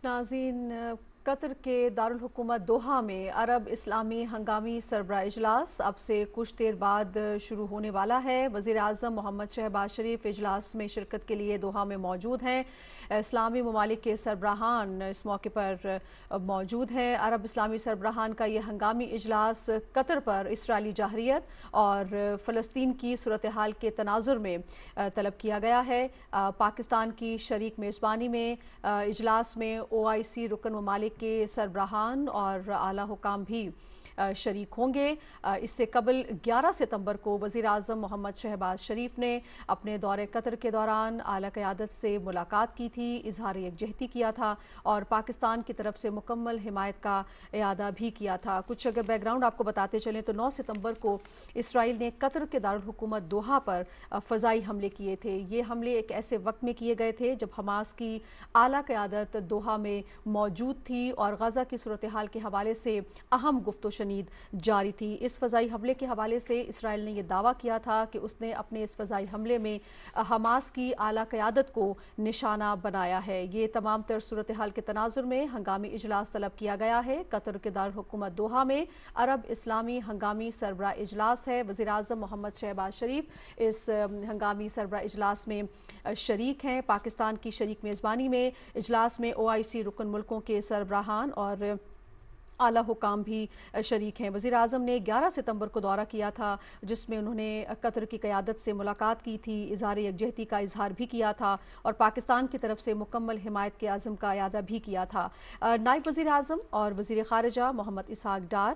ناظرین، قطر کے دارالحکومت دوحہ میں عرب اسلامی ہنگامی سربراہ اجلاس اب سے کچھ دیر بعد شروع ہونے والا ہے۔ وزیر اعظم محمد شہباز شریف اجلاس میں شرکت کے لیے دوحہ میں موجود ہیں۔ اسلامی ممالک کے سربراہان اس موقع پر موجود ہیں۔ عرب اسلامی سربراہان کا یہ ہنگامی اجلاس قطر پر اسرائیلی جارحیت اور فلسطین کی صورتحال کے تناظر میں طلب کیا گیا ہے۔ پاکستان کی شریک میزبانی میں اجلاس میں OIC رکن ممالک کے سربراہان اور اعلیٰ حکام بھی شریک ہوں گے۔ اس سے قبل 11 ستمبر کو وزیر اعظم محمد شہباز شریف نے اپنے دورے قطر کے دوران اعلیٰ قیادت سے ملاقات کی تھی، اظہار یکجہتی کیا تھا اور پاکستان کی طرف سے مکمل حمایت کا اعادہ بھی کیا تھا۔ کچھ اگر بیک گراؤنڈ آپ کو بتاتے چلیں تو 9 ستمبر کو اسرائیل نے قطر کے دارالحکومت دوحہ پر فضائی حملے کیے تھے۔ یہ حملے ایک ایسے وقت میں کیے گئے تھے جب حماس کی اعلیٰ قیادت دوحہ میں موجود تھی اور غزہ کی صورتحال کے حوالے سے اہم گفت و شنید جاری تھی۔ اس فضائی حملے کے حوالے سے اسرائیل نے یہ دعویٰ کیا تھا کہ اس نے اپنے اس فضائی حملے میں حماس کی اعلیٰ قیادت کو نشانہ بنایا ہے۔ یہ تمام تر صورتحال کے تناظر میں ہنگامی اجلاس طلب کیا گیا ہے۔ قطر کے دارالحکومت دوحہ میں عرب اسلامی ہنگامی سربراہ اجلاس ہے۔ وزیر اعظم محمد شہباز شریف اس ہنگامی سربراہ اجلاس میں شریک ہیں۔ پاکستان کی شریک میزبانی میں اجلاس میں OIC رکن ملکوں کے سربراہان اور اعلیٰ حکام بھی شریک ہیں۔ وزیر اعظم نے 11 ستمبر کو دورہ کیا تھا جس میں انہوں نے قطر کی قیادت سے ملاقات کی تھی، اظہار یکجہتی کا اظہار بھی کیا تھا اور پاکستان کی طرف سے مکمل حمایت کے عزم کا اعادہ بھی کیا تھا۔ نائب وزیر اعظم اور وزیر خارجہ محمد اسحاق ڈار،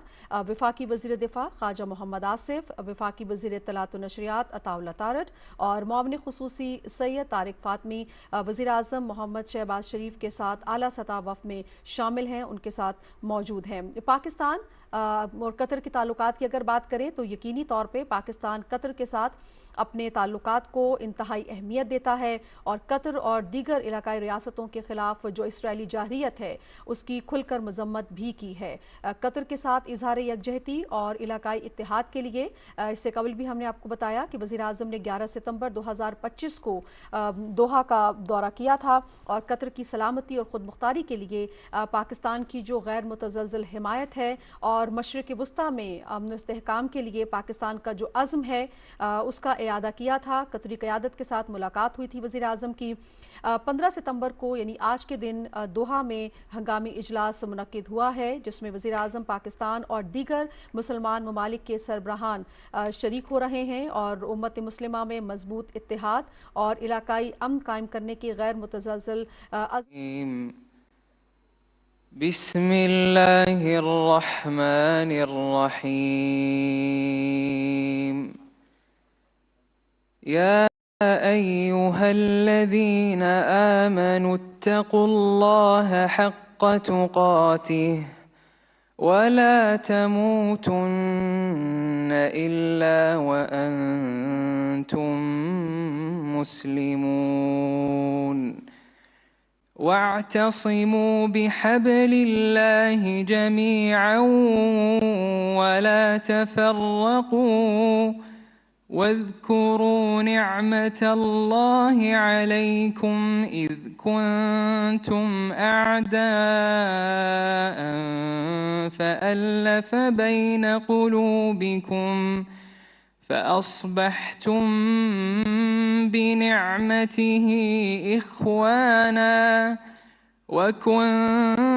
وفاقی وزیر دفاع خواجہ محمد آصف، وفاقی وزیر اطلاعات و نشریات عطا اللہ تارڑ اور معاون خصوصی سید طارق فاطمی وزیر اعظم محمد شہباز شریف کے ساتھ اعلیٰ سطح وفد میں شامل ہیں، ان کے ساتھ موجود ہیں۔ پاکستان اور قطر کے تعلقات کی اگر بات کریں تو یقینی طور پہ پاکستان قطر کے ساتھ اپنے تعلقات کو انتہائی اہمیت دیتا ہے اور قطر اور دیگر علاقائی ریاستوں کے خلاف جو اسرائیلی جارحیت ہے اس کی کھل کر مذمت بھی کی ہے۔ قطر کے ساتھ اظہار یکجہتی اور علاقائی اتحاد کے لیے اس سے قبل بھی ہم نے آپ کو بتایا کہ وزیر اعظم نے 11 ستمبر 2025 کو دوحہ کا دورہ کیا تھا اور قطر کی سلامتی اور خود مختاری کے لیے پاکستان کی جو غیر متزلزل حمایت ہے اور مشرق وسطیٰ میں امن و استحکام کے لیے پاکستان کا جو عزم ہے اس کا اعادہ کیا تھا۔ قطری قیادت کے ساتھ ملاقات ہوئی تھی وزیر اعظم کی۔ 15 ستمبر کو یعنی آج کے دن دوحہ میں ہنگامی اجلاس منعقد ہوا ہے جس میں وزیر اعظم پاکستان اور دیگر مسلمان ممالک کے سربراہان شریک ہو رہے ہیں اور امت مسلمہ میں مضبوط اتحاد اور علاقائی امن قائم کرنے کی غیر متزلزل بسم اللہ الرحمن الرحیم یا ایہا الذین آمنوا اتقوا اللہ حق تقاتہ ولا تموتن الا وانتم مسلمون واعتصموا بحبل الله جميعا ولا تفرقوا واذكروا نعمة الله عليكم إذ كنتم أعداء فألف بين قلوبكم فأصبحتم بنعمته إخوانا وكنتم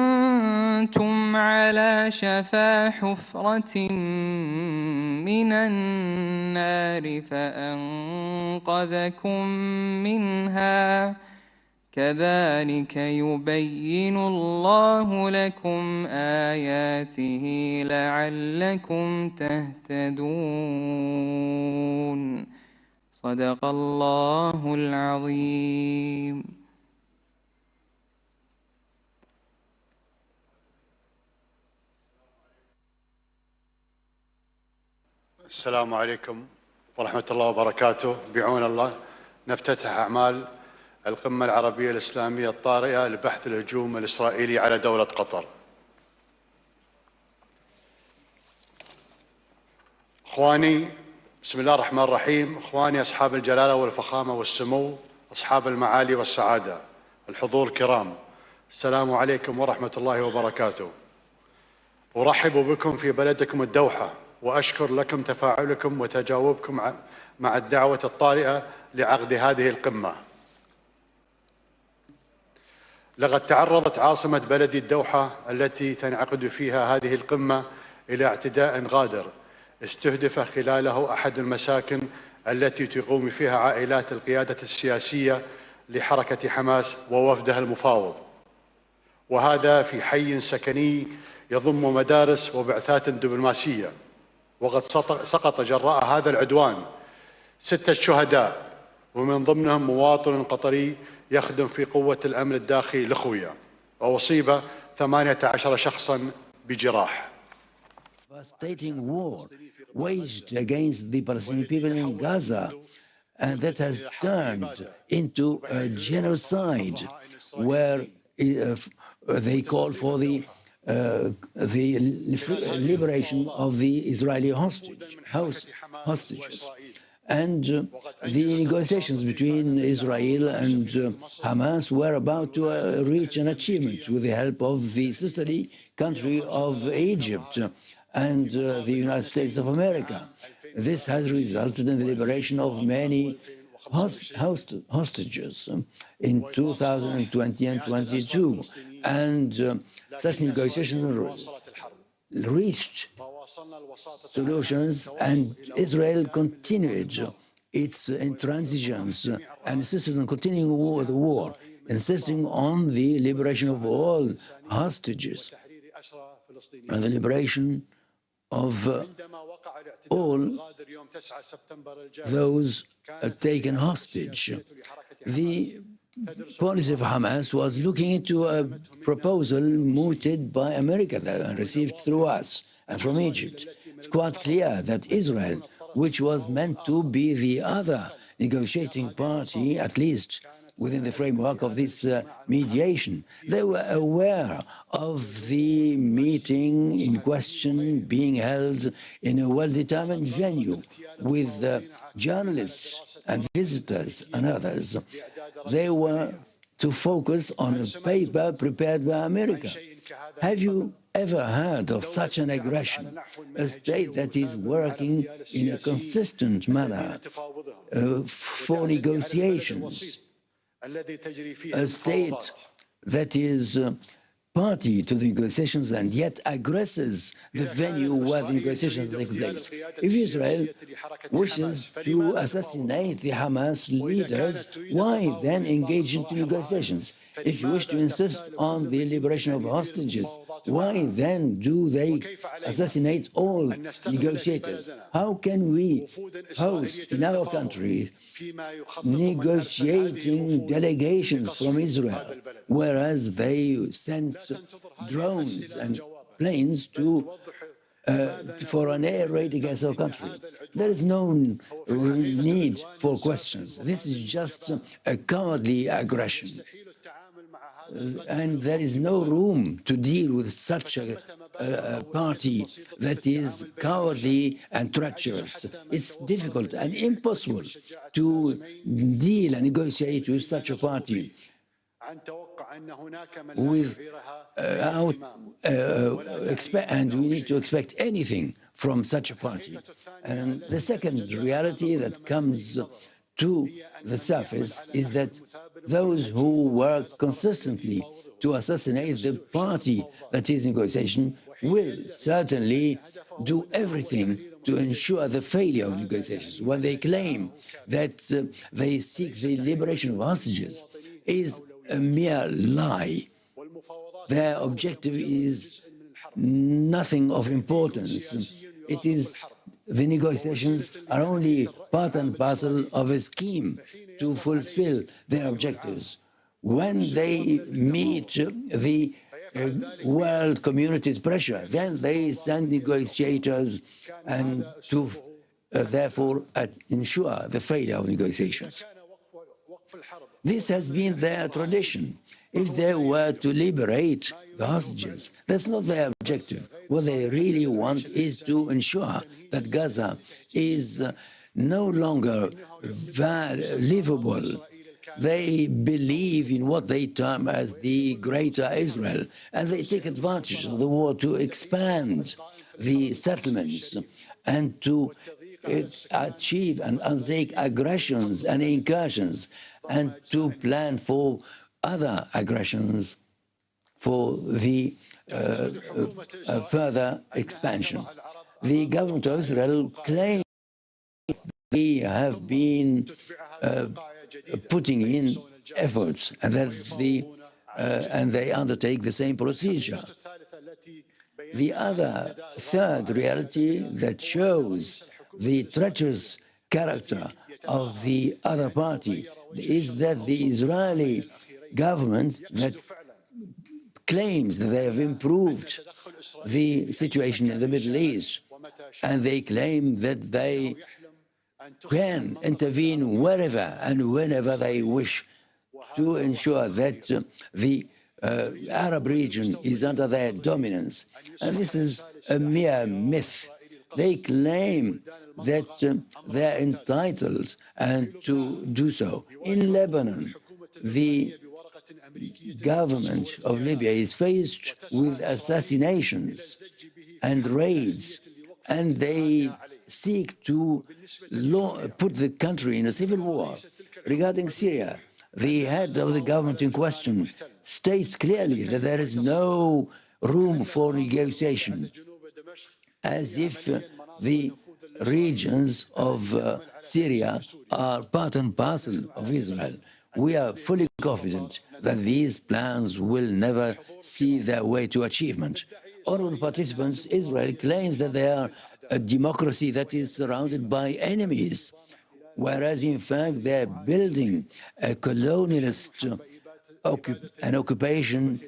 على شفا حفرة من النار فأنقذكم منها كذلك يبين الله لكم آياته لعلكم تهتدون صدق الله العظيم. السلام عليكم ورحمة الله وبركاته. بعون الله نفتتح أعمال القمة العربية الإسلامية الطارئة لبحث الهجوم الإسرائيلي على دولة قطر. إخواني، بسم الله الرحمن الرحيم. إخواني أصحاب الجلالة والفخامة والسمو، أصحاب المعالي والسعادة، الحضور الكرام، السلام عليكم ورحمة الله وبركاته. أرحب بكم في بلدكم الدوحة، وأشكر لكم تفاعلكم وتجاوبكم مع الدعوة الطارئة لعقد هذه القمة. لقد تعرضت عاصمة بلدي الدوحة التي تنعقد فيها هذه القمة إلى اعتداء غادر استهدف خلاله أحد المساكن التي تقوم فيها عائلات القيادة السياسية لحركة حماس ووفدها المفاوض، وهذا في حي سكني يضم مدارس وبعثات دبلوماسية. وقد سقط جراء هذا العدوان 6 شهداء، ومن ضمنهم مواطن قطري يخدم في قوة الأمن الداخلي الأخوية، وأصيب 18 شخصاً بجراح. Devastating war waged against the Palestinian people in Gaza, and that has turned into a genocide where they call for the liberation of the Israeli hostages. And the negotiations between Israel and Hamas were about to reach an achievement with the help of the sisterly country of Egypt and the United States of America. This has resulted in the liberation of many hostages in 2020 and 22. And such negotiations reached solutions, and Israel continued its intransigence and insisted on continuing the war, insisting on the liberation of all hostages and the liberation of all those taken hostage. The policy of Hamas was looking into a proposal mooted by America and received through us and from Egypt. It's quite clear that Israel, which was meant to be the other negotiating party, at least within the framework of this mediation, they were aware of the meeting in question being held in a well-determined venue with journalists and visitors and others. They were to focus on a paper prepared by America. Have you ever heard of such an aggression? A state that is working in a consistent manner for negotiations, a state that is party to the negotiations and yet aggresses the venue where the negotiations take place. If Israel wishes to assassinate the Hamas leaders, why then engage into negotiations? If you wish to insist on the liberation of hostages, why then do they assassinate all negotiators? How can we host in our country negotiating delegations from Israel, whereas they sent drones and planes for an air raid against our country? There is no need for questions. This is just a cowardly aggression. And there is no room to deal with such a party that is cowardly and treacherous. It's difficult and impossible to deal and negotiate with such a party and we need to expect anything from such a party. And the second reality that comes to the surface is that those who work consistently to assassinate the party that is in negotiation will certainly do everything to ensure the failure of negotiations. When they claim that they seek the liberation of hostages is a mere lie. Their objective is nothing of importance. It is the negotiations are only part and parcel of a scheme to fulfill their objectives. When they meet the world community's pressure, then they send negotiators and to therefore ensure the failure of negotiations. This has been their tradition. If they were to liberate the hostages, that's not their objective. What they really want is to ensure that Gaza is no longer livable, They believe in what they term as the Greater Israel, and they take advantage of the war to expand the settlements and to achieve and undertake aggressions and incursions and to plan for other aggressions for the further expansion. The government of Israel claims they have been putting in efforts and that and they undertake the same procedure. The other third reality that shows the treacherous character of the other party is that the Israeli government that claims that they have improved the situation in the Middle East, and they claim that they can intervene wherever and whenever they wish to ensure that the Arab region is under their dominance. And this is a mere myth. They claim that they're entitled and to do so. In Lebanon, the government of Libya is faced with assassinations and raids, and they seek to put the country in a civil war. Regarding Syria, the head of the government in question states clearly that there is no room for negotiation, as if the regions of Syria are part and parcel of Israel. We are fully confident that these plans will never see their way to achievement. Honorable participants, Israel claims that they are a democracy that is surrounded by enemies, whereas in fact they're building a colonialist occupation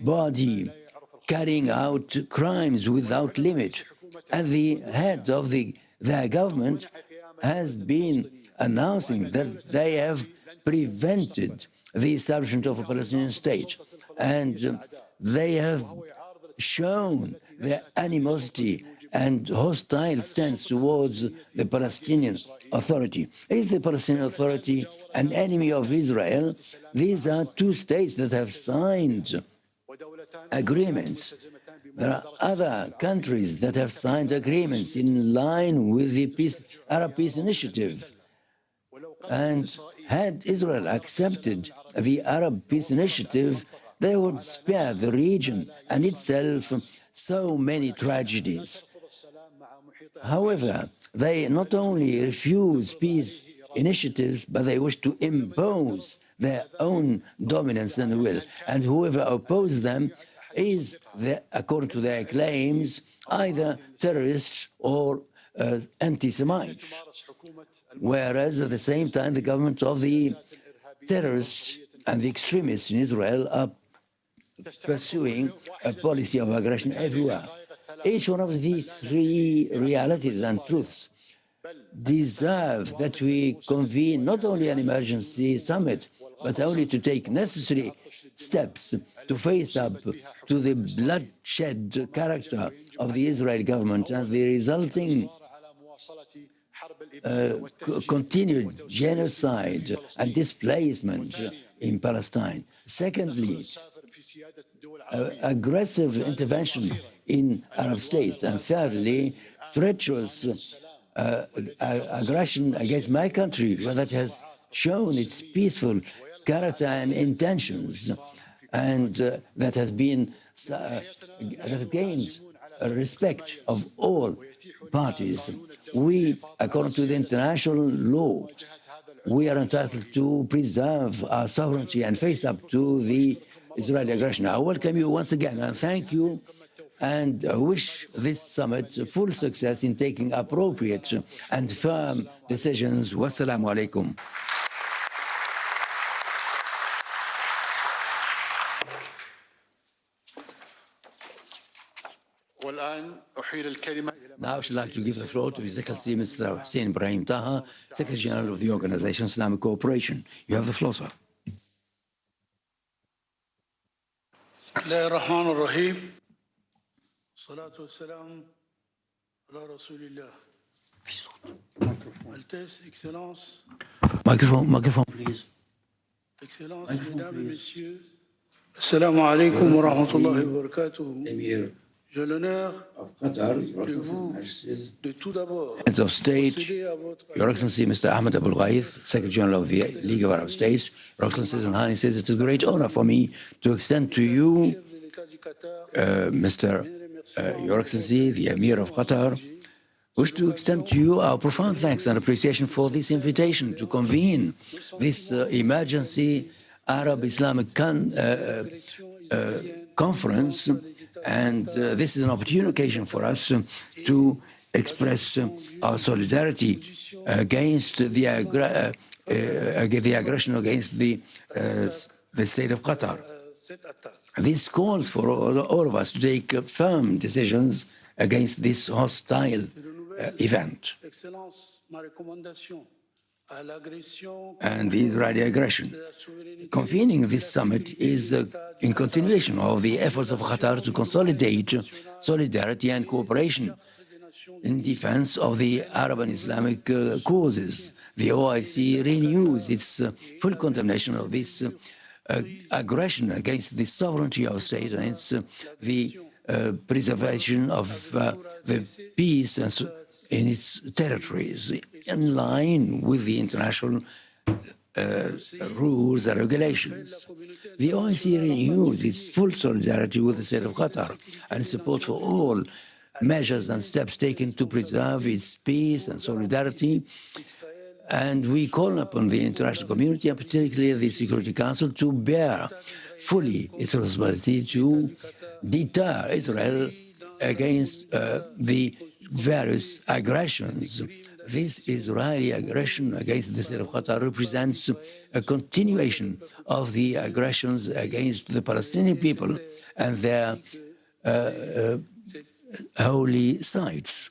body carrying out crimes without limit. And the head of their government has been announcing that they have prevented the establishment of a Palestinian state. And they have shown their animosity and hostile stance towards the Palestinian Authority. Is the Palestinian Authority an enemy of Israel? These are two states that have signed agreements. There are other countries that have signed agreements in line with the Arab Peace Initiative. And had Israel accepted the Arab Peace Initiative, they would spare the region and itself so many tragedies. However, they not only refuse peace initiatives, but they wish to impose their own dominance and will. And whoever opposes them is, according to their claims, either terrorists or anti-Semites. Whereas at the same time, the government of the terrorists and the extremists in Israel are pursuing a policy of aggression everywhere. Each one of these three realities and truths deserve that we convene not only an emergency summit, but only to take necessary steps to face up to the bloodshed character of the Israeli government and the resulting continued genocide and displacement in Palestine. Secondly, aggressive intervention in Arab states. And thirdly, treacherous aggression against my country, that has shown its peaceful character and intentions, and that has been gained respect of all parties. We, according to the international law, we are entitled to preserve our sovereignty and face up to the Israeli aggression. I welcome you once again and thank you, and wish this summit full success in taking appropriate and firm decisions. Wassalamu alaikum. Now I would like to give the floor to His Excellency Mr. Hussein Ibrahim Taha, Secretary General of the Organization of Islamic Cooperation. You have the floor, sir. Bismillahirrahmanirrahim. Salatu wassalam ala Rasulillah. Altesse, Excellence, Microphone, please. Excellences, Mesdames et Messieurs, Assalamu alaikum wa rahmatullahi wa barakatuh. Emir J'ai l'honneur of Qatar, Your de vous, Excellency, de tout d'abord, Heads of State, procéder à votre Your Excellency Mr. Ahmed Abul Ghaith, Secretary General of the League of Arab States, Your Excellencies and Highnesses, it is a great honor for me to extend to you, chef de l'État du Qatar, Your Excellency, the Emir of Qatar, wish to extend to you our profound thanks and appreciation for this invitation to convene this emergency Arab-Islamic conference, and this is an opportune occasion for us to express our solidarity against the aggression against the state of Qatar. This calls for all of us to take firm decisions against this hostile event and the Israeli aggression. Convening this summit is in continuation of the efforts of Qatar to consolidate solidarity and cooperation in defense of the Arab and Islamic causes. The OIC renews its full condemnation of this aggression against the sovereignty of state and the preservation of the peace in its territories, in line with the international rules and regulations. The OIC renews its full solidarity with the state of Qatar and support for all measures and steps taken to preserve its peace and solidarity. And we call upon the international community, and particularly the Security Council, to bear fully its responsibility to deter Israel against the various aggressions. This Israeli aggression against the state of Qatar represents a continuation of the aggressions against the Palestinian people and their holy sites.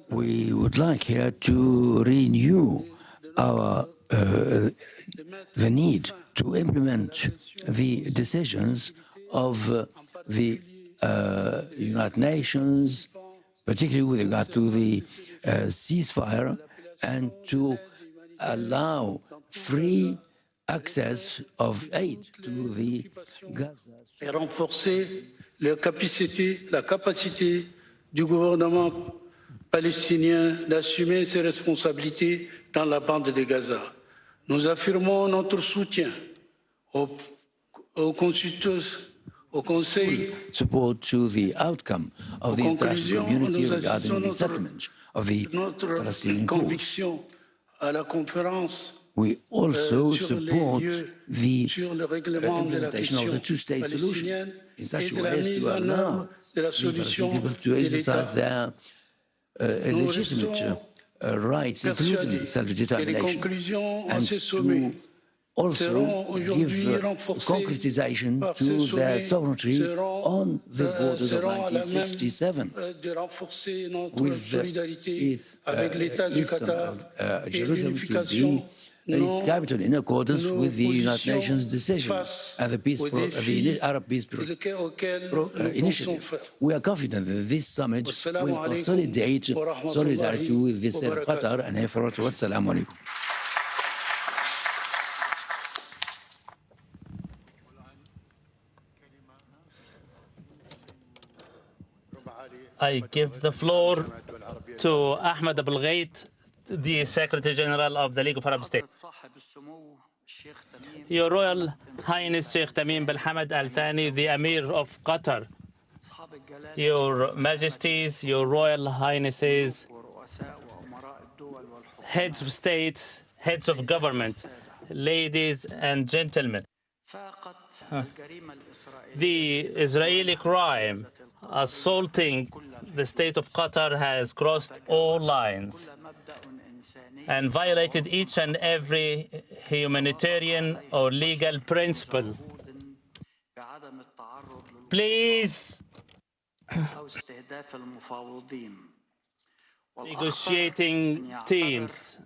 We would like here to renew our the need to implement the decisions of the United Nations, particularly with regard to the ceasefire, and to allow free access of aid to the Gaza. Et renforcer la capacité du gouvernement palestinien d'assumer ses responsabilités dans la bande de Gaza. Nous affirmons notre soutien aux Conseil support to the outcome of the international community regarding the settlement of the Palestinian cause. We also support the implementation of the two-state solution in such a way as to allow the Palestinian people to exercise their legitimate rights, including self-determination, and to also give concretization to their sovereignty on the borders of 1967 with its eastern Jerusalem to be its capital in accordance with the United Nations decisions and the Arab Peace Initiative. We are confident that this summit will consolidate solidarity with the state of Qatar and Efrat. Wassalamu alaikum. I give the floor to Ahmed Abul Ghaith, the Secretary General of the League of Arab States. Your Royal Highness Sheikh Tamim bin Hamad Al Thani, the Emir of Qatar, Your Majesties, Your Royal Highnesses, heads of states, heads of government, ladies and gentlemen. The Israeli crime assaulting the state of Qatar has crossed all lines and violated each and every humanitarian or legal principle. Please, negotiating teams,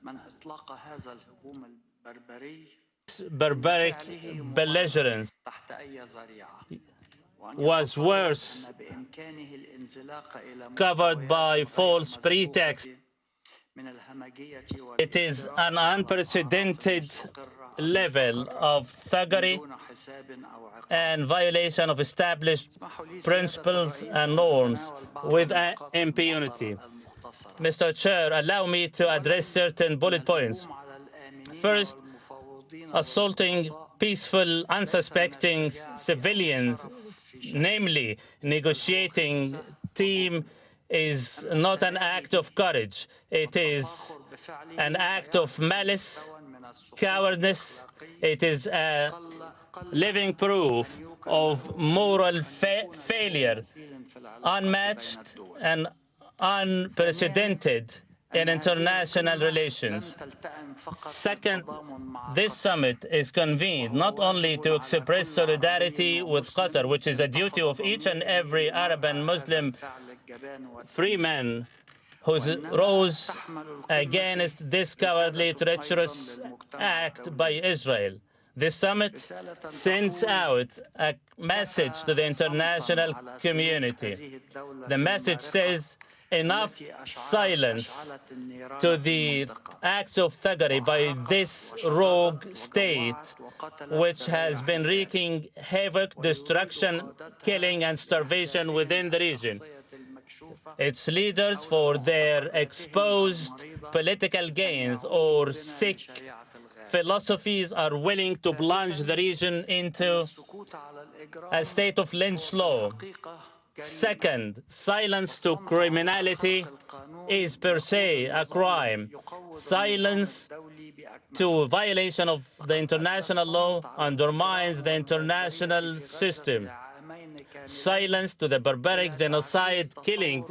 barbaric belligerence was worse, covered by false pretext. It is an unprecedented level of thuggery and violation of established principles and norms with impunity. Mr. Chair, allow me to address certain bullet points. First, assaulting peaceful, unsuspecting civilians, namely negotiating team, is not an act of courage. It is an act of malice, cowardice. It is a living proof of moral failure, unmatched and unprecedented in international relations. Second, this summit is convened not only to express solidarity with Qatar, which is a duty of each and every Arab and Muslim free man who rose against this cowardly, treacherous act by Israel. This summit sends out a message to the international community. The message says, enough silence to the acts of thuggery by this rogue state, which has been wreaking havoc, destruction, killing, and starvation within the region. Its leaders, for their exposed political gains or sick philosophies, are willing to plunge the region into a state of lynch law. Second, silence to criminality is per se a crime. Silence to violation of the international law undermines the international system. Silence to the barbaric genocide killing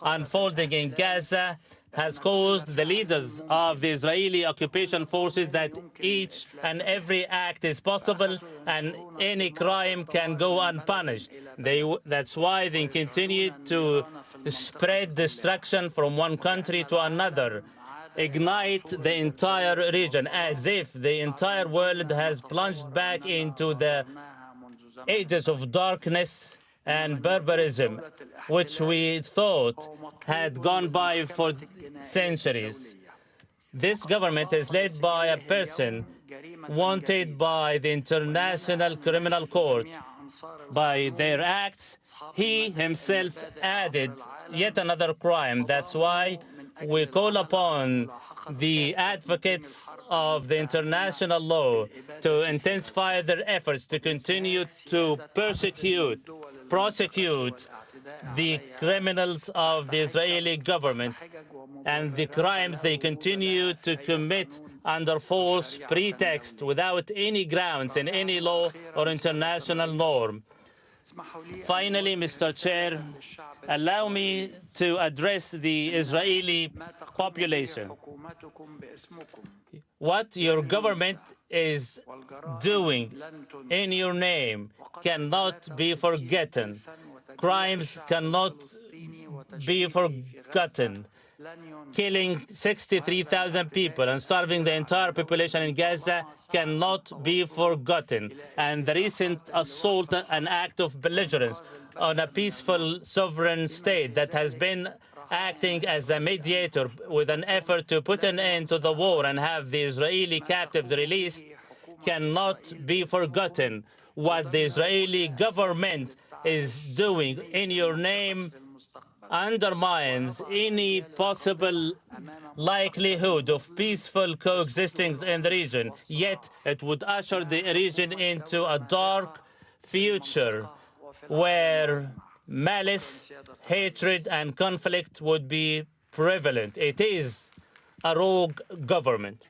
unfolding in Gaza has caused the leaders of the Israeli occupation forces that each and every act is possible and any crime can go unpunished. That's why they continue to spread destruction from one country to another, ignite the entire region, as if the entire world has plunged back into the ages of darkness and barbarism, which we thought had gone by for centuries. This government is led by a person wanted by the International Criminal Court. By their acts, he himself added yet another crime. That's why we call upon the advocates of the international law to intensify their efforts to continue to prosecute the criminals of the Israeli government and the crimes they continue to commit under false pretext without any grounds in any law or international norm. Finally, Mr. Chair, allow me to address the Israeli population. What your government is doing in your name cannot be forgotten. Crimes cannot be forgotten. Killing 63,000 people and starving the entire population in Gaza cannot be forgotten. And the recent assault, an act of belligerence on a peaceful sovereign state that has been acting as a mediator with an effort to put an end to the war and have the Israeli captives released, cannot be forgotten. What the Israeli government is doing in your name undermines any possible likelihood of peaceful coexistence in the region. Yet it would usher the region into a dark future where malice, hatred, and conflict would be prevalent. It is a rogue government.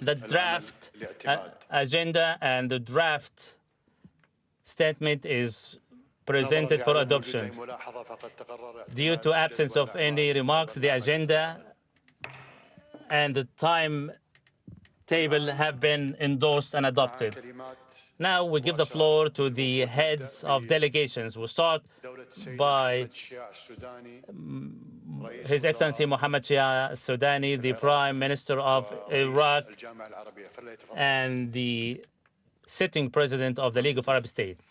The draft agenda and the draft statement is presented for adoption. Due to absence of any remarks, the agenda and the timetable have been endorsed and adopted. Now we give the floor to the heads of delegations. We'll start by His Excellency Mohammed Shia Sudani, the Prime Minister of Iraq and the sitting President of the League of Arab States.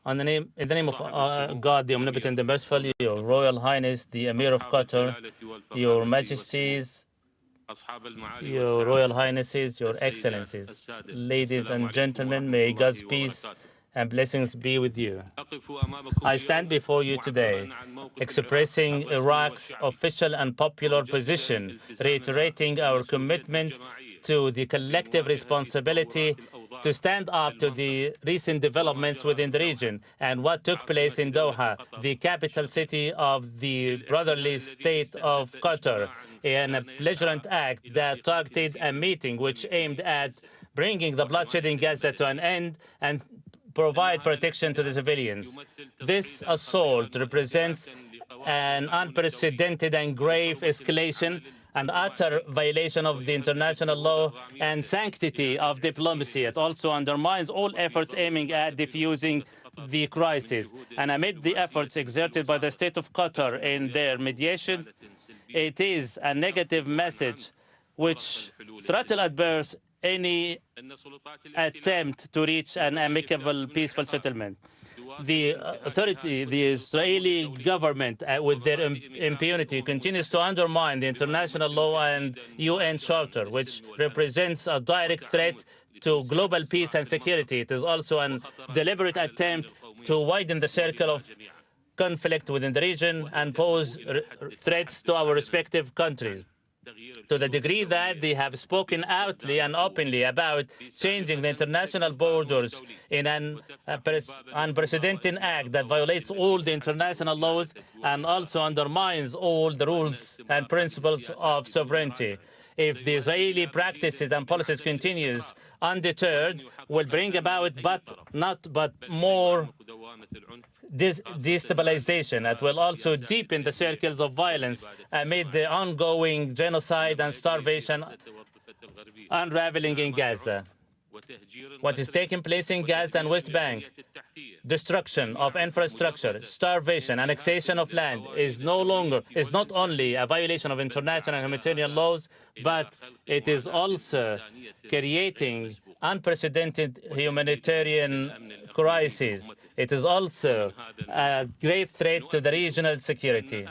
In the name of God, the Omnipotent and Merciful, Your Royal Highness, the Emir of Qatar, Your Majesties, Your Royal Highnesses, Your Excellencies, ladies and gentlemen, may God's peace and blessings be with you. I stand before you today expressing Iraq's official and popular position, reiterating our commitment to the collective responsibility to stand up to the recent developments within the region and what took place in Doha, the capital city of the brotherly state of Qatar, in a belligerent act that targeted a meeting which aimed at bringing the bloodshed in Gaza to an end and provide protection to the civilians. This assault represents an unprecedented and grave escalation and utter violation of the international law and sanctity of diplomacy. It also undermines all efforts aiming at diffusing the crisis. And amid the efforts exerted by the state of Qatar in their mediation, it is a negative message which threatens at birth any attempt to reach an amicable, peaceful settlement. The Israeli government, with their impunity, continues to undermine the international law and UN Charter, which represents a direct threat to global peace and security. It is also a deliberate attempt to widen the circle of conflict within the region and pose threats to our respective countries. To the degree that they have spoken outly and openly about changing the international borders in an unprecedented act that violates all the international laws and also undermines all the rules and principles of sovereignty. If the Israeli practices and policies continues undeterred, will bring about but more destabilization. It will also deepen the circles of violence amid the ongoing genocide and starvation unraveling in Gaza. What is taking place in Gaza and West Bank, destruction of infrastructure, starvation, annexation of land, is not only a violation of international humanitarian laws, but it is also creating unprecedented humanitarian crises. It is also a grave threat to the regional security.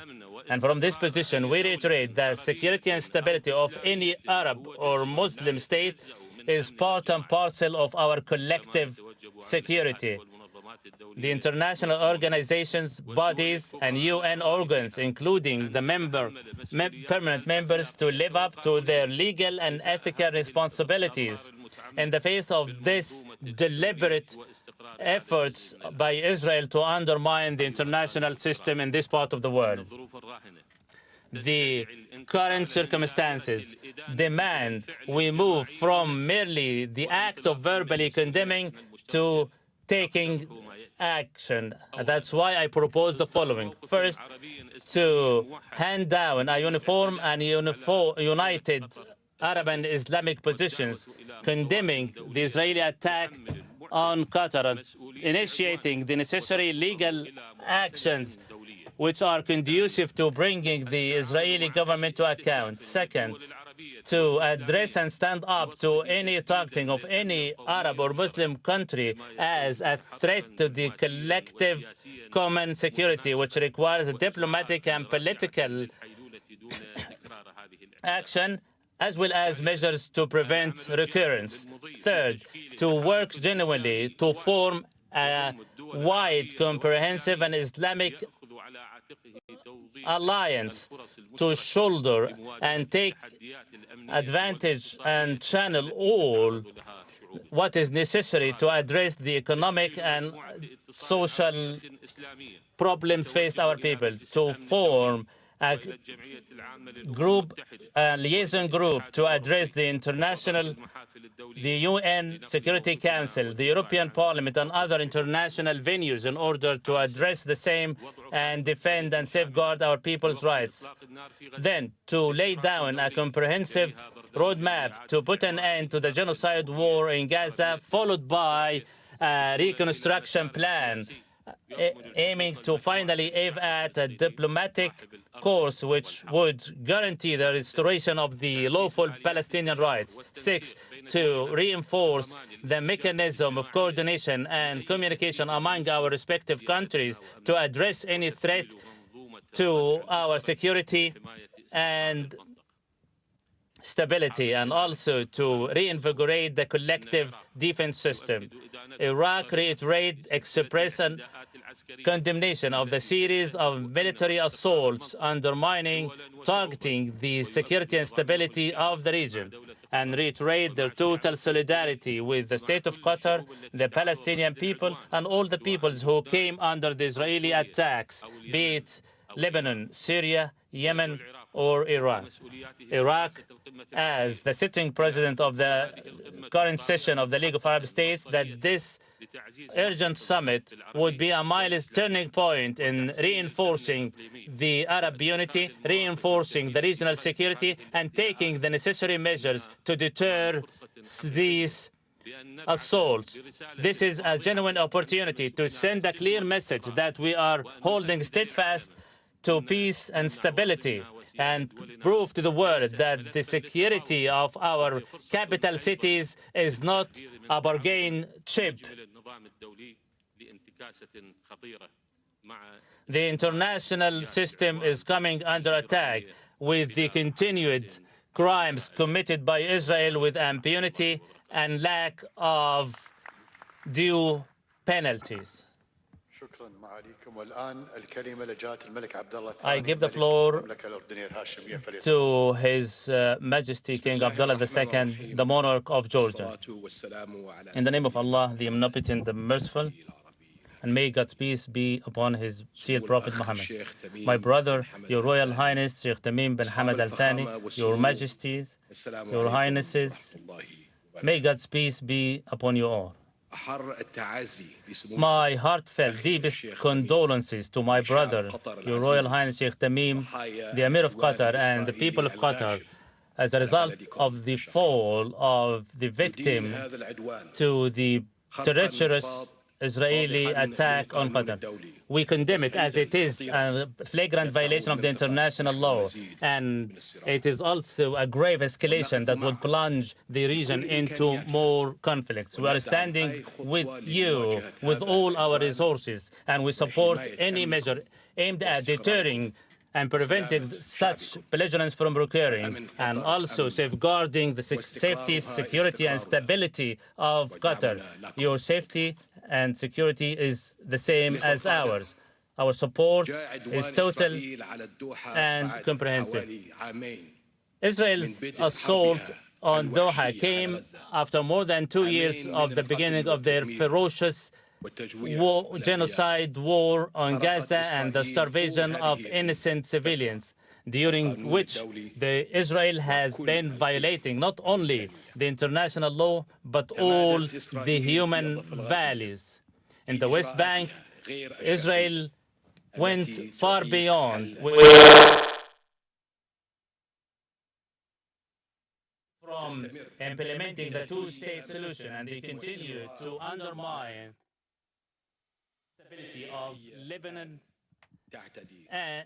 And from this position, we reiterate that security and stability of any Arab or Muslim state is part and parcel of our collective security. The international organizations, bodies, and UN organs, including the permanent members, to live up to their legal and ethical responsibilities in the face of this deliberate efforts by Israel to undermine the international system in this part of the world. The current circumstances demand we move from merely the act of verbally condemning to taking action. That's why I propose the following. First, to hand down a uniform and united Arab and Islamic positions condemning the Israeli attack on Qatar and initiating the necessary legal actions which are conducive to bringing the Israeli government to account. Second, to address and stand up to any targeting of any Arab or Muslim country as a threat to the collective common security, which requires diplomatic and political action, as well as measures to prevent recurrence. Third, to work genuinely to form a wide, comprehensive, and Islamic alliance to shoulder and take advantage and channel all what is necessary to address the economic and social problems faced our people, to form a group, a liaison group to address the UN Security Council, the European Parliament, and other international venues in order to address the same and defend and safeguard our people's rights. Then, to lay down a comprehensive roadmap to put an end to the genocide war in Gaza, followed by a reconstruction plan aiming to finally aim at a diplomatic course which would guarantee the restoration of the lawful Palestinian rights. 6, to reinforce the mechanism of coordination and communication among our respective countries to address any threat to our security and stability, and also to reinvigorate the collective defense system. Iraq reiterates express condemnation of the series of military assaults undermining, targeting the security and stability of the region, and reiterate their total solidarity with the state of Qatar, the Palestinian people, and all the peoples who came under the Israeli attacks, be it Lebanon, Syria, Yemen, or Iran. Iraq, as the sitting president of the current session of the League of Arab States, that this urgent summit would be a turning point in reinforcing the Arab unity, reinforcing the regional security, and taking the necessary measures to deter these assaults. This is a genuine opportunity to send a clear message that we are holding steadfast to peace and stability, and prove to the world that the security of our capital cities is not a bargain chip. The international system is coming under attack with the continued crimes committed by Israel with impunity and lack of due penalties. I give the floor to His Majesty King Abdullah II, the monarch of Jordan. In the name of Allah, the Omnipotent, the Merciful, and may God's peace be upon His sealed Prophet Muhammad. My brother, Your Royal Highness Sheikh Tamim bin Hamad Al Thani, Your Majesties, Your Highnesses, may God's peace be upon you all. My heartfelt, deepest condolences to my brother, Your Royal Highness Sheikh Tamim, the Emir of Qatar, and the people of Qatar, as a result of the fall of the victim to the treacherous Israeli attack on Qatar. We condemn it as it is a flagrant violation of the international law, and it is also a grave escalation that would plunge the region into more conflicts. We are standing with you with all our resources, and we support any measure aimed at deterring and preventing such belligerence from recurring, and also safeguarding the safety, security, and stability of Qatar. Your safety and security is the same as ours. Our support is total and comprehensive. Israel's assault on Doha came after more than 2 years of the beginning of their ferocious genocide war on Gaza and the starvation of innocent civilians, during which Israel has been violating not only the international law, but all the human values. In the West Bank, Israel went far beyond from implementing the two-state solution, and they continue to undermine stability of Lebanon and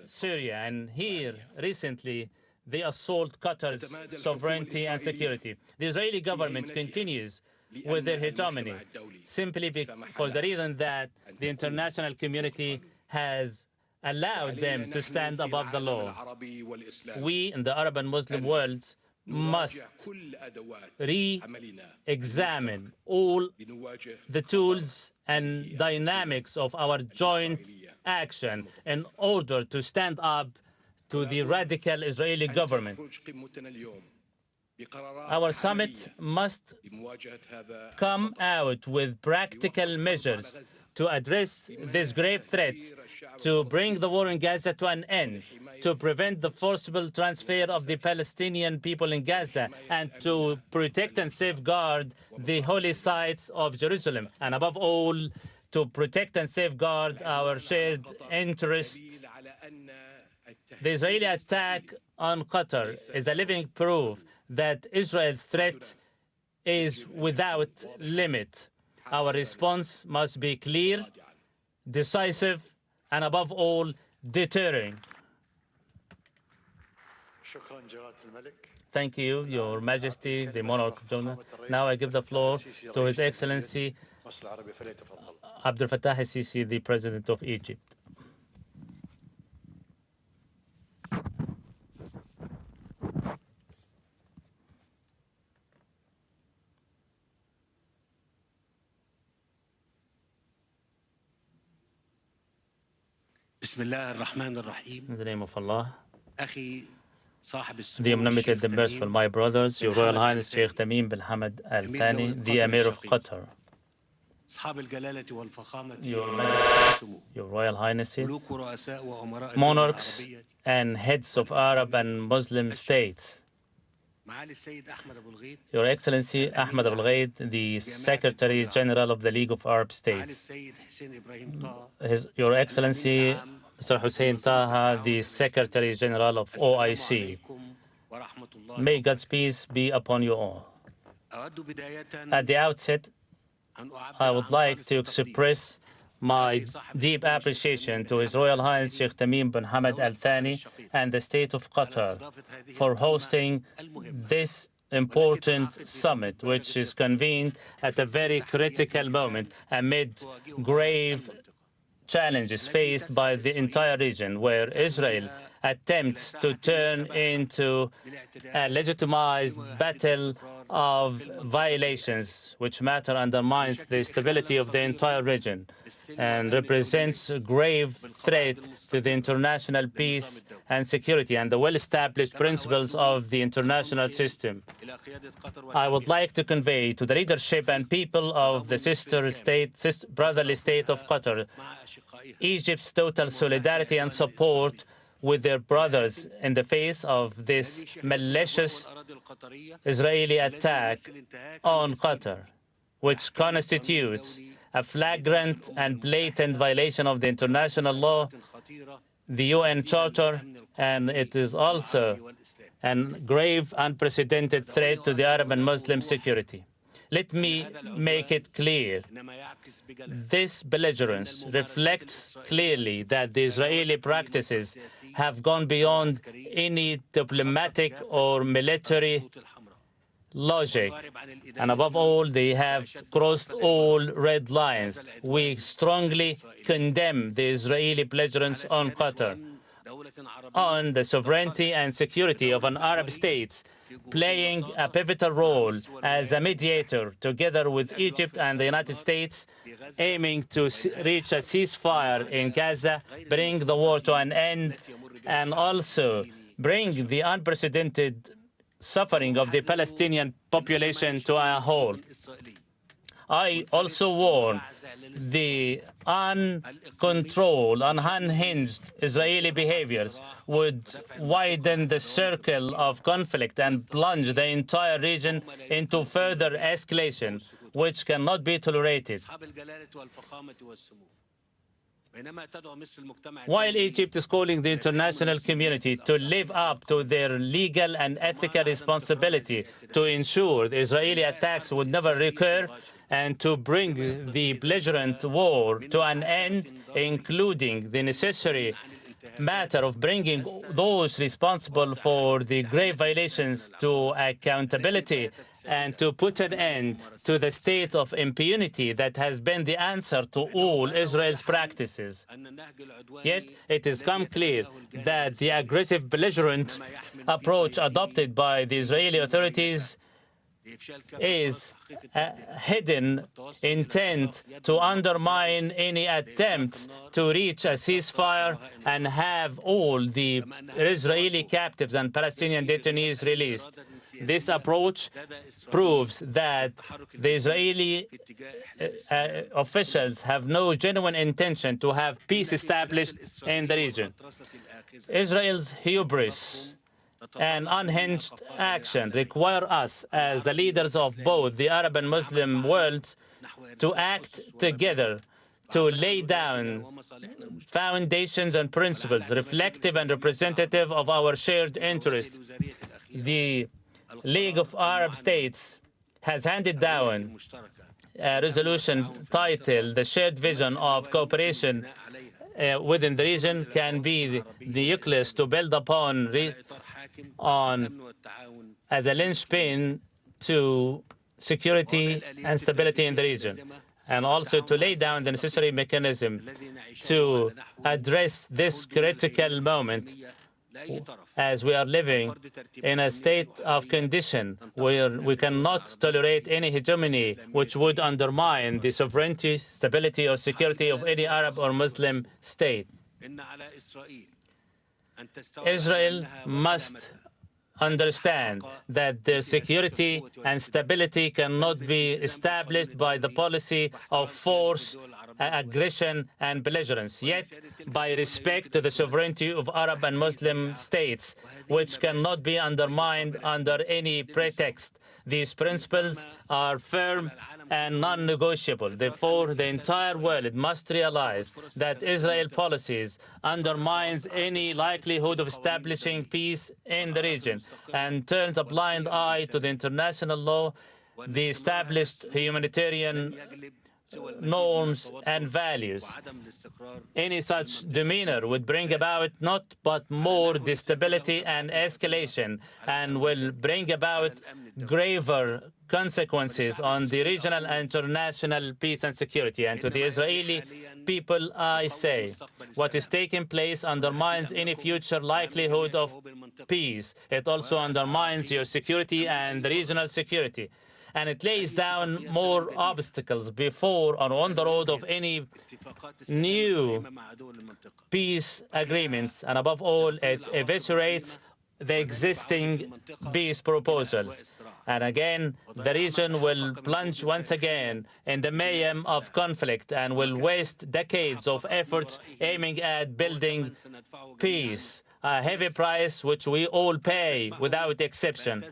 Syria. And here, recently, they assault Qatar's sovereignty and security. The Israeli government continues with their hegemony simply for the reason that the international community has allowed them to stand above the law. We in the Arab and Muslim worlds must re-examine all the tools and dynamics of our joint action in order to stand up to the radical Israeli government. Our summit must come out with practical measures to address this grave threat, to bring the war in Gaza to an end, to prevent the forcible transfer of the Palestinian people in Gaza, and to protect and safeguard the holy sites of Jerusalem, and above all, to protect and safeguard our shared interests. The Israeli attack on Qatar is a living proof that Israel's threat is without limit. Our response must be clear decisive, and above all, deterring. Thank you, Your Majesty, the Monarch of Jonah. Now I give the floor to His Excellency Abdel Fattah al-Sisi, the President of Egypt. In the name of Allah, the Omnipotent, the Merciful, my brothers, Your Royal Highness Sheikh Tamim bin Hamad Al Thani, the Emir of Qatar, Your Majesty, Your Royal Highnesses, monarchs and heads of Arab and Muslim states, Your Excellency Ahmed Abul Ghaid, the Secretary General of the League of Arab States, Your Excellency Sir Hussein Taha, the Secretary General of OIC. May God's peace be upon you all. At the outset, I would like to express my deep appreciation to His Royal Highness Sheikh Tamim bin Hamad Al Thani and the State of Qatar for hosting this important summit, which is convened at a very critical moment amid grave challenges faced by the entire region, where Israel attempts to turn into a legitimized battle of violations, which matter undermines the stability of the entire region and represents a grave threat to the international peace and security and the well-established principles of the international system. I would like to convey to the leadership and people of the brotherly state of Qatar, Egypt's total solidarity and support with their brothers in the face of this malicious Israeli attack on Qatar, which constitutes a flagrant and blatant violation of the international law, the UN Charter, and it is also a grave, unprecedented threat to the Arab and Muslim security. Let me make it clear. This belligerence reflects clearly that the Israeli practices have gone beyond any diplomatic or military logic. And above all, they have crossed all red lines. We strongly condemn the Israeli belligerence on Qatar, on the sovereignty and security of an Arab state, playing a pivotal role as a mediator together with Egypt and the United States, aiming to reach a ceasefire in Gaza, bring the war to an end, and also bring the unprecedented suffering of the Palestinian population to a halt. I also warn the uncontrolled, unhinged Israeli behaviors would widen the circle of conflict and plunge the entire region into further escalation, which cannot be tolerated. While Egypt is calling the international community to live up to their legal and ethical responsibility to ensure the Israeli attacks would never recur and to bring the belligerent war to an end, including the necessary matter of bringing those responsible for the grave violations to accountability and to put an end to the state of impunity that has been the answer to all Israel's practices. Yet it has come clear that the aggressive, belligerent approach adopted by the Israeli authorities is a hidden intent to undermine any attempt to reach a ceasefire and have all the Israeli captives and Palestinian detainees released. This approach proves that the Israeli officials have no genuine intention to have peace established in the region. Israel's hubris and unhinged action require us, as the leaders of both the Arab and Muslim worlds, to act together to lay down foundations and principles reflective and representative of our shared interests. The League of Arab States has handed down resolution titled "The Shared Vision of Cooperation within the region can be the nucleus to build upon as a linchpin to security and stability in the region, and also to lay down the necessary mechanism to address this critical moment as we are living in a state of condition where we cannot tolerate any hegemony which would undermine the sovereignty, stability, or security of any Arab or Muslim state. Israel must understand that their security and stability cannot be established by the policy of force, aggression, and belligerence, yet by respect to the sovereignty of Arab and Muslim states, which cannot be undermined under any pretext. These principles are firm and non-negotiable. Therefore, the entire world must realize that Israel policies undermines any likelihood of establishing peace in the region and turns a blind eye to the international law, the established humanitarian norms and values. Any such demeanor would bring about not but more instability and escalation, and will bring about graver consequences on the regional and international peace and security. And to the Israeli people, I say, what is taking place undermines any future likelihood of peace. It also undermines your security and regional security, and it lays down more obstacles before or on the road of any new peace agreements, and above all, it eviscerates the existing peace proposals. And again, the region will plunge once again in the mayhem of conflict and will waste decades of efforts aiming at building peace, a heavy price which we all pay without exception.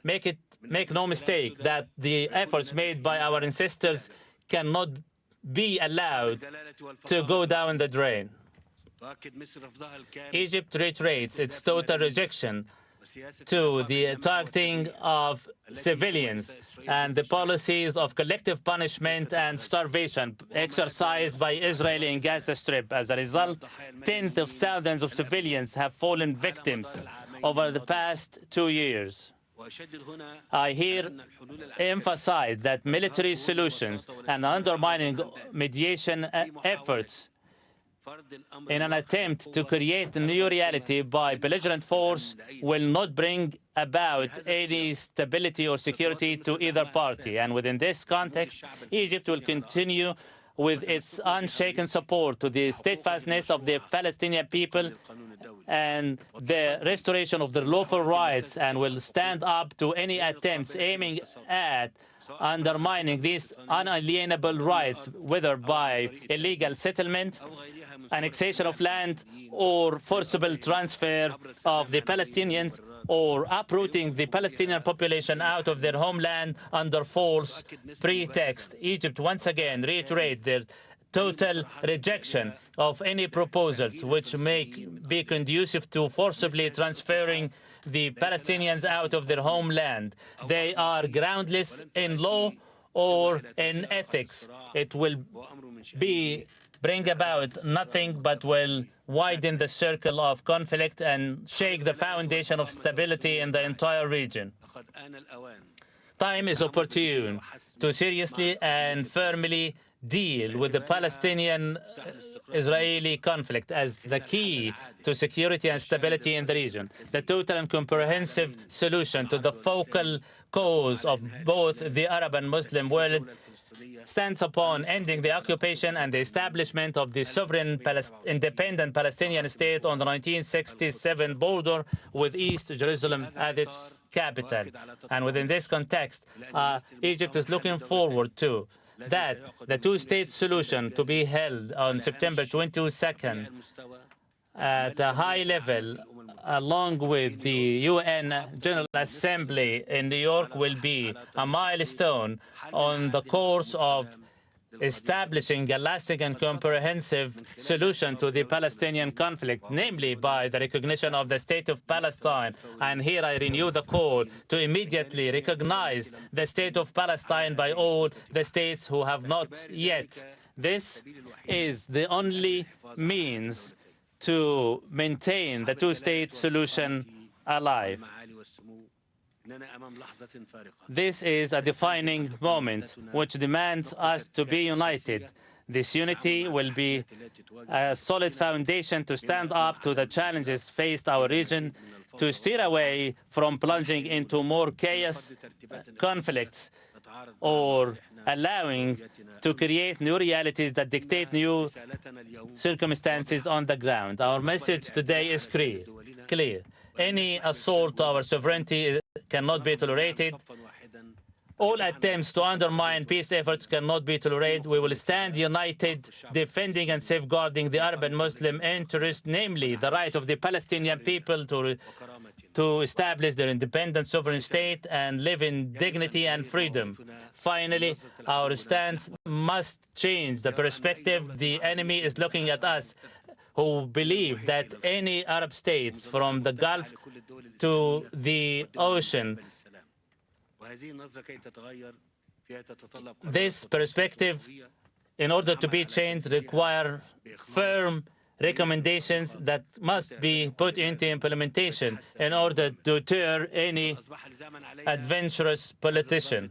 Make no mistake that the efforts made by our ancestors cannot be allowed to go down the drain. Egypt reiterates its total rejection to the targeting of civilians and the policies of collective punishment and starvation exercised by Israel in Gaza Strip. As a result, tens of thousands of civilians have fallen victims over the past 2 years. I here emphasize that military solutions and undermining mediation efforts in an attempt to create a new reality by belligerent force will not bring about any stability or security to either party. And within this context, Egypt will continue with its unshaken support to the steadfastness of the Palestinian people and the restoration of their lawful rights, and will stand up to any attempts aiming at undermining these unalienable rights, whether by illegal settlement, annexation of land, or forcible transfer of the Palestinians, or uprooting the Palestinian population out of their homeland under false pretext. Egypt once again reiterates their total rejection of any proposals which may be conducive to forcibly transferring the Palestinians out of their homeland. They are groundless in law or in ethics. It will bring about nothing but will widen the circle of conflict and shake the foundation of stability in the entire region. Time is opportune to seriously and firmly deal with the Palestinian-Israeli conflict as the key to security and stability in the region. The total and comprehensive solution to the focal cause of both the Arab and Muslim world stands upon ending the occupation and the establishment of the sovereign independent Palestinian state on the 1967 border with East Jerusalem as its capital. And within this context, Egypt is looking forward to that the two-state solution to be held on September 22nd at a high level, along with the UN General Assembly in New York, will be a milestone on the course of establishing a lasting and comprehensive solution to the Palestinian conflict, namely by the recognition of the State of Palestine. And here I renew the call to immediately recognize the State of Palestine by all the states who have not yet. This is the only means to maintain the two-state solution alive. This is a defining moment which demands us to be united. This unity will be a solid foundation to stand up to the challenges faced our region, to steer away from plunging into more chaos, conflicts, or allowing to create new realities that dictate new circumstances on the ground. Our message today is clear. Any assault to our sovereignty cannot be tolerated. All attempts to undermine peace efforts cannot be tolerated. We will stand united, defending and safeguarding the Arab and Muslim interest, namely the right of the Palestinian people to establish their independent sovereign state and live in dignity and freedom. Finally, our stance must change the perspective. The enemy is looking at us, who believe that any Arab states from the Gulf to the ocean, this perspective, in order to be changed, require firm recommendations that must be put into implementation in order to deter any adventurous politician.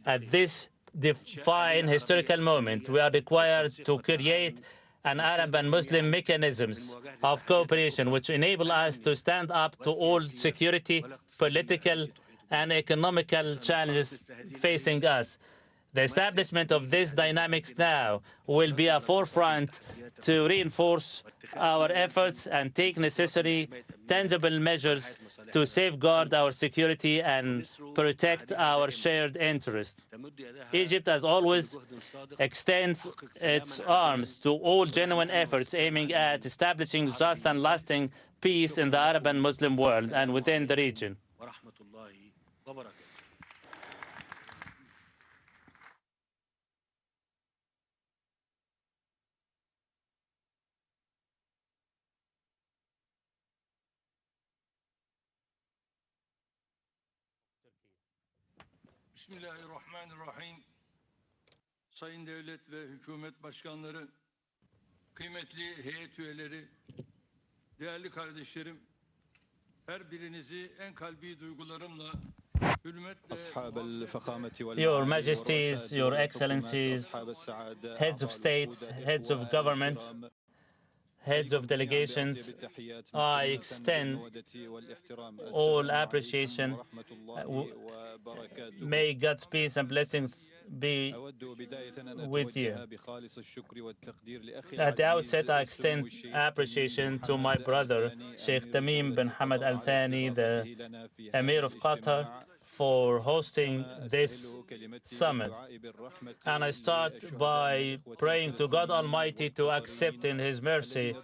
At this defining historical moment, we are required to create an Arab and Muslim mechanisms of cooperation which enable us to stand up to all security, political, and economical challenges facing us. The establishment of these dynamics now will be a forefront to reinforce our efforts and take necessary, tangible measures to safeguard our security and protect our shared interests. Egypt, as always, extends its arms to all genuine efforts aiming at establishing just and lasting peace in the Arab and Muslim world and within the region. Bismillahirrahmanirrahim. Sayın Devlet ve Hükümet Başkanları, kıymetli heyet üyeleri, değerli kardeşlerim, her birinizi en kalbi duygularımla, hürmetle, Your Majesties, Your Excellencies, heads of states, heads of government, heads of delegations, I extend all appreciation. May God's peace and blessings be with you. At the outset, I extend appreciation to my brother, Sheikh Tamim bin Hamad Al Thani, the Emir of Qatar, for hosting this summit. And I start by praying to God Almighty to accept in His mercy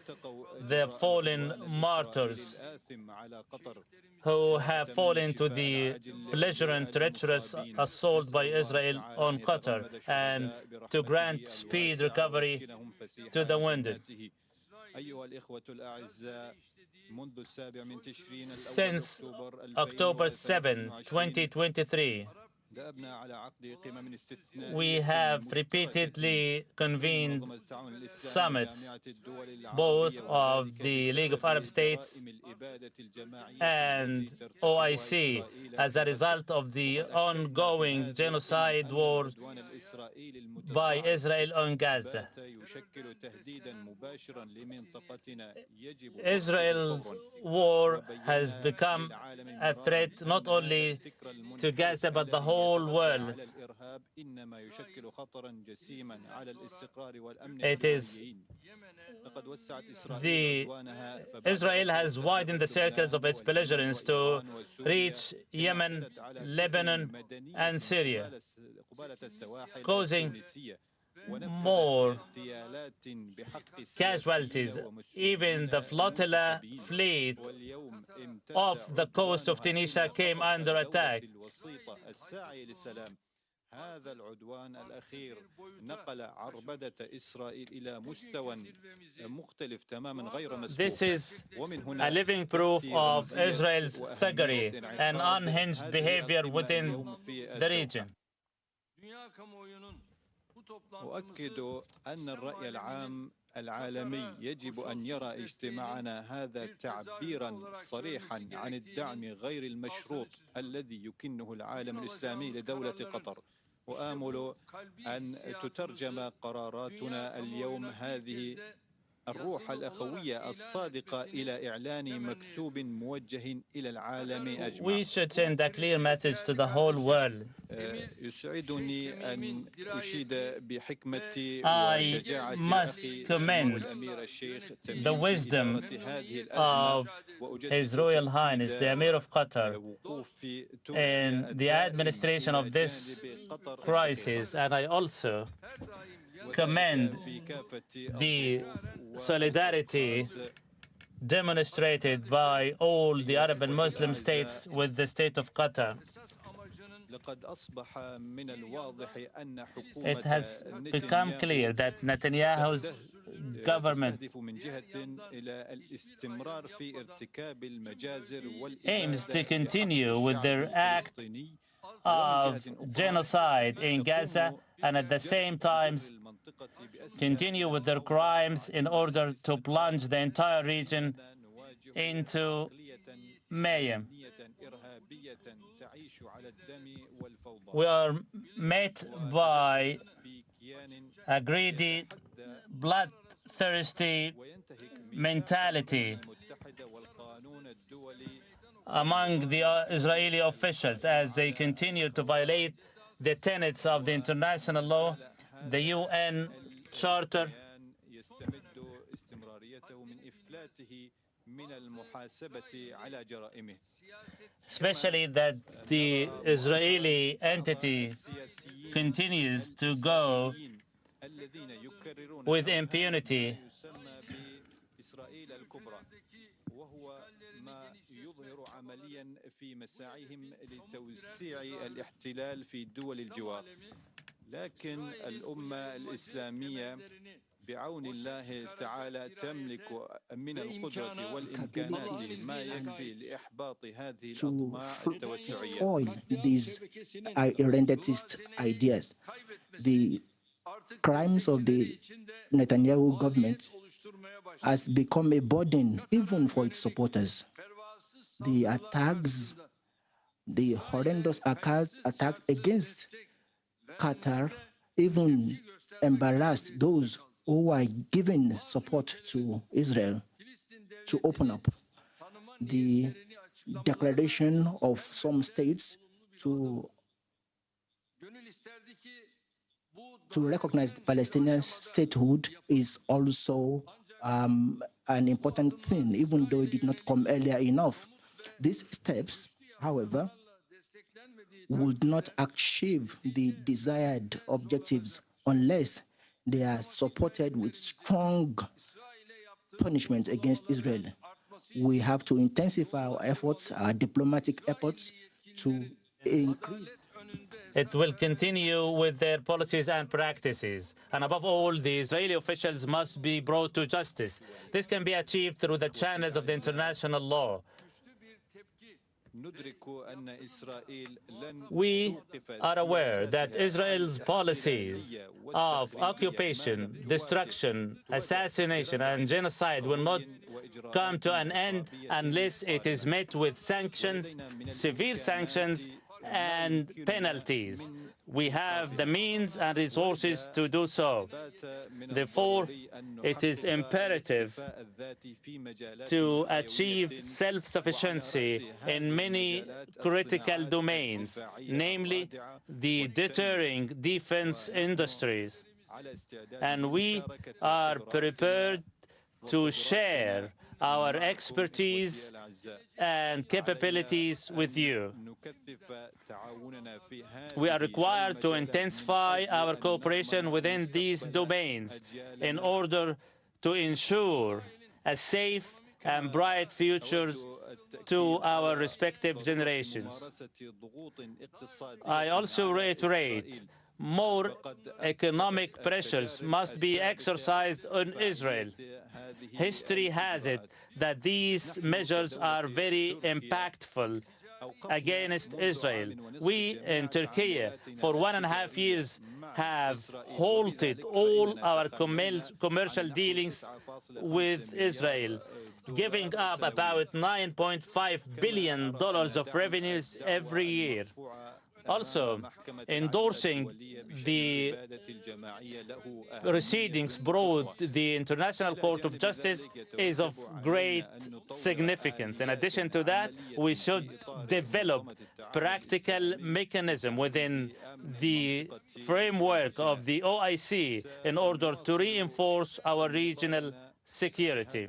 the fallen martyrs who have fallen to the belligerent, treacherous assault by Israel on Qatar, and to grant speed recovery to the wounded. Since October 7, 2023, we have repeatedly convened summits, both of the League of Arab States and OIC, as a result of the ongoing genocide war by Israel on Gaza. Israel's war has become a threat not only to Gaza but the whole world. Israel has widened the circles of its belligerents to reach Yemen, Lebanon, and Syria, causing more casualties. Even the flotilla fleet off the coast of Tunisia came under attack. هذا العدوان الأخير نقل عربدة إسرائيل إلى مستوى مختلف تماما غير مسبوق. This is a living proof of Israel's thuggery and unhinged behavior within the region. أؤكد أن الرأي العام العالمي يجب أن يرى اجتماعنا هذا تعبيرا صريحا عن الدعم غير المشروط الذي يكنه العالم الإسلامي لدولة قطر. وآمل أن تترجم قراراتنا اليوم هذه الروح الأخوية الصادقة إلى إعلان مكتوب موجه إلى العالم أجمع. We should send a clear message to the whole world. يسعدني أن أشيد بحكمة I وشجاعة must أخي commend الأمير الشيخ the wisdom of His Royal Highness, the Emir of Qatar, in the administration of this crisis, and I also commend the solidarity demonstrated by all the Arab and Muslim states with the state of Qatar. It has become clear that Netanyahu's government aims to continue with their act of genocide in Gaza and at the same time continue with their crimes in order to plunge the entire region into mayhem. We are met by a greedy, bloodthirsty mentality among the Israeli officials as they continue to violate the tenets of the international law, the UN Charter, especially that the Israeli entity continues to go with impunity. يظهر عمليا في مساعيهم لتوسيع الاحتلال في دول الجوار. لكن الأمة الإسلامية بعون الله تعالى تملك من القدرة والإمكانات ما يكفي لإحباط هذه الأطماع التوسعية. Foil these irredentist ideas. The crimes of the Netanyahu government has become a burden even for its supporters. The attacks, the horrendous attacks against Qatar even embarrassed those who are giving support to Israel to open up. The declaration of some states to recognize Palestinian statehood is also an important thing, even though it did not come earlier enough. These steps, however, would not achieve the desired objectives unless they are supported with strong punishment against Israel. We have to intensify our efforts, our diplomatic efforts, to increase. It will continue with their policies and practices. And above all, the Israeli officials must be brought to justice. This can be achieved through the channels of the international law. We are aware that Israel's policies of occupation, destruction, assassination, and genocide will not come to an end unless it is met with sanctions, severe sanctions, and penalties. We have the means and resources to do so. Therefore, it is imperative to achieve self-sufficiency in many critical domains, namely the deterring defense industries. And we are prepared to share our expertise and capabilities with you. We are required to intensify our cooperation within these domains in order to ensure a safe and bright future to our respective generations. I also reiterate, more economic pressures must be exercised on Israel. History has it that these measures are very impactful against Israel. We in Turkey, for 1.5 years, have halted all our commercial dealings with Israel, giving up about $9.5 billion of revenues every year. Also, endorsing the proceedings brought the International Court of Justice is of great significance. In addition to that, we should develop practical mechanism within the framework of the OIC in order to reinforce our regional security.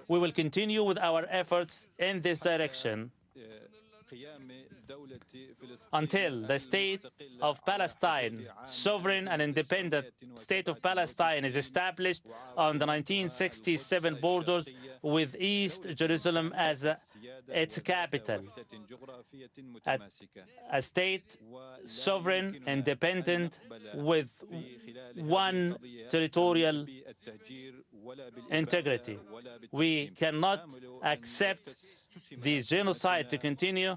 We will continue with our efforts in this direction until the state of Palestine, sovereign and independent state of Palestine, is established on the 1967 borders with East Jerusalem as its capital. A state sovereign, independent, with one territorial integrity. We cannot accept the genocide to continue,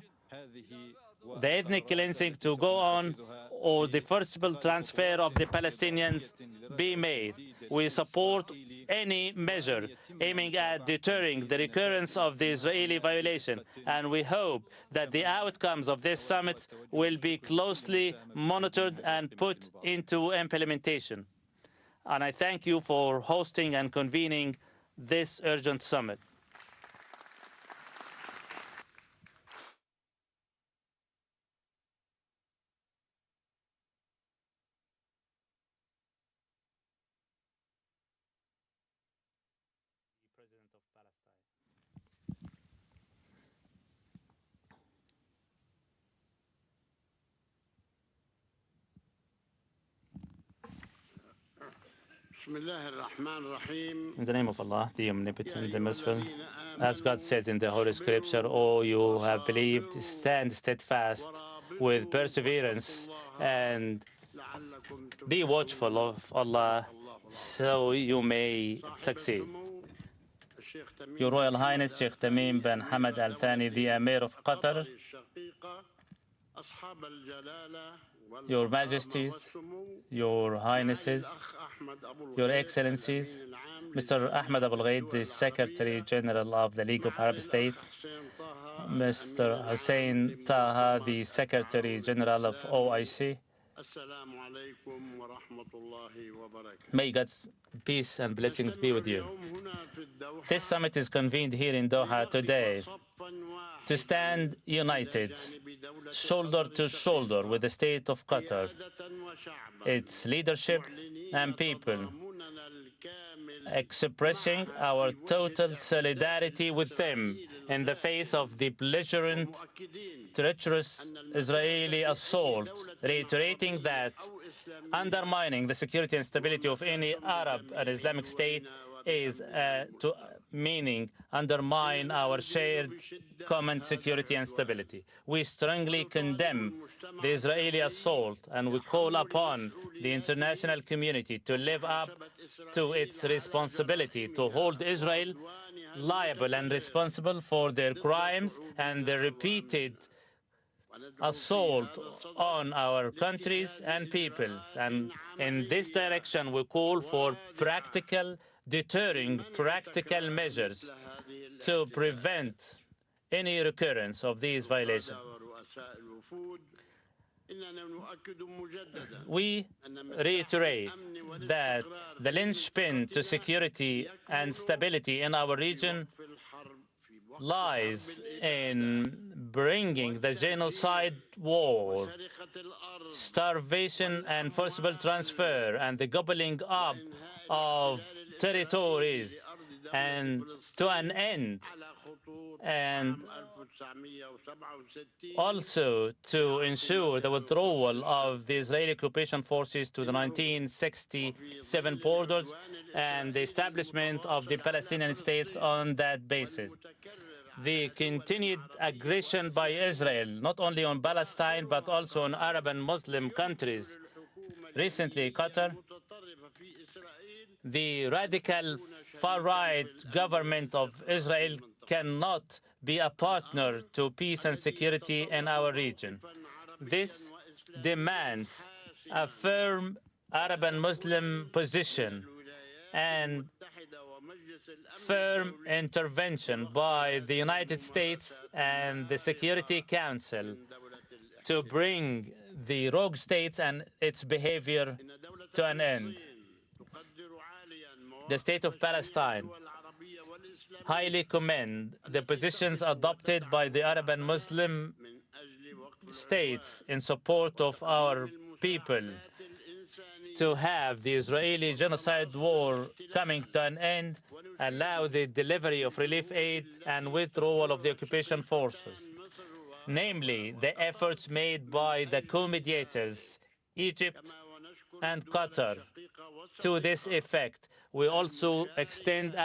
the ethnic cleansing to go on, or the forcible transfer of the Palestinians be made. We support any measure aiming at deterring the recurrence of the Israeli violation, and we hope that the outcomes of this summit will be closely monitored and put into implementation. And I thank you for hosting and convening this urgent summit. President of Palestine. In the name of Allah, the Omnipotent, the Merciful, as God says in the Holy Scripture, "O you have believed, stand steadfast with perseverance and be watchful of Allah, so you may succeed." Your Royal Highness Sheikh Tamim bin Hamad Al Thani, the Emir of Qatar, Your Majesties, Your Highnesses, Your Excellencies, Mr. Ahmed Abul Ghaid, the Secretary General of the League of Arab States, Mr. Hussein Taha, the Secretary General of OIC, may God's peace and blessings be with you. This summit is convened here in Doha today to stand united, shoulder to shoulder with the state of Qatar, its leadership and people, expressing our total solidarity with them in the face of the belligerent, treacherous Israeli assault, reiterating that undermining the security and stability of any Arab and Islamic state is meaning undermine our shared common security and stability. We strongly condemn the Israeli assault, and we call upon the international community to live up to its responsibility to hold Israel liable and responsible for their crimes and their repeated assault on our countries and peoples. And in this direction, we call for practical, deterring practical measures to prevent any recurrence of these violations. We reiterate that the linchpin to security and stability in our region lies in bringing the genocide war, starvation and forcible transfer, and the gobbling up of territories and to an end, and also to ensure the withdrawal of the Israeli occupation forces to the 1967 borders and the establishment of the Palestinian states on that basis. the continued aggression by Israel, not only on Palestine, but also on Arab and Muslim countries. Recently, Qatar, the radical far-right government of Israel cannot be a partner to peace and security in our region. This demands a firm Arab and Muslim position and firm intervention by the United States and the Security Council to bring the rogue states and its behavior to an end. The state of Palestine highly commend the positions adopted by the Arab and Muslim states in support of our people to have the Israeli genocide war coming to an end, allow the delivery of relief aid and withdrawal of the occupation forces, namely the efforts made by the co-mediators, Egypt and Qatar. To this effect, we also extend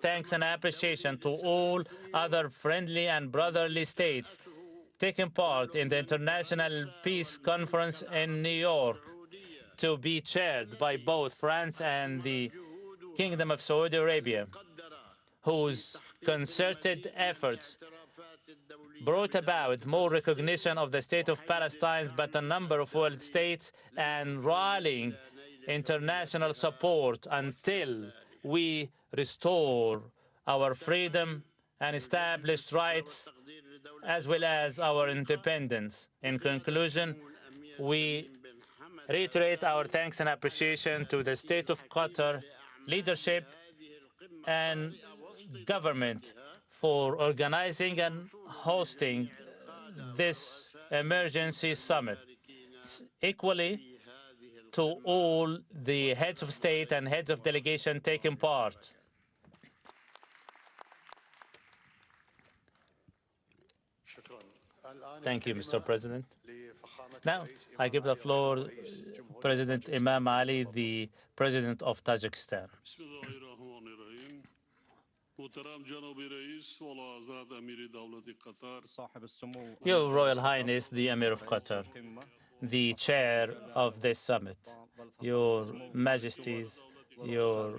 thanks and appreciation to all other friendly and brotherly states taking part in the International Peace Conference in New York, to be chaired by both France and the Kingdom of Saudi Arabia, whose concerted efforts brought about more recognition of the state of Palestine by a number of world states and rallying international support until we restore our freedom and established rights as well as our independence. In conclusion, we reiterate our thanks and appreciation to the state of Qatar leadership and government for organizing and hosting this emergency summit. Equally to all the heads of state and heads of delegation taking part. Thank you, Mr. President. Now, I give the floor to President Imam Ali, the President of Tajikistan. Your Royal Highness, the Emir of Qatar, the chair of this summit, Your Majesties, Your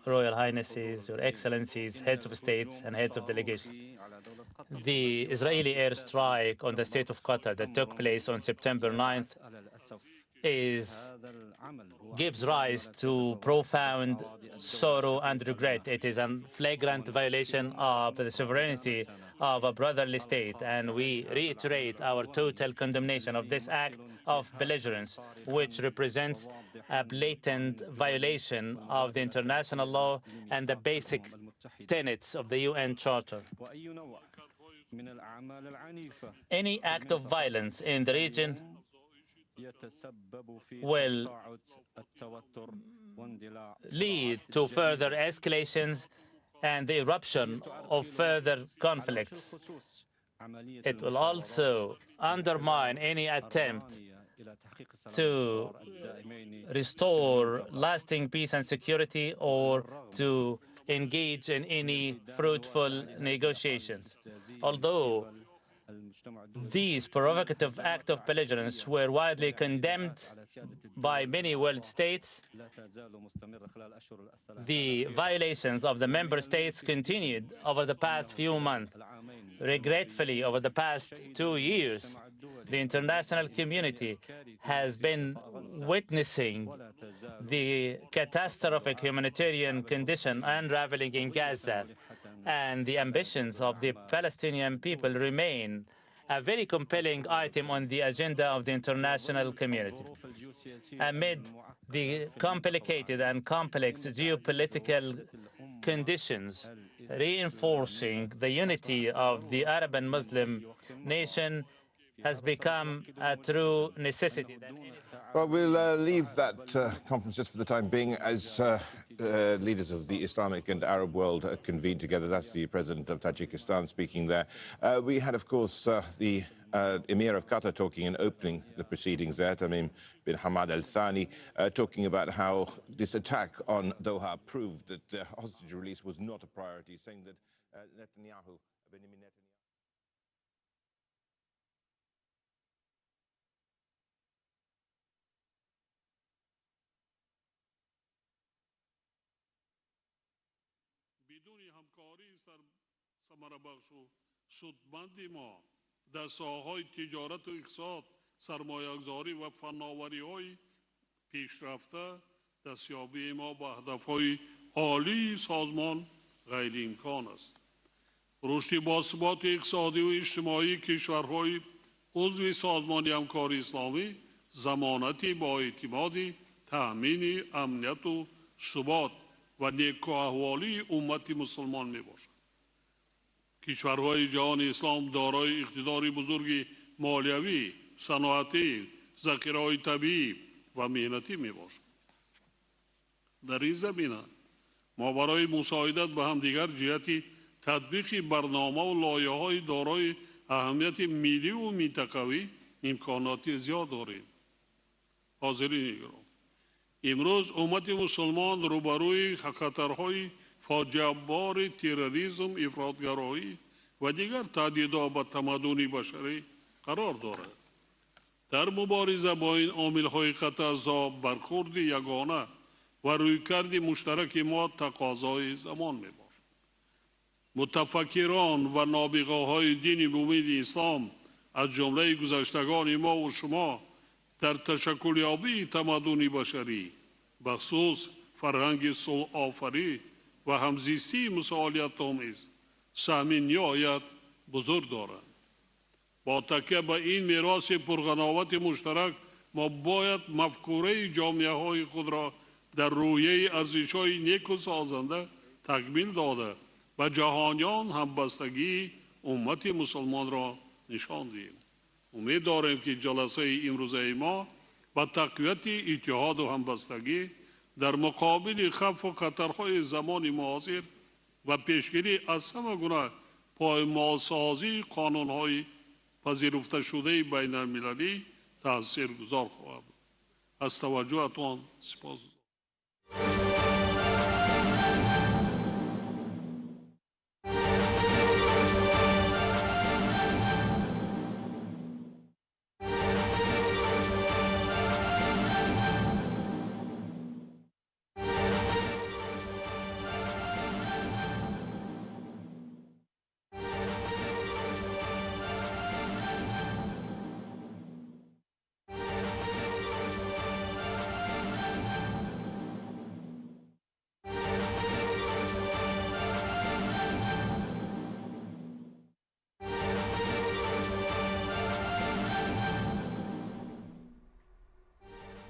Royal Highnesses, Your Excellencies, heads of states and heads of delegations. The Israeli airstrike on the state of Qatar that took place on September 9th gives rise to profound sorrow and regret. It is a flagrant violation of the sovereignty of a brotherly state, and we reiterate our total condemnation of this act of belligerence, which represents a blatant violation of the international law and the basic tenets of the UN Charter. Any act of violence in the region will lead to further escalations and the eruption of further conflicts. It will also undermine any attempt to restore lasting peace and security or to engage in any fruitful negotiations. Although these provocative acts of belligerence were widely condemned by many world states, the violations of the member states continued over the past few months. Regretfully, over the past 2 years, the international community has been witnessing the catastrophic humanitarian condition unraveling in Gaza, and the ambitions of the Palestinian people remain a very compelling item on the agenda of the international community. Amid the complicated and complex geopolitical conditions, reinforcing the unity of the Arab and Muslim nation has become a true necessity. Well, we'll leave that conference just for the time being as leaders of the Islamic and Arab world convene together. That's the president of Tajikistan speaking there. We had, of course, the Emir of Qatar talking and opening the proceedings there, Tamim bin Hamad Al Thani, talking about how this attack on Doha proved that the hostage release was not a priority, saying that Netanyahu بدون همکاری ثمربخش و سودمند ما در ساحه‌های تجارت و اقتصاد، سرمایه‌گذاری و فناوری‌های پیشرفته دستیابی ما به هدف‌های عالی سازمان غیر امکان است. رشد باثبات اقتصادی و اجتماعی کشورهای عضو سازمان همکاری اسلامی ضمانت با اعتماد تأمین امنیت و ثبات و نیکوحوالی امت مسلمان می باشد. کشورهای جهان اسلام دارای اقتدار بزرگ مالیوی، صنعتی، ذخیره‌های طبیعی و مهنتی می باشد. در این زمینه ما برای مساعدت به همدیگر جهت تطبیق برنامه و لایحه‌های دارای اهمیت ملی و منطقوی امکانات زیاد داریم. حاضرین گرامی، امروز امت مسلمان روبروی خطرهای فاجعه بار تروریسم، افراطگرایی و دیگر تهدیدها به تمدن بشری قرار دارد. در مبارزه با این عامل‌های خطرزا برخورد یگانه و رویکرد مشترک ما تقاضای زمان می‌باشد. متفکران و نابغه‌های دین امید اسلام از جمله گذشتگان ما و شما در تشکلیابی تمدن بشری بخصوص فرهنگ صلح آفری و همزیستی مسئولیت آمیز سهم نهایت بزرگ دارند. با تکیه به این میراث پرغناوت مشترک ما باید مفکوره جامعه‌های خود را در رویه ارزش‌های نیک و سازنده تکمیل داده و جهانیان همبستگی امت مسلمان را نشان دهیم. امید داریم که جلسه امروزه ما با تقویت اتحاد و همبستگی در مقابل خطر و خطرهای زمان معاصر و پیشگیری از همه گونه پایمالسازی قانون‌های پذیرفته شده بین المللی تاثیرگذار خواهد بود. از توجهتان سپاس.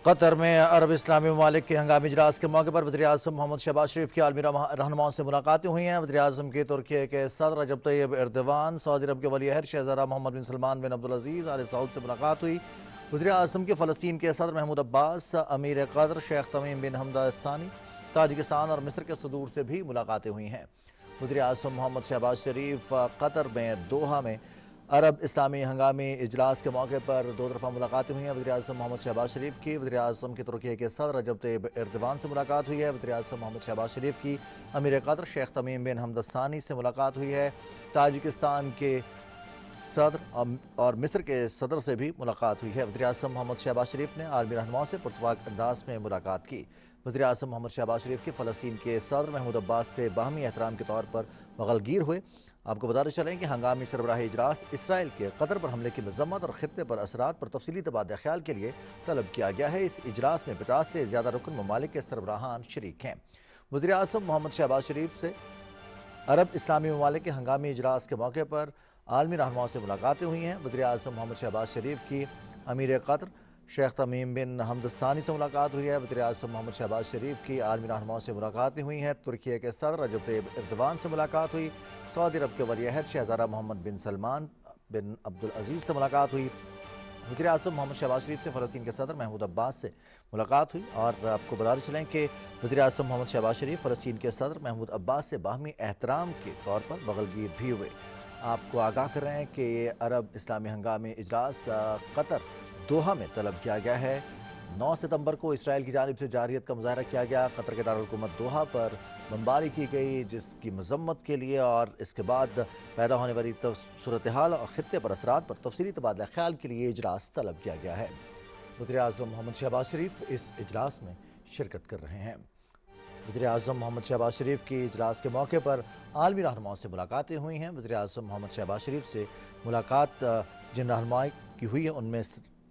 कतर में अरब इस्लामी ममालिक के हंगामी इजलास के मौके पर वज़ीर आज़म मोहम्मद शहबाज शरीफ की आलमी रहनुमाओं से मुलाकातें हुई हैं। वज़ीर आज़म की तुर्की के सदर रजब तैयब एर्दोगान, सऊदी अरब के वली-अहद शहज़ादा मोहम्मद बिन सलमान बिन अब्दुल अज़ीज़ आले सऊद से मुलाकात हुई। वज़ीर आज़म की फ़लस्तीन के सदर महमूद अब्बास, अमीर कतर शेख तमीम बिन हमद अल सानी, ताजिकिस्तान और मिस्र के सदूर से भी मुलाकातें हुई हैं। वज़ीर आज़म मोहम्मद शहबाज शरीफ कतर में दोहा में अरब इस्लामी हंगामी इजलास के मौके पर दो तरफा मुलाकातें हुई हैं। वज़ीर आज़म मोहम्मद शहबाज शरीफ की वज़ीर आज़म की तुर्की के सदर रजब तैयब एर्दोगान से मुलाकात हुई है। वज़ीर आज़म मोहम्मद शहबाज शरीफ की अमीर कतर शेख तमीम बिन हमद अल सानी से मुलाकात हुई है। ताजिकिस्तान के सदर और मिस्र के सदर से भी मुलाकात हुई है। वज़ीर आज़म मोहम्मद शहबाज शरीफ ने आलमी रहनुमाओं से पुरतवाक अंदाज में मुलाकात की। वज़ीर आज़म मोहम्मद शहबाज शरीफ की फ़लस्तीन के सदर महमूद अब्बास से बाहमी एहतराम के तौर पर मगलगीर हुए। आपको बताते चलें कि हंगामी सरबराही इजलास इसराइल के कतर पर हमले की मजम्मत और ख़ित्ते पर असरात पर तफसीली तबादला ख्याल के लिए तलब किया गया है। इस इजलास में 50 से ज़्यादा रुकन ममालिक के सरबराहान शरीक हैं। वज़ीर आज़म मोहम्मद शहबाज शरीफ से अरब इस्लामी ममालिक के हंगामी इजलास के मौके पर आलमी रहनुमाओं से मुलाकातें हुई हैं। वज़ीर आज़म मोहम्मद शहबाज शरीफ की अमीर कतर शेख तमीम बिन हमद सानी से मुलाकात हुई है। वज़ीर आज़म मोहम्मद शहबाज शरीफ की आलमी रहनुमाओं से मुलाकातें हुई हैं। तुर्की के सदर रजब तैयब एर्दोगान से मुलाकात हुई। सऊदी अरब के वली-अहद शहज़ादा मोहम्मद बिन सलमान बिन अब्दुल अज़ीज़ से मुलाकात हुई। वज़ीर आज़म मोहम्मद शहबाज शरीफ से फ़लस्तीन के सदर महमूद अब्बास से मुलाकात हुई। और आपको बताते चलें कि वज़ीर आज़म मोहम्मद शहबाज शरीफ फ़लस्तीन के सदर महमूद अब्बास से बाहमी एहतराम के तौर पर बगलगीर भी हुए। आपको आगाह कर रहे हैं कि अरब इस्लामी हंगामी इजलास कतर दोहा में तलब किया गया है। 9 सितंबर को इसराइल की जानिब से जारियत का मुजाहरा किया गया। कतर के दारुल हुकूमत दोहा पर بمباری کی گئی، جس کی مذمت کے لیے اور اس کے بعد پیدا ہونے والی صورتحال اور خطے پر اثرات پر تفصیلی تبادلہ خیال کے لیے اجلاس طلب کیا گیا ہے۔ وزیر اعظم محمد شہباز شریف اس اجلاس میں شرکت کر رہے ہیں۔ وزیر اعظم محمد شہباز شریف کی اجلاس کے موقع پر عالمی رہنماؤں سے ملاقاتیں ہوئی ہیں۔ وزیر اعظم محمد شہباز شریف سے ملاقات جن رہنماؤں کی ہوئی ہے ان میں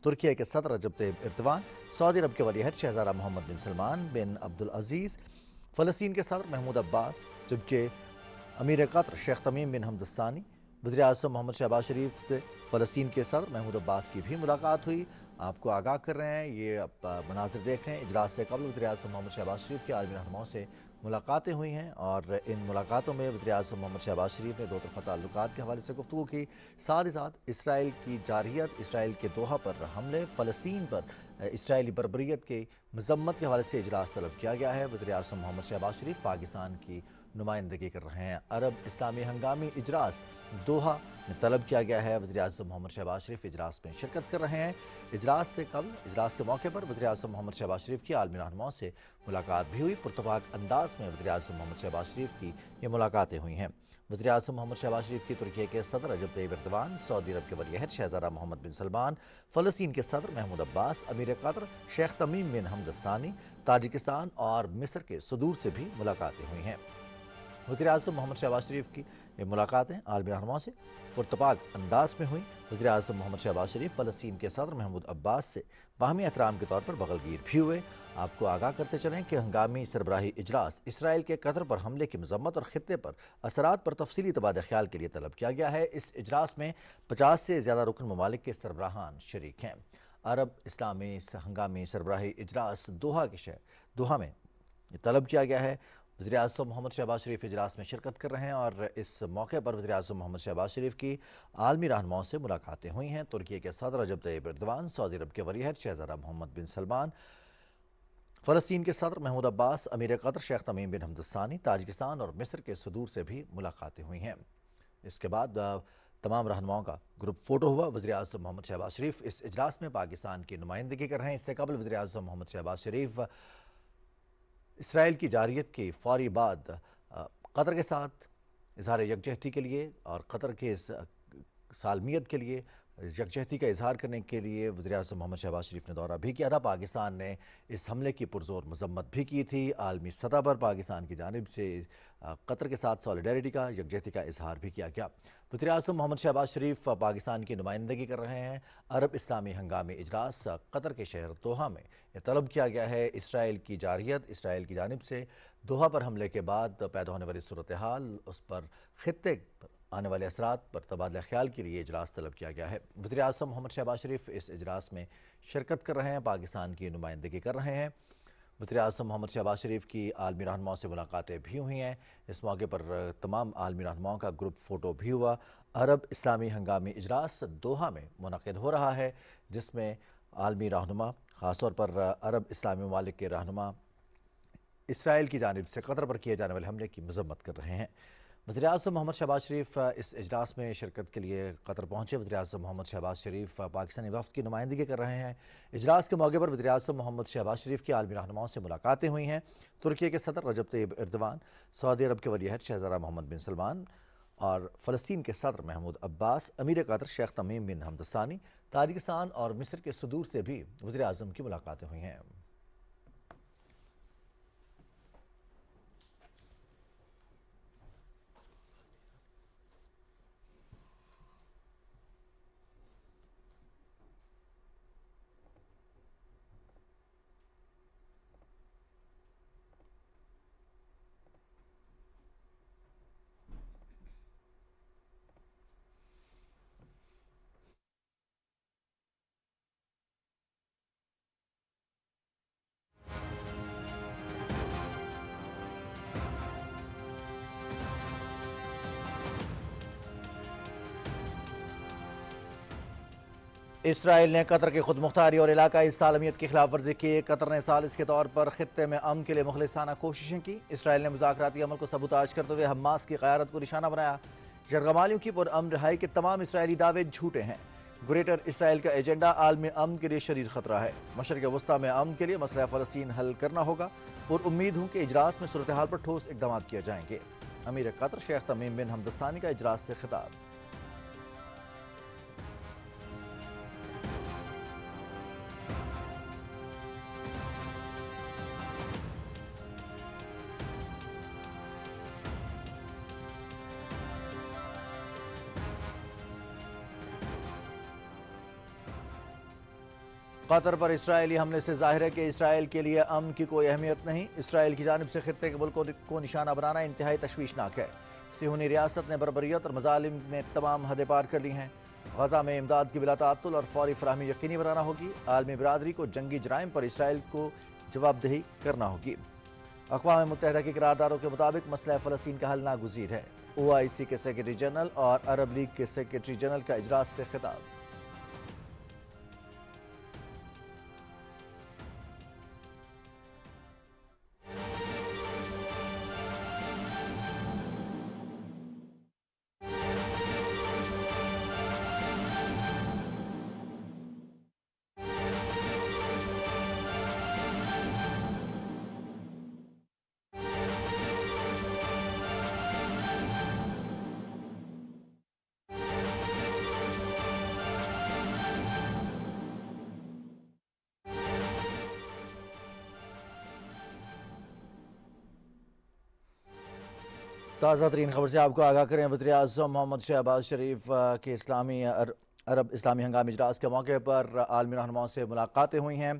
ترکیہ کے صدر رجب طیب ایردوان، سعودی عرب کے ولی عہد شہزادہ محمد بن سلمان بن عبدالعزیز، فلسطین کے صدر محمود عباس، جبکہ امیر قطر شیخ تمیم بن حمد الثانی۔ وزیر اعظم محمد شہباز شریف سے فلسطین کے صدر محمود عباس کی بھی ملاقات ہوئی۔ آپ کو آگاہ کر رہے ہیں، یہ آپ مناظر دیکھ رہے ہیں۔ اجلاس سے قبل وزیر اعظم محمد شہباز شریف کی عالمی رہنماؤں سے ملاقاتیں ہوئی ہیں اور ان ملاقاتوں میں وزیر اعظم محمد شہباز شریف نے دو طرفہ تعلقات کے حوالے سے گفتگو کی، ساتھ ہی ساتھ اسرائیل کی جارحیت، اسرائیل کے دوحہ پر حملے، فلسطین پر اسرائیلی بربریت کی مذمت کے حوالے سے اجلاس طلب کیا گیا ہے۔ وزیر اعظم محمد شہباز شریف پاکستان کی نمائندگی کر رہے ہیں۔ عرب اسلامی ہنگامی اجلاس دوحہ میں طلب کیا گیا ہے۔ وزیر اعظم محمد شہباز شریف اجلاس میں شرکت کر رہے ہیں۔ اجلاس سے قبل اجلاس کے موقع پر وزیر اعظم محمد شہباز شریف کی عالمی رہنماؤں سے ملاقات بھی ہوئی۔ پرتپاک انداز میں وزیر اعظم محمد شہباز شریف کی یہ ملاقاتیں ہوئی ہیں۔ وزیر اعظم محمد شہباز شریف کی ترکیہ کے صدر رجب طیب ایردوان، سعودی عرب کے ولی عہد شہزادہ محمد بن سلمان، فلسطین کے صدر محمود عباس، امیر قطر شیخ تمیم بن حمد الثانی، تاجکستان اور مصر کے صدور سے بھی ملاقاتیں ہوئی ہیں۔ وزیر اعظم محمد شہباز شریف کی یہ ملاقاتیں عالمی رہنماؤں سے پرتپاک انداز میں ہوئیں۔ وزیر اعظم محمد شہباز شریف فلسطین کے صدر محمود عباس سے باہمی احترام کے طور پر بغلگیر بھی ہوئے۔ آپ کو آگاہ کرتے چلیں کہ ہنگامی سربراہی اجلاس اسرائیل کے قطر پر حملے کی مذمت اور خطے پر اثرات پر تفصیلی تبادلہ خیال کے لیے طلب کیا گیا ہے۔ اس اجلاس میں 50 سے زیادہ رکن ممالک کے سربراہان شریک ہیں۔ عرب اسلامی ہنگامی سربراہی اجلاس دوحہ میں طلب کیا گیا ہے۔ وزیر اعظم محمد شہباز شریف اجلاس میں شرکت کر رہے ہیں اور اس موقع پر وزیر اعظم محمد شہباز شریف کی عالمی رہنماؤں سے ملاقاتیں ہوئی ہیں۔ ترکیہ کے صدر رجب طیب ایردوان، سعودی عرب کے ولی عہد شہزادہ محمد بن سلمان، فلسطین کے صدر محمود عباس، امیر قطر شیخ تمیم بن حمد الثانی، تاجکستان اور مصر کے صدور سے بھی ملاقاتیں ہوئی ہیں۔ اس کے بعد تمام رہنماؤں کا گروپ فوٹو ہوا۔ وزیر اعظم محمد شہباز شریف اس اجلاس میں پاکستان کی نمائندگی کر رہے ہیں۔ اس سے قبل وزیر اعظم محمد شہباز شریف اسرائیل کی جارحیت کے فوری بعد قطر کے ساتھ اظہار یکجہتی کے لیے اور قطر کے سالمیت کے لیے یکجہتی کا اظہار کرنے کے لیے وزیر اعظم محمد شہباز شریف نے دورہ بھی کیا تھا۔ پاکستان نے اس حملے کی پرزور مذمت بھی کی تھی۔ عالمی سطح پر پاکستان کی جانب سے قطر کے ساتھ سالیڈیرٹی کا، یکجہتی کا اظہار بھی کیا گیا۔ وزیر اعظم محمد شہباز شریف پاکستان کی نمائندگی کر رہے ہیں۔ عرب اسلامی ہنگامی اجلاس قطر کے شہر دوحہ میں یہ طلب کیا گیا ہے۔ اسرائیل کی جارحیت، اسرائیل کی جانب سے دوحہ پر حملے کے بعد پیدا ہونے والی صورتحال، اس پر خطے پر آنے والے اثرات پر تبادلہ خیال کے لیے اجلاس طلب کیا گیا ہے۔ وزیر اعظم محمد شہباز شریف اس اجلاس میں شرکت کر رہے ہیں، پاکستان کی نمائندگی کر رہے ہیں۔ وزیر اعظم محمد شہباز شریف کی عالمی رہنماؤں سے ملاقاتیں بھی ہوئی ہیں۔ اس موقع پر تمام عالمی رہنماؤں کا گروپ فوٹو بھی ہوا۔ عرب اسلامی ہنگامی اجلاس دوحہ میں منعقد ہو رہا ہے، جس میں عالمی رہنما، خاص طور پر عرب اسلامی ممالک کے رہنما اسرائیل کی جانب سے قطر پر کیے جانے والے حملے کی مذمت کر رہے ہیں۔ وزیر اعظم محمد شہباز شریف اس اجلاس میں شرکت کے لیے قطر پہنچے۔ وزیر اعظم محمد شہباز شریف پاکستانی وفد کی نمائندگی کر رہے ہیں۔ اجلاس کے موقع پر وزیر اعظم محمد شہباز شریف کی عالمی رہنماؤں سے ملاقاتیں ہوئی ہیں۔ ترکیہ کے صدر رجب طیب ایردوان، سعودی عرب کے ولی عہد شہزادہ محمد بن سلمان اور فلسطین کے صدر محمود عباس، امیر قطر شیخ تمیم بن حمد الثانی، تاجکستان اور مصر کے صدور سے بھی وزیر اعظم کی ملاقاتیں ہوئی ہیں۔ اسرائیل نے قطر کی خود مختاری اور علاقائی سالمیت کی خلاف ورزی کی۔ قطر نے ثالث کے طور پر خطے میں امن کے لیے مخلصانہ کوششیں کی۔ اسرائیل نے مذاکراتی عمل کو سبوتاژ کرتے ہوئے حماس کی قیادت کو نشانہ بنایا۔ یرغمالیوں کی پرامن رہائی کے تمام اسرائیلی دعوے جھوٹے ہیں۔ گریٹر اسرائیل کا ایجنڈا عالمی امن کے لیے شدید خطرہ ہے۔ مشرق وسطی میں امن کے لیے مسئلہ فلسطین حل کرنا ہوگا اور امید ہوں کہ اجلاس میں صورتحال پر ٹھوس اقدامات کیے جائیں گے۔ امیر قطر شیخ تمیم بن حمد الثانی کا اجلاس سے خطاب۔ قطر پر اسرائیلی حملے سے ظاہر ہے کہ اسرائیل کے لیے امن کی کوئی اہمیت نہیں۔ اسرائیل کی جانب سے خطے کے ملکوں کو نشانہ بنانا انتہائی تشویشناک ہے۔ صہیونی ریاست نے بربریت اور مظالم میں تمام حدیں پار کر لی ہیں۔ غزہ میں امداد کی بلا تعطل اور فوری فراہمی یقینی بنانا ہوگی۔ عالمی برادری کو جنگی جرائم پر اسرائیل کو جواب دہی کرنا ہوگی۔ اقوام متحدہ کی قراردادوں کے مطابق مسئلہ فلسطین کا حل ناگزیر ہے۔ OIC کے سیکرٹری جنرل اور عرب لیگ کے سیکرٹری جنرل کا اجلاس سے خطاب۔ تازہ ترین خبر سے آپ کو آگاہ کریں۔ وزیر اعظم محمد شہباز شریف کے عرب اسلامی ہنگامی اجلاس کے موقع پر عالمی رہنماؤں سے ملاقاتیں ہوئی ہیں۔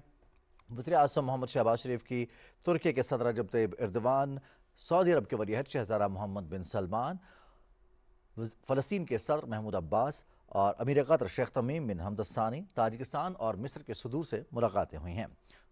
وزیر اعظم محمد شہباز شریف کی ترکی کے صدر رجب طیب ایردوان، سعودی عرب کے ولی عہد شہزادہ محمد بن سلمان، فلسطین کے صدر محمود عباس اور امیر قطر شیخ تمیم بن حمد الثانی، تاجکستان اور مصر کے صدور سے ملاقاتیں ہوئی ہیں۔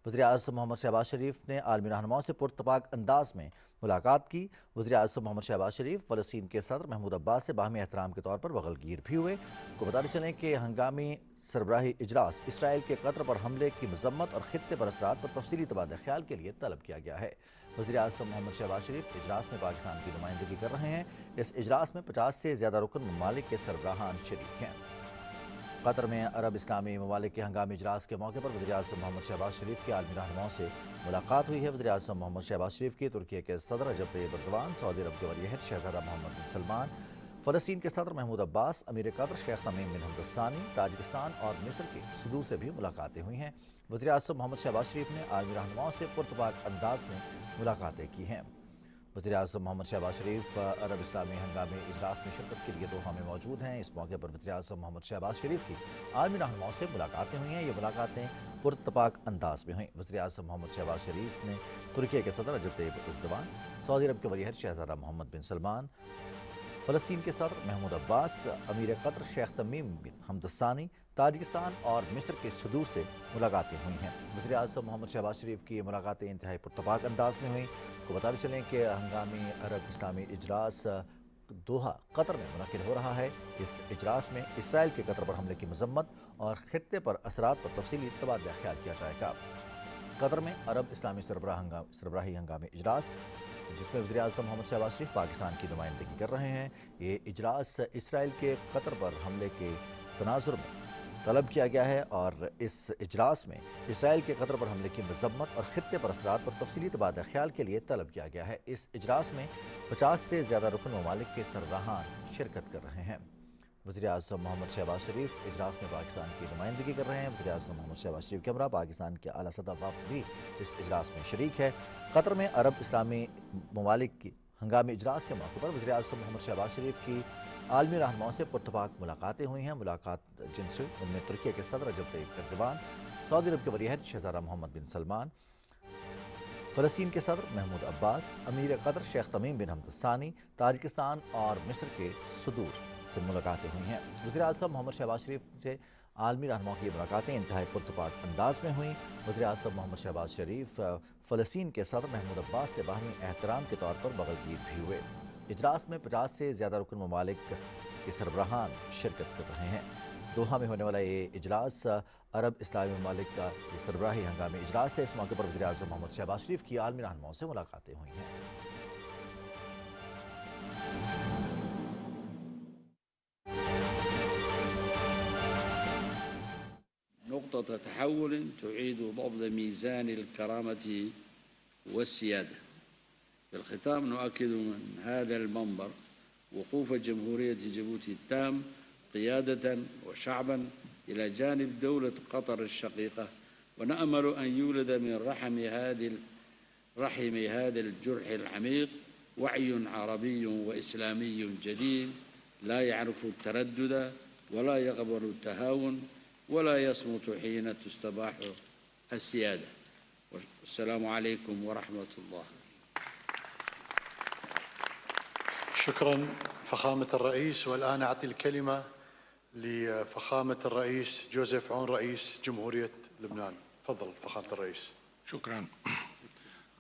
وزیر اعظم محمد شہباز شریف نے عالمی رہنماؤں سے پرتپاک انداز میں ملاقات کی۔ وزیر اعظم محمد شہباز شریف فلسطین کے صدر محمود عباس سے باہمی احترام کے طور پر بغلگیر بھی ہوئے۔ کو بتاتے چلیں کہ ہنگامی سربراہی اجلاس اسرائیل کے قطر پر حملے کی مذمت اور خطے پر اثرات پر تفصیلی تبادلہ خیال کے لیے طلب کیا گیا ہے۔ وزیر اعظم محمد شہباز شریف اجلاس میں پاکستان کی نمائندگی کر رہے ہیں۔ اس اجلاس میں 50 سے زیادہ رکن ممالک کے سربراہان شریک ہیں۔ قطر میں عرب اسلامی ممالک کے ہنگامی اجلاس کے موقع پر وزیر اعظم محمد شہباز شریف کی عالمی رہنماؤں سے ملاقات ہوئی ہے۔ وزیر اعظم محمد شہباز شریف کی ترکی کے صدر رجب طیب ایردوان، سعودی عرب کے ولی عہد شہزادہ محمد بن سلمان، فلسطین کے صدر محمود عباس، امیر قطر شیخ تمیم بن حمد الثانی، تاجکستان اور مصر کے صدور سے بھی ملاقاتیں ہوئی ہیں۔ وزیر اعظم محمد شہباز شریف نے عالمی رہنماؤں سے پرتپاک انداز میں ملاقاتیں کی ہیں۔ وزیر اعظم محمد شہباز شریف عرب اسلامی ہنگامی اجلاس میں شرکت کے لیے دوحہ میں موجود ہیں۔ اس موقع پر وزیر اعظم محمد شہباز شریف کی عالمی رہنماؤں سے ملاقاتیں ہوئی ہیں۔ یہ ملاقاتیں پرتپاک انداز میں ہوئیں۔ وزیر اعظم محمد شہباز شریف نے ترکی کے صدر رجب طیب ایردوان، سعودی عرب کے ولی عہد شہزادہ محمد بن سلمان، فلسطین کے صدر محمود عباس، امیر قطر شیخ تمیم بن حمد الثانی، تاجکستان اور مصر کے صدور سے ملاقاتیں ہوئی ہیں۔ وزیر اعظم محمد شہباز شریف کی ملاقاتیں انتہائی پرتپاک انداز میں ہوئیں۔ کو بتاتے چلیں کہ ہنگامی عرب اسلامی اجلاس دوحہ قطر میں منعقد ہو رہا ہے۔ اس اجلاس میں اسرائیل کے قطر پر حملے کی مذمت اور خطے پر اثرات پر تفصیلی تبادلہ خیال کیا جائے گا۔ قطر میں عرب اسلامی سربراہی ہنگامی اجلاس، جس میں وزیر اعظم محمد شہباز شریف پاکستان کی نمائندگی کر رہے ہیں۔ یہ اجلاس اسرائیل کے قطر پر حملے کے تناظر میں طلب کیا گیا ہے اور اس اجلاس میں اسرائیل کے قطر پر حملے کی مذمت اور خطے پر اثرات پر تفصیلی تبادلہ خیال کے لیے طلب کیا گیا ہے۔ اس اجلاس میں 50 سے زیادہ رکن ممالک کے سربراہان شرکت کر رہے ہیں۔ وزیر اعظم محمد شہباز شریف اجلاس میں پاکستان کی نمائندگی کر رہے ہیں۔ وزیر اعظم محمد شہباز شریف کے ہمراہ پاکستان کے اعلیٰ سطح وفد بھی اس اجلاس میں شریک ہے۔ قطر میں عرب اسلامی ممالک کی ہنگامی اجلاس کے موقع پر وزیر اعظم محمد شہباز شریف کی عالمی رہنماؤں سے پرتپاک ملاقاتیں ہوئی ہیں۔ ملاقات جن سے ان میں ترکی کے صدر رجب طیب ایردوان، سعودی عرب کے ولی عہد شہزادہ محمد بن سلمان، فلسطین کے صدر محمود عباس، امیر قطر شیخ تمیم بن حمد الثانی، تاجکستان اور مصر کے صدور سے ملاقاتیں ہوئی ہیں۔ وزیر اعظم محمد شہباز شریف سے عالمی رہنماؤں کی ملاقاتیں انتہائی پرتپاک انداز میں ہوئیں۔ وزیر اعظم محمد شہباز شریف فلسطین کے صدر محمود عباس سے باہمی احترام کے طور پر بغلگیر بھی ہوئے۔ اجلاس میں 50 سے زیادہ رکن ممالک کے سربراہان شرکت کر رہے ہیں۔ دوحہ میں ہونے والا یہ اجلاس عرب اسلامی ممالک کا سربراہی ہنگامی اجلاس ہے۔ اس موقع پر وزیر اعظم محمد شہباز شریف کی عالمی رہنماؤں سے ملاقاتیں ہوئی ہیں۔ خطوة تحول تعيد ضبط ميزان الكرامة والسيادة. في الختام نؤكد من هذا المنبر وقوف جمهورية جيبوتي التام قيادة وشعبا إلى جانب دولة قطر الشقيقة، ونأمل أن يولد من رحم هذا الجرح العميق وعي عربي وإسلامي جديد لا يعرف التردد ولا يقبل التهاون ولا يصمت حين تستباح السيادة. والسلام عليكم ورحمة الله. شكرا فخامة الرئيس. والآن أعطي الكلمة لفخامة الرئيس جوزيف عون رئيس جمهورية لبنان. تفضل فخامة الرئيس. شكرا.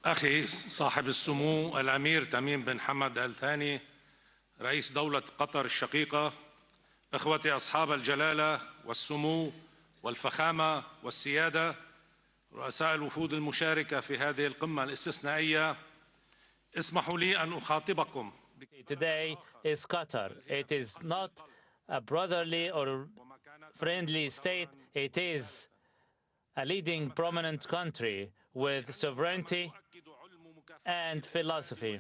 أخي صاحب السمو الأمير تميم بن حمد آل ثاني رئيس دولة قطر الشقيقة، إخوتي أصحاب الجلالة والسمو والفخامة والسيادة، رؤساء الوفود المشاركة في هذه القمة الاستثنائية، اسمحوا لي أن أخاطبكم. Today is Qatar. It is not a brotherly or friendly state. It is a leading prominent country with sovereignty and philosophy.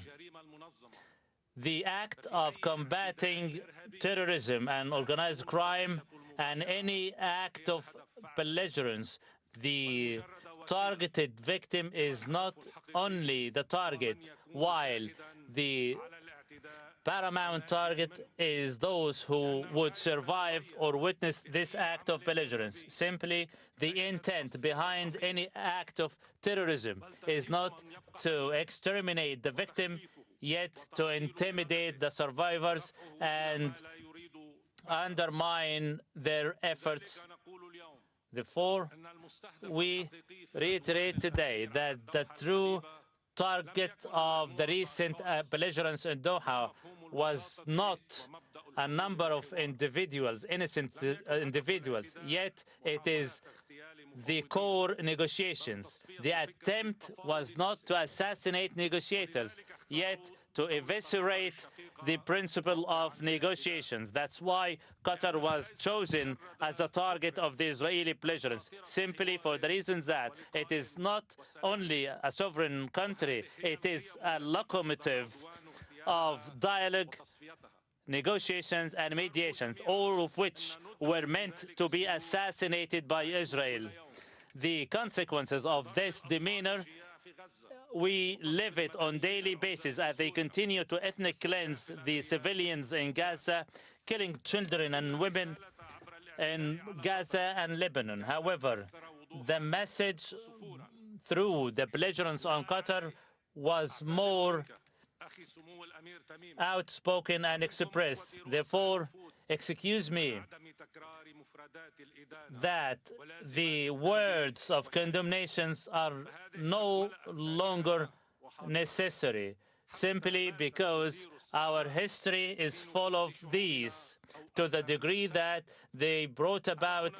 The act of combating terrorism and organized crime and any act of belligerence, the targeted victim is not only the target, while the paramount target is those who would survive or witness this act of belligerence. Simply, the intent behind any act of terrorism is not to exterminate the victim, yet to intimidate the survivors and undermine their efforts. Therefore, we reiterate today that the true target of the recent belligerence in Doha was not a number of individuals, innocent individuals, yet it is the core negotiations. The attempt was not to assassinate negotiators, yet to eviscerate the principle of negotiations. That's why Qatar was chosen as a target of the Israeli belligerents, simply for the reason that it is not only a sovereign country, it is a locomotive of dialogue, negotiations and mediations, all of which were meant to be assassinated by Israel. The consequences of this demeanor, we live it on a daily basis as they continue to ethnic cleanse the civilians in Gaza, killing children and women in Gaza and Lebanon. However, the message through the belligerents on Qatar was more outspoken and expressed. Therefore, excuse me that the words of condemnations are no longer necessary, simply because our history is full of these, to the degree that they brought about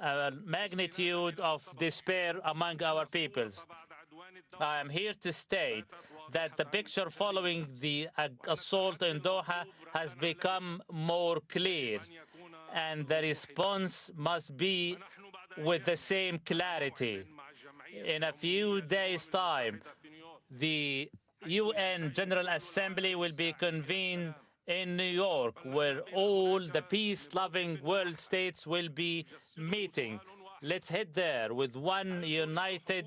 a magnitude of despair among our peoples. I am here to state that the picture following the assault in Doha has become more clear, and the response must be with the same clarity. In a few days' time, the UN General Assembly will be convened in New York, where all the peace-loving world states will be meeting. Let's head there with one united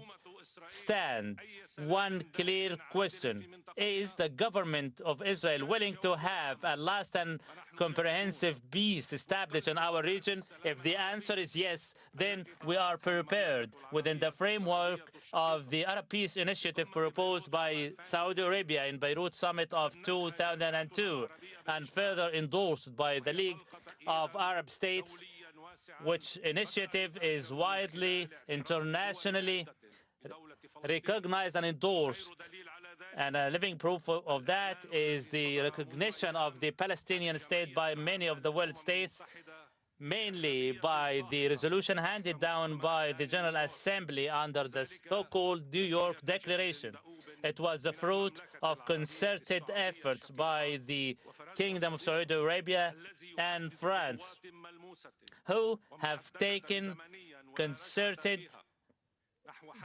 stand, one clear question. Is the government of Israel willing to have a last and comprehensive peace established in our region? If the answer is yes, then we are prepared within the framework of the Arab Peace Initiative proposed by Saudi Arabia in Beirut Summit of 2002 and further endorsed by the League of Arab States, which initiative is widely internationally recognized and endorsed. And a living proof of that is the recognition of the Palestinian state by many of the world states, mainly by the resolution handed down by the General Assembly under the so-called New York Declaration. It was the fruit of concerted efforts by the Kingdom of Saudi Arabia and France, who have taken concerted,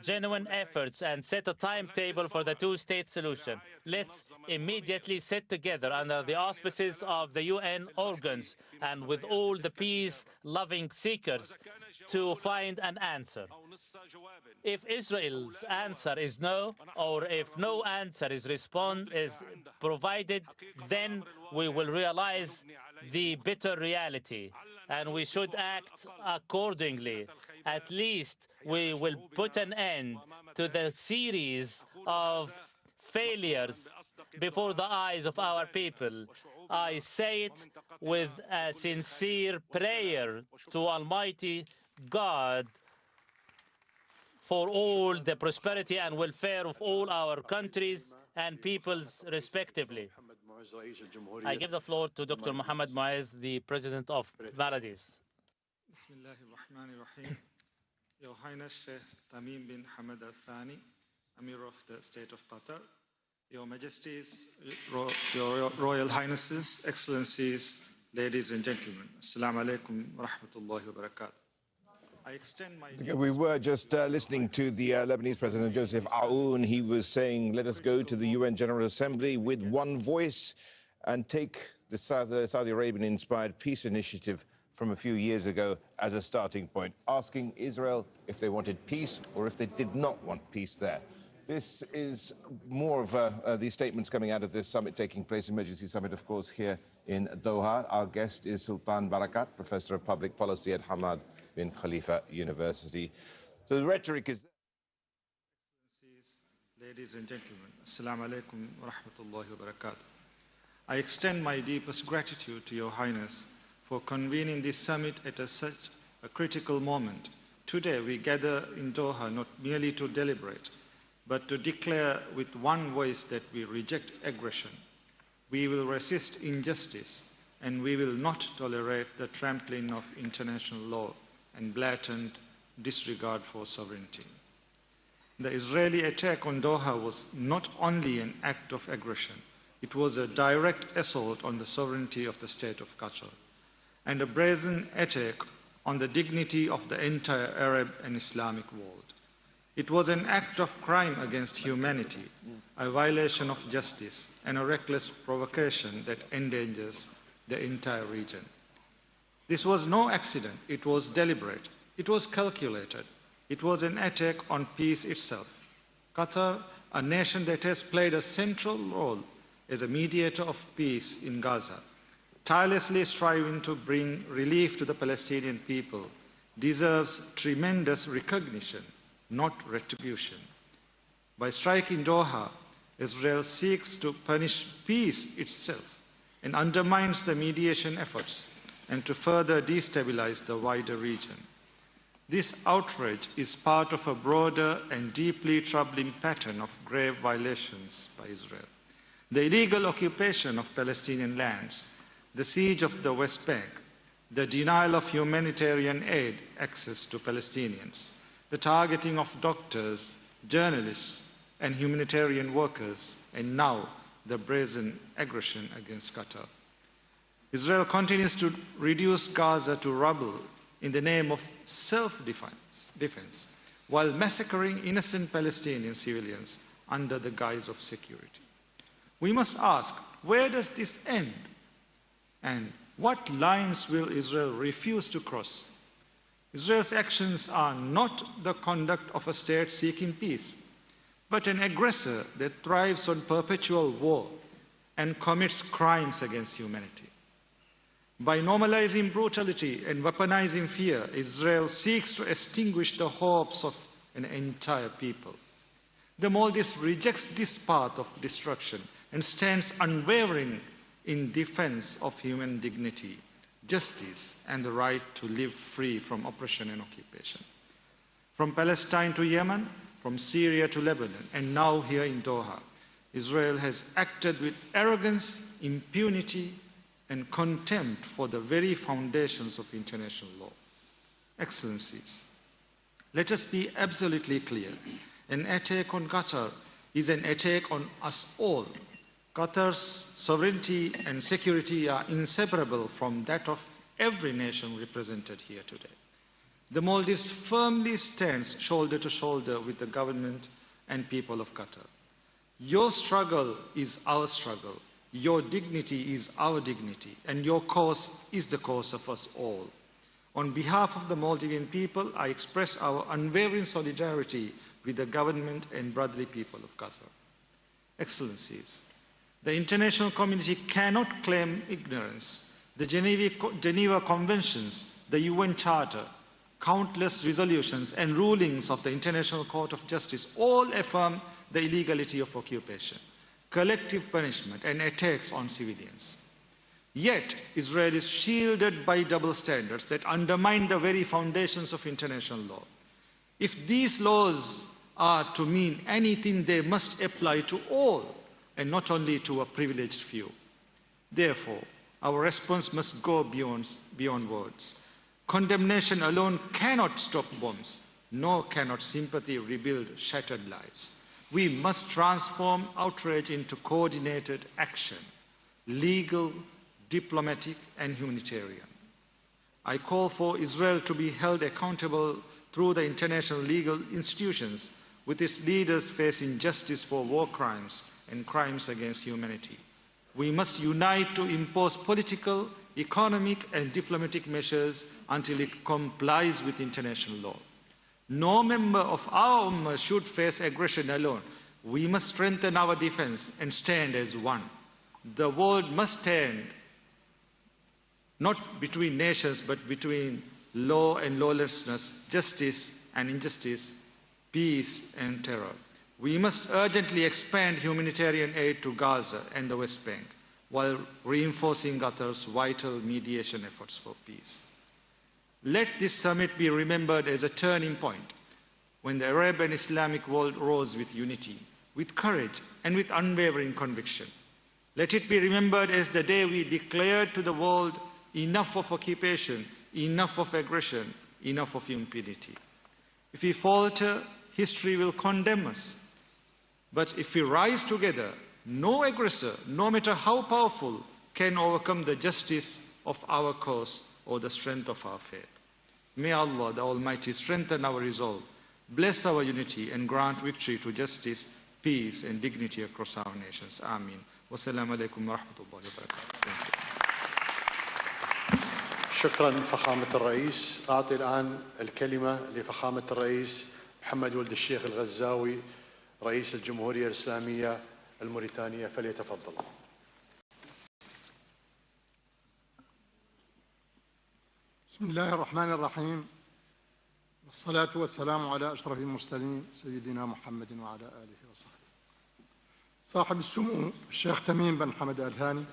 genuine efforts and set a timetable for the two-state solution. Let's immediately sit together under the auspices of the UN organs and with all the peace-loving seekers to find an answer. If Israel's answer is no, or if no answer is provided, then we will realize the bitter reality, and we should act accordingly. At least we will put an end to the series of failures before the eyes of our people. I say it with a sincere prayer to Almighty God for all the prosperity and welfare of all our countries and peoples respectively. I give the floor to Dr. Mohammed Muaz, the President of Maldives. Bismillahirrahmanirrahim. Your Highness Sheikh Tamim bin Hamad Al Thani, Amir of the State of Qatar, Your Majesties, Your Royal Highnesses, Excellencies, ladies and gentlemen, Assalamu alaikum wa rahmatullahi wa barakatuh. We were just listening to the Lebanese President Joseph Aoun. He was saying, let us go to the UN General Assembly with one voice and take the Saudi Arabian-inspired peace initiative from a few years ago as a starting point, asking Israel if they wanted peace or if they did not want peace there. This is more of these statements coming out of this summit taking place, emergency summit, of course, here in Doha. Our guest is Sultan Barakat, Professor of Public Policy at Hamad bin Khalifa University. So the rhetoric is... Ladies and gentlemen, Assalamu alaikum wa rahmatullahi wa barakatuh. I extend my deepest gratitude to Your Highness for convening this summit at such a critical moment. Today we gather in Doha not merely to deliberate, but to declare with one voice that we reject aggression. We will resist injustice, and we will not tolerate the trampling of international law and blatant disregard for sovereignty. The Israeli attack on Doha was not only an act of aggression, it was a direct assault on the sovereignty of the State of Qatar, and a brazen attack on the dignity of the entire Arab and Islamic world. It was an act of crime against humanity, a violation of justice, and a reckless provocation that endangers the entire region. This was no accident. It was deliberate. It was calculated. It was an attack on peace itself. Qatar, a nation that has played a central role as a mediator of peace in Gaza, tirelessly striving to bring relief to the Palestinian people, deserves tremendous recognition, not retribution. By striking Doha, Israel seeks to punish peace itself and undermines the mediation efforts and to further destabilize the wider region. This outrage is part of a broader and deeply troubling pattern of grave violations by Israel. The illegal occupation of Palestinian lands, the siege of the West Bank, the denial of humanitarian aid access to Palestinians, the targeting of doctors, journalists, and humanitarian workers, and now the brazen aggression against Qatar. Israel continues to reduce Gaza to rubble in the name of self-defense, while massacring innocent Palestinian civilians under the guise of security. We must ask, where does this end? And what lines will Israel refuse to cross? Israel's actions are not the conduct of a state seeking peace, but an aggressor that thrives on perpetual war and commits crimes against humanity. By normalizing brutality and weaponizing fear, Israel seeks to extinguish the hopes of an entire people. The Maldives rejects this path of destruction and stands unwavering in defense of human dignity, justice, and the right to live free from oppression and occupation. From Palestine to Yemen, from Syria to Lebanon, and now here in Doha, Israel has acted with arrogance, impunity, and contempt for the very foundations of international law. Excellencies, let us be absolutely clear. An attack on Qatar is an attack on us all. Qatar's sovereignty and security are inseparable from that of every nation represented here today. The Maldives firmly stands shoulder to shoulder with the government and people of Qatar. Your struggle is our struggle. Your dignity is our dignity, and your cause is the cause of us all. On behalf of the Maldivian people, I express our unwavering solidarity with the government and brotherly people of Qatar. Excellencies, the international community cannot claim ignorance. The Geneva Conventions, the UN Charter, countless resolutions and rulings of the International Court of Justice all affirm the illegality of occupation, collective punishment, and attacks on civilians. Yet, Israel is shielded by double standards that undermine the very foundations of international law. If these laws are to mean anything, they must apply to all and not only to a privileged few. Therefore, our response must go beyond words. Condemnation alone cannot stop bombs, nor cannot sympathy rebuild shattered lives. We must transform outrage into coordinated action, legal, diplomatic, and humanitarian. I call for Israel to be held accountable through the international legal institutions, with its leaders facing justice for war crimes and crimes against humanity. We must unite to impose political, economic, and diplomatic measures until it complies with international law. No member of our Ummah should face aggression alone. We must strengthen our defense and stand as one. The world must stand not between nations, but between law and lawlessness, justice and injustice, peace and terror. We must urgently expand humanitarian aid to Gaza and the West Bank, while reinforcing Qatar's vital mediation efforts for peace. Let this summit be remembered as a turning point, when the Arab and Islamic world rose with unity, with courage, and with unwavering conviction. Let it be remembered as the day we declared to the world, enough of occupation, enough of aggression, enough of impunity. If we falter, history will condemn us. But if we rise together, no aggressor, no matter how powerful, can overcome the justice of our cause or the strength of our faith. May Allah, the Almighty, strengthen our resolve, bless our unity, and grant victory to justice, peace, and dignity across our nations. Ameen. Wassalamu alaikum wa rahmatullahi wa barakatuh. شكرا فخامة الرئيس. أعطي الآن الكلمة لفخامة الرئيس محمد ولد الشيخ الغزاوي رئيس الجمهورية الإسلامية الموريتانية، فليتفضل. بسم الله الرحمن الرحيم، والصلاة والسلام على أشرف المرسلين سيدنا محمد وعلى آله وصحبه. صاحب السمو الشيخ تميم بن حمد آل ثاني،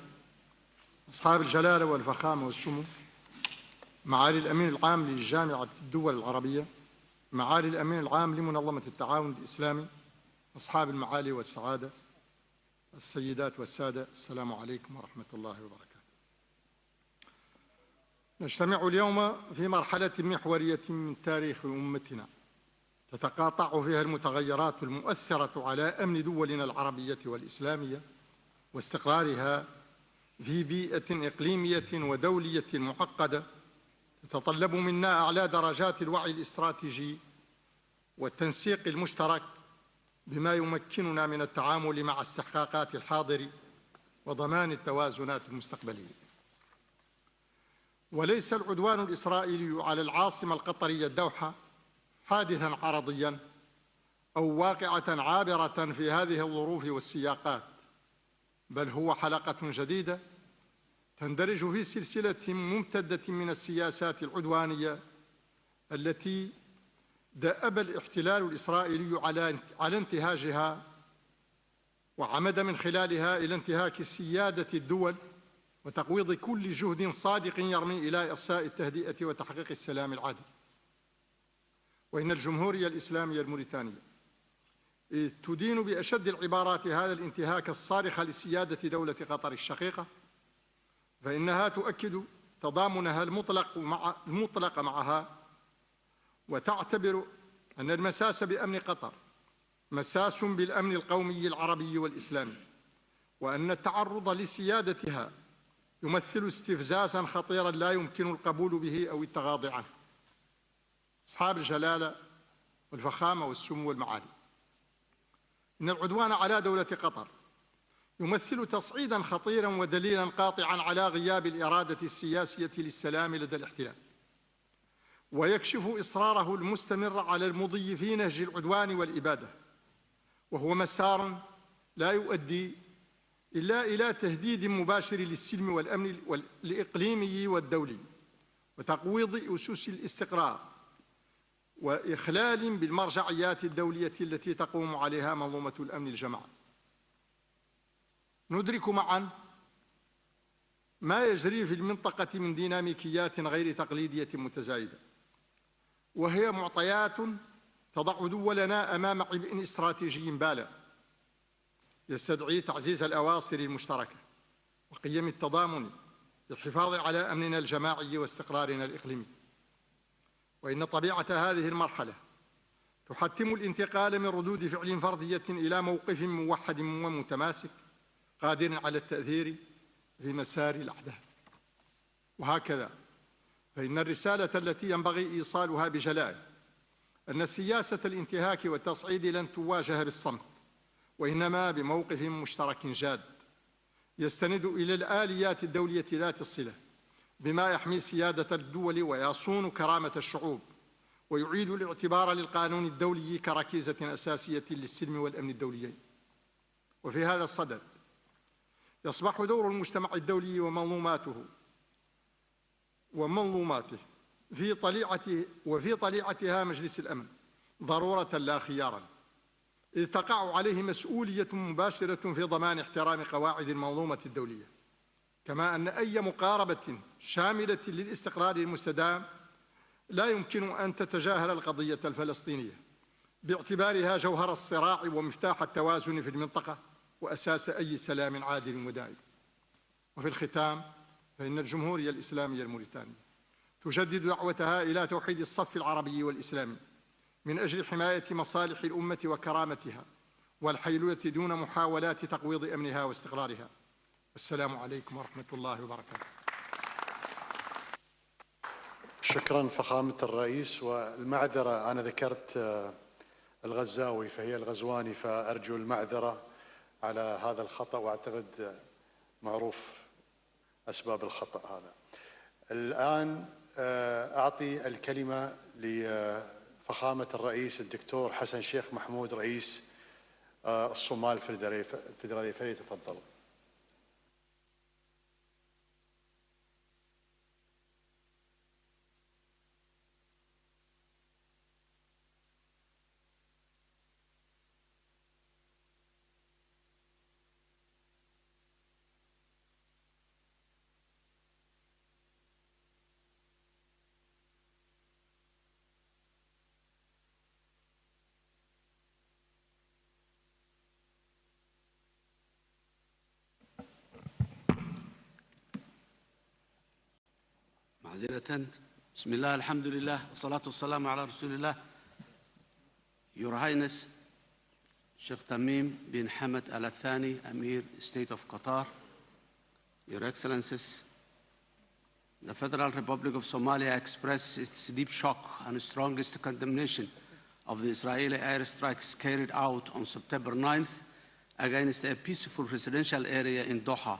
أصحاب الجلالة والفخامة والسمو، معالي الأمين العام لجامعة الدول العربية، معالي الأمين العام لمنظمة التعاون الإسلامي، أصحاب المعالي والسعادة، السيدات والسادة، السلام عليكم ورحمة الله وبركاته. نجتمع اليوم في مرحلة محورية من تاريخ أمتنا تتقاطع فيها المتغيرات المؤثرة على أمن دولنا العربية والإسلامية واستقرارها في بيئة إقليمية ودولية معقدة تتطلب منا أعلى درجات الوعي الاستراتيجي والتنسيق المشترك بما يمكننا من التعامل مع استحقاقات الحاضر وضمان التوازنات المستقبلية. وليس العدوان الإسرائيلي على العاصمة القطرية الدوحة حادثاً عرضياً أو واقعة عابرة في هذه الظروف والسياقات، بل هو حلقة جديدة تندرج في سلسلة ممتدة من السياسات العدوانية التي دأب الاحتلال الإسرائيلي على انتهاجها وعمد من خلالها إلى انتهاك سيادة الدول وتقويض كل جهد صادق يرمي إلى إرساء التهدئة وتحقيق السلام العادل. وإن الجمهورية الإسلامية الموريتانية تدين بأشد العبارات هذا الانتهاك الصارخ لسيادة دولة قطر الشقيقة، فإنها تؤكد تضامنها المطلق معها، وتعتبر أن المساس بأمن قطر مساس بالأمن القومي العربي والإسلامي، وأن التعرض لسيادتها يمثل استفزازاً خطيراً لا يمكن القبول به أو التغاضي عنه. أصحاب الجلالة والفخامة والسمو والمعالي، إن العدوان على دولة قطر يمثل تصعيداً خطيراً ودليلاً قاطعاً على غياب الإرادة السياسية للسلام لدى الاحتلال، ويكشف إصراره المستمر على المضي في نهج العدوان والإبادة، وهو مسار لا يؤدي إلا إلى تهديد مباشر للسلم والأمن الإقليمي والدولي، وتقويض أسس الاستقرار، وإخلال بالمرجعيات الدولية التي تقوم عليها منظومة الأمن الجماعي. ندرك معاً ما يجري في المنطقة من ديناميكيات غير تقليدية متزايدة، وهي معطيات تضع دولنا أمام عبء استراتيجي بالغ يستدعي تعزيز الأواصر المشتركة وقيم التضامن للحفاظ على أمننا الجماعي واستقرارنا الإقليمي. وإن طبيعة هذه المرحلة تحتم الانتقال من ردود فعل فردية إلى موقف موحد ومتماسك قادر على التأثير في مسار الأحداث. وهكذا فإن الرسالة التي ينبغي إيصالها بجلاء أن سياسة الانتهاك والتصعيد لن تواجه بالصمت، وإنما بموقف مشترك جاد يستند إلى الآليات الدولية ذات الصلة بما يحمي سيادة الدول ويصون كرامة الشعوب، ويعيد الاعتبار للقانون الدولي كركيزة أساسية للسلم والأمن الدوليين. وفي هذا الصدد يصبح دور المجتمع الدولي ومنظوماته وفي طليعتها مجلس الأمن ضرورة لا خياراً، إذ تقع عليه مسؤولية مباشرة في ضمان احترام قواعد المنظومة الدولية، كما أن أي مقاربة شاملة للاستقرار المستدام لا يمكن أن تتجاهل القضية الفلسطينية باعتبارها جوهر الصراع ومفتاح التوازن في المنطقة وأساس أي سلام عادل ودائم. وفي الختام فإن الجمهورية الإسلامية الموريتانية تجدد دعوتها إلى توحيد الصف العربي والإسلامي من أجل حماية مصالح الأمة وكرامتها والحيلولة دون محاولات تقويض أمنها واستقرارها. السلام عليكم ورحمة الله وبركاته. شكرا فخامة الرئيس، والمعذرة أنا ذكرت الغزاوي فهي الغزواني، فأرجو المعذرة على هذا الخطأ، وأعتقد معروف أسباب الخطأ هذا. الآن أعطي الكلمة لفخامة الرئيس الدكتور حسن شيخ محمود رئيس الصومال الفيدرالية، فليتفضل. معذرة. بسم الله الحمد لله والصلاة والسلام على رسول الله. Your Highness Sheikh Tamim bin Hamad Al Thani, Amir, State of Qatar, Your Excellencies, the Federal Republic of Somalia expresses its deep shock and strongest condemnation of the Israeli airstrikes carried out on September 9th against a peaceful residential area in Doha,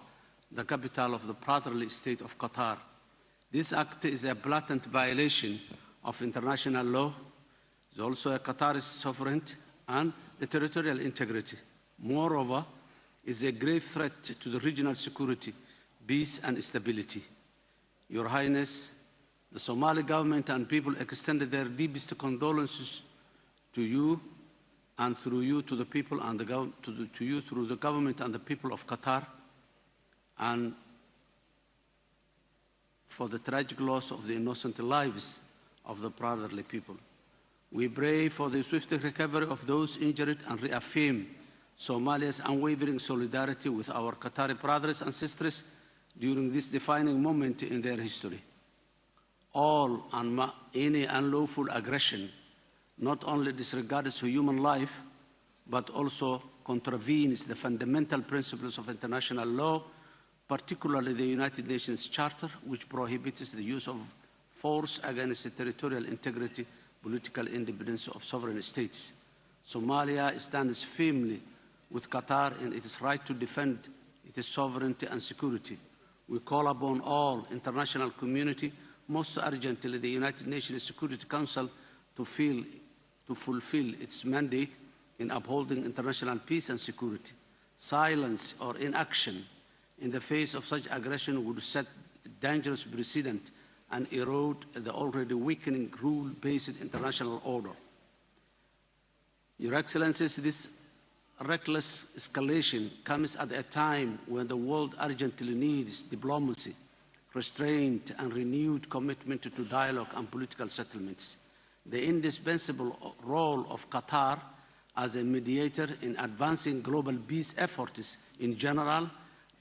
the capital of the brotherly state of Qatar. This act is a blatant violation of international law. It is also a Qatar's sovereignty and the territorial integrity. Moreover, it is a grave threat to the regional security, peace and stability. Your Highness, the Somali government and people extended their deepest condolences to you and through you to the people and to you through the government and the people of Qatar, and for the tragic loss of the innocent lives of the brotherly people. We pray for the swift recovery of those injured and reaffirm Somalia's unwavering solidarity with our Qatari brothers and sisters during this defining moment in their history. All and any unlawful aggression not only disregards human life, but also contravenes the fundamental principles of international law, particularly the United Nations Charter, which prohibits the use of force against the territorial integrity, political independence of sovereign states. Somalia stands firmly with Qatar in its right to defend its sovereignty and security. We call upon all international community, most urgently the United Nations Security Council, to fulfill its mandate in upholding international peace and security. Silence or inaction in the face of such aggression would set a dangerous precedent and erode the already weakening rule-based international order. Your Excellencies, this reckless escalation comes at a time when the world urgently needs diplomacy, restraint, and renewed commitment to dialogue and political settlements. The indispensable role of Qatar as a mediator in advancing global peace efforts in general,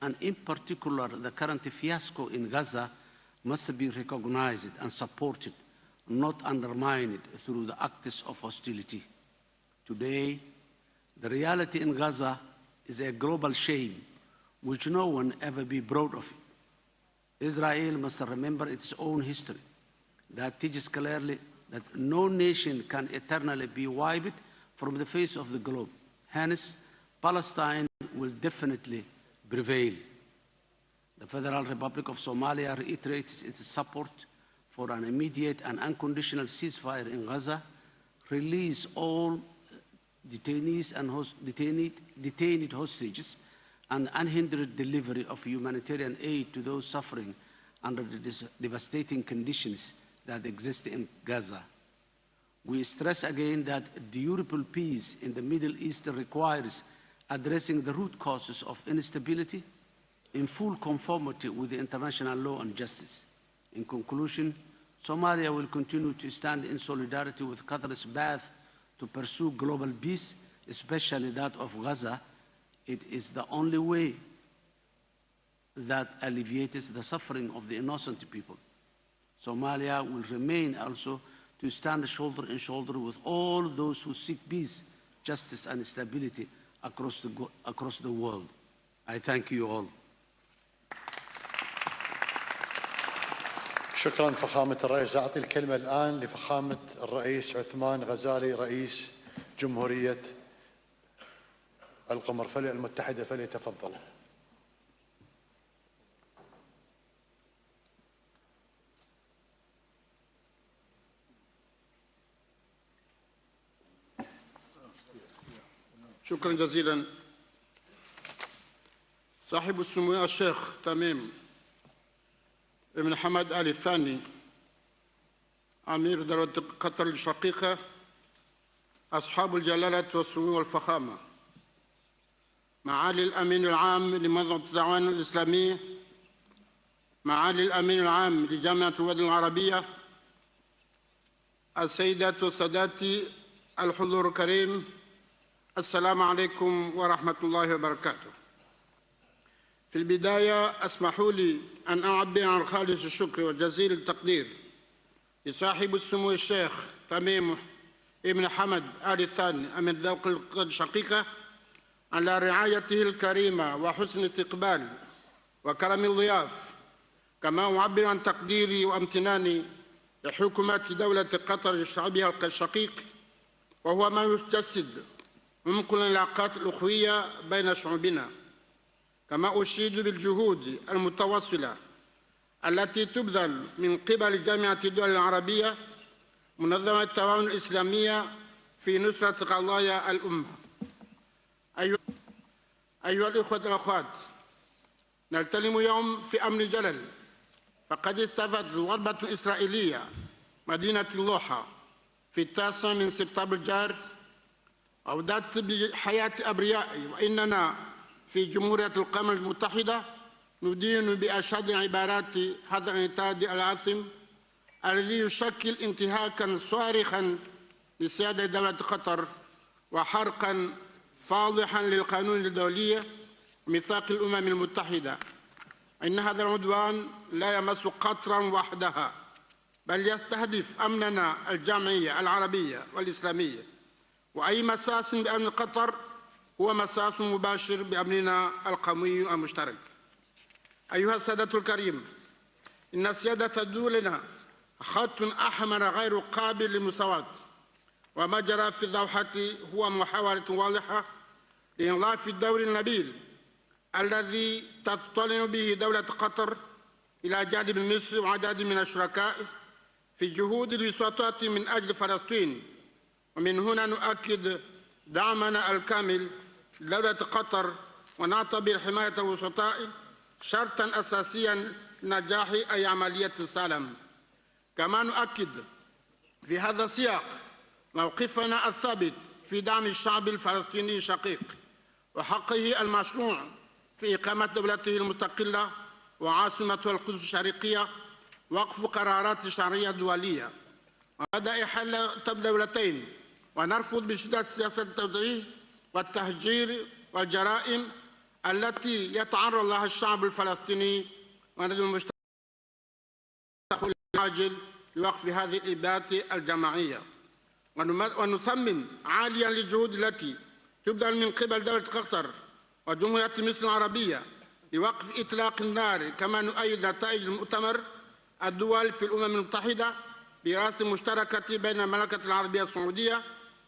and in particular the current fiasco in Gaza, must be recognized and supported, not undermined through the acts of hostility. Today, the reality in Gaza is a global shame which no one ever be proud of. Israel must remember its own history that teaches clearly that no nation can eternally be wiped from the face of the globe. Hence, Palestine will definitely prevail. The Federal Republic of Somalia reiterates its support for an immediate and unconditional ceasefire in Gaza, release all detainees and detained hostages, and unhindered delivery of humanitarian aid to those suffering under the devastating conditions that exist in Gaza. We stress again that durable peace in the Middle East requires addressing the root causes of instability in full conformity with the international law and justice. In conclusion, Somalia will continue to stand in solidarity with Qatar's path to pursue global peace, especially that of Gaza. It is the only way that alleviates the suffering of the innocent people. Somalia will remain also to stand shoulder to shoulder with all those who seek peace, justice, and stability across the world. I thank you all. شكرا فخامة الرئيس. أعطي الكلمة الآن لفخامة الرئيس عثمان غزالي رئيس جمهورية القمر المتحدة، فليتفضل. شكرا جزيلا. صاحب السمو الشيخ تميم ابن حمد آل الثاني أمير دولة قطر الشقيقة، أصحاب الجلالة والسمو والفخامة، معالي الأمين العام لمنظمة التعاون الإسلامي، معالي الأمين العام لجامعة الوطن العربية، السيدات والسادات الحضور الكريم، السلام عليكم ورحمة الله وبركاته. في البداية اسمحوا لي أن أعبر عن خالص الشكر وجزيل التقدير لصاحب السمو الشيخ تميم ابن حمد آل الثاني أمير دولة قطر الشقيقة على رعايته الكريمة وحسن استقبال وكرم الضياف، كما أعبر عن تقديري وامتناني لحكومة دولة قطر شعبها الشقيق، وهو ما يجسد عمق العلاقات الأخوية بين شعوبنا. كما أشيد بالجهود المتواصلة التي تبذل من قبل جامعة الدول العربية منظمة التعاون الإسلامية في نصرة قضايا الأمة. أيها الإخوة والأخوات، نلتلم يوم في أمن جلل، فقد استفادت ضربة إسرائيلية مدينة دوحة في 9 من سبتمبر الجار أودت بحياة أبرياء، وإننا في جمهورية القمر المتحدة ندين بأشد عبارات هذا الانتهاك العاثم الذي يشكل انتهاكا صارخا لسيادة دولة قطر وحرقا فاضحا للقانون الدولي وميثاق الأمم المتحدة. إن هذا العدوان لا يمس قطرا وحدها، بل يستهدف أمننا الجمعية العربية والإسلامية، وأي مساس بأمن قطر هو مساس مباشر بأمننا القومي المشترك. أيها السادة الكريم، إن سيادة دولنا خط أحمر غير قابل للمساواة، وما جرى في الدوحة هو محاولة واضحة لإنضاف الدور النبيل الذي تطلع به دولة قطر إلى جانب مصر وعدد من الشركاء في جهود الوساطات من أجل فلسطين. ومن هنا نؤكد دعمنا الكامل لدولة قطر، ونعتبر حماية الوسطاء شرطاً أساسياً لنجاح أي عملية سلام. كما نؤكد في هذا السياق موقفنا الثابت في دعم الشعب الفلسطيني الشقيق وحقه المشروع في إقامة دولته المستقلة وعاصمته القدس الشرقية، وقف قرارات الشرعية الدولية وبدأ حل دولتين، ونرفض بشدة سياسة التوجيه والتهجير والجرائم التي يتعرض لها الشعب الفلسطيني، وندعو المجتمع العاجل لوقف هذه الإبادة الجماعية. ونثمن عاليا للجهود التي تبذل من قبل دولة قطر وجمهورية مصر العربية لوقف إطلاق النار. كما نؤيد نتائج المؤتمر الدول في الأمم المتحدة برئاسة مشتركة بين المملكة العربية السعودية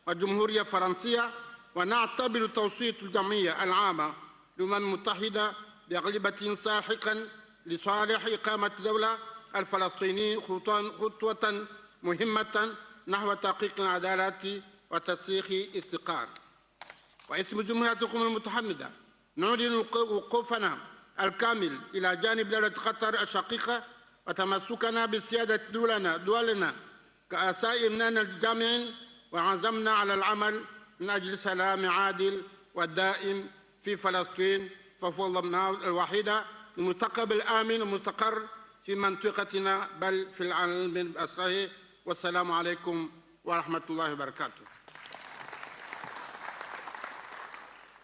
والجمهورية الفرنسية، ونعتبر توصية الجمعية العامة للأمم المتحدة بأغلبية ساحقا لصالح إقامة دولة الفلسطينيين خطوة مهمة نحو تحقيق العدالة وترسيخ استقرار. واسم جمهورية الأمم المتحدة نعلن وقوفنا الكامل إلى جانب دولة قطر الشقيقة وتمسكنا بسيادة دولنا كأساء إمنان الجامع، وعزمنا على العمل من أجل سلام عادل والدائم في فلسطين، فهو ضمنها الوحيدة لمستقبل آمن ومستقر في منطقتنا بل في العالم بأسره. والسلام عليكم ورحمة الله وبركاته.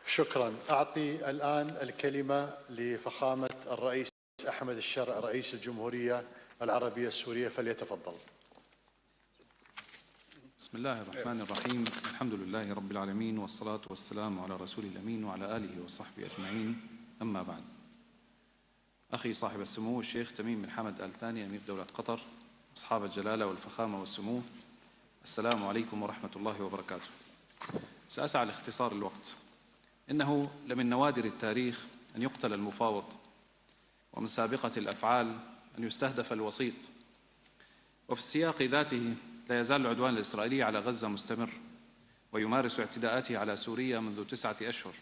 شكرا. أعطي الآن الكلمة لفخامة الرئيس أحمد الشرع رئيس الجمهورية العربية السورية، فليتفضل. بسم الله الرحمن الرحيم. الحمد لله رب العالمين، والصلاة والسلام على رسول الأمين وعلى آله وصحبه أجمعين. أما بعد، أخي صاحب السمو الشيخ تميم بن حمد آل ثاني أمير دولة قطر، أصحاب الجلالة والفخامة والسمو، السلام عليكم ورحمة الله وبركاته. سأسعى لاختصار الوقت. إنه لمن نوادر التاريخ أن يقتل المفاوض، ومن سابقة الأفعال أن يستهدف الوسيط، وفي السياق ذاته لا يزال العدوان الإسرائيلي على غزة مستمر ويمارس اعتداءاته على سوريا منذ 9 أشهر.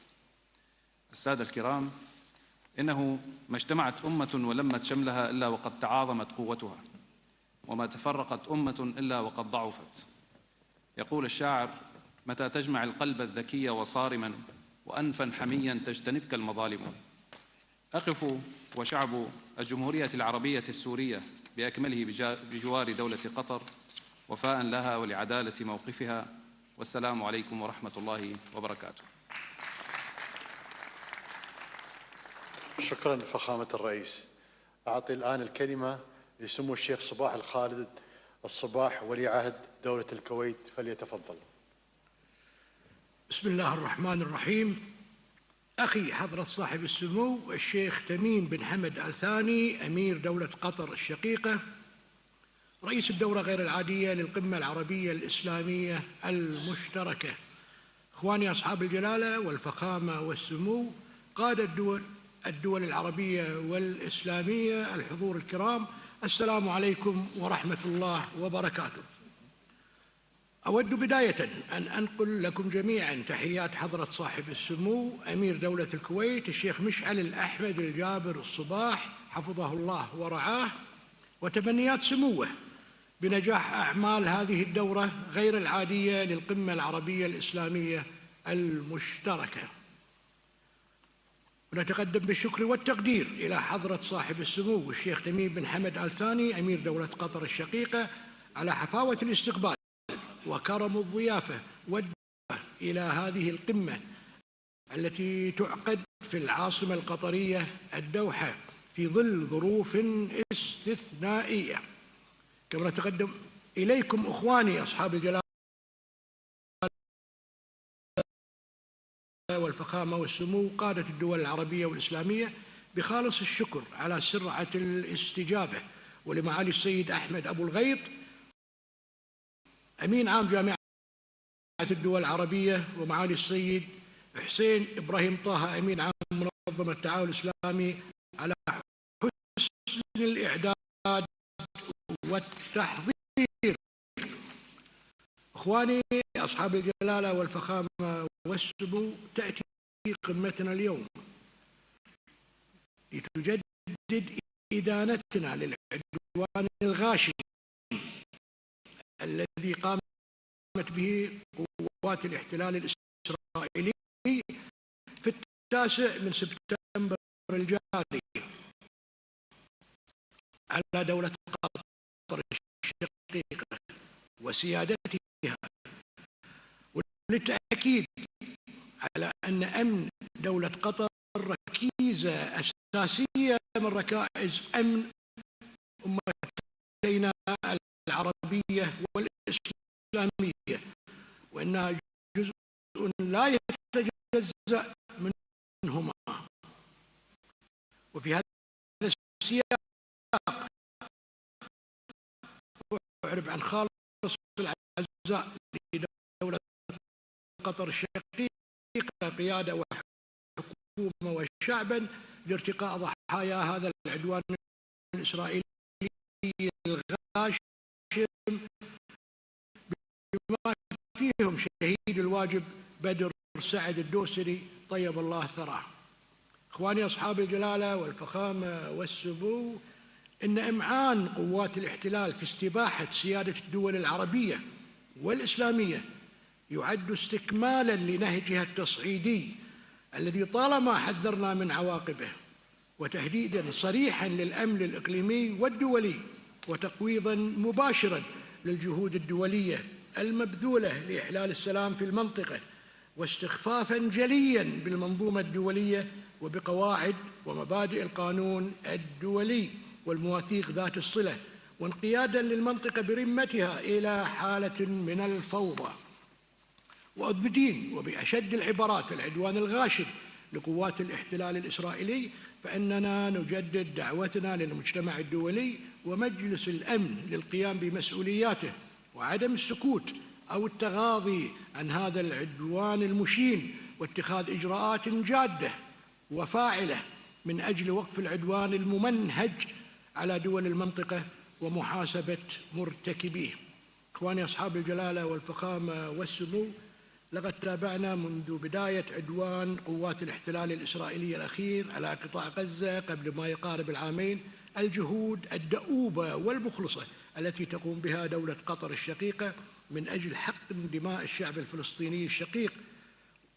السادة الكرام، إنه ما اجتمعت أمة ولمت شملها إلا وقد تعاظمت قوتها، وما تفرقت أمة إلا وقد ضعفت. يقول الشاعر: متى تجمع القلب الذكي وصارما وأنفا حميا تجتنبك المظالم. أقف وشعب الجمهورية العربية السورية بأكمله بجوار دولة قطر وفاء لها ولعدالة موقفها، والسلام عليكم ورحمة الله وبركاته. شكرا فخامة الرئيس. أعطي الآن الكلمة لسمو الشيخ صباح الخالد الصباح ولي عهد دولة الكويت، فليتفضل. بسم الله الرحمن الرحيم. أخي حضرة صاحب السمو الشيخ تميم بن حمد آل ثاني أمير دولة قطر الشقيقة، رئيس الدورة غير العادية للقمة العربية الإسلامية المشتركة، إخواني أصحاب الجلالة والفخامة والسمو، قادة الدول العربية والإسلامية، الحضور الكرام، السلام عليكم ورحمة الله وبركاته. أود بداية أن أنقل لكم جميعا تحيات حضرة صاحب السمو أمير دولة الكويت الشيخ مشعل الأحمد الجابر الصباح حفظه الله ورعاه، وتمنيات سموه بنجاح أعمال هذه الدورة غير العادية للقمة العربية الإسلامية المشتركة. ونتقدم بالشكر والتقدير إلى حضرة صاحب السمو الشيخ تميم بن حمد آل ثاني أمير دولة قطر الشقيقة على حفاوة الاستقبال وكرم الضيافة والدعوة إلى هذه القمة التي تعقد في العاصمة القطرية الدوحة في ظل ظروف استثنائية. كما نتقدم إليكم إخواني أصحاب الجلالة والفخامة والسمو قادة الدول العربية والإسلامية بخالص الشكر على سرعة الاستجابة ولمعالي السيد أحمد أبو الغيط أمين عام جامعة الدول العربية، ومعالي السيد حسين إبراهيم طه أمين عام منظمة التعاون الإسلامي على حسن الإعداد والتحضير. إخواني أصحاب الجلالة والفخامة والسمو، تأتي قمتنا اليوم لتجدد إدانتنا للعدوان الغاشم الذي قامت به قوات الاحتلال الإسرائيلي في 9 سبتمبر الجاري على دولة قطر الشقيقة وسيادتها، وللتأكيد على أن أمن دولة قطر ركيزة أساسية من ركائز أمن أمتينا العربية والإسلامية، وأنها جزء لا يتجزأ منهما. وفي هذا السياق أعرب عن خالص العزاء لدولة قطر الشقيقة قيادة وحكومة وشعبا لارتقاء ضحايا هذا العدوان الإسرائيلي الغاشم، بما فيهم شهيد الواجب بدر سعد الدوسري طيب الله ثراه. إخواني أصحاب الجلالة والفخامة والسمو، إن إمعان قوات الاحتلال في استباحة سيادة الدول العربية والإسلامية يعد استكمالا لنهجها التصعيدي الذي طالما حذرنا من عواقبه، وتهديدا صريحا للأمن الإقليمي والدولي، وتقويضا مباشرا للجهود الدولية المبذولة لإحلال السلام في المنطقة، واستخفافا جليا بالمنظومة الدولية وبقواعد ومبادئ القانون الدولي والمواثيق ذات الصلة، وانقيادا للمنطقة برمتها إلى حالة من الفوضى. وأدين وبأشد العبارات العدوان الغاشم لقوات الاحتلال الإسرائيلي، فإننا نجدد دعوتنا للمجتمع الدولي ومجلس الأمن للقيام بمسؤولياته وعدم السكوت أو التغاضي عن هذا العدوان المشين، واتخاذ إجراءات جادة وفاعلة من أجل وقف العدوان الممنهج على دول المنطقة ومحاسبة مرتكبيه. إخواني أصحاب الجلالة والفخامة والسمو، لقد تابعنا منذ بداية عدوان قوات الاحتلال الإسرائيلي الأخير على قطاع غزة قبل ما يقارب العامين الجهود الدؤوبة والمخلصة التي تقوم بها دولة قطر الشقيقة من أجل حقن دماء الشعب الفلسطيني الشقيق،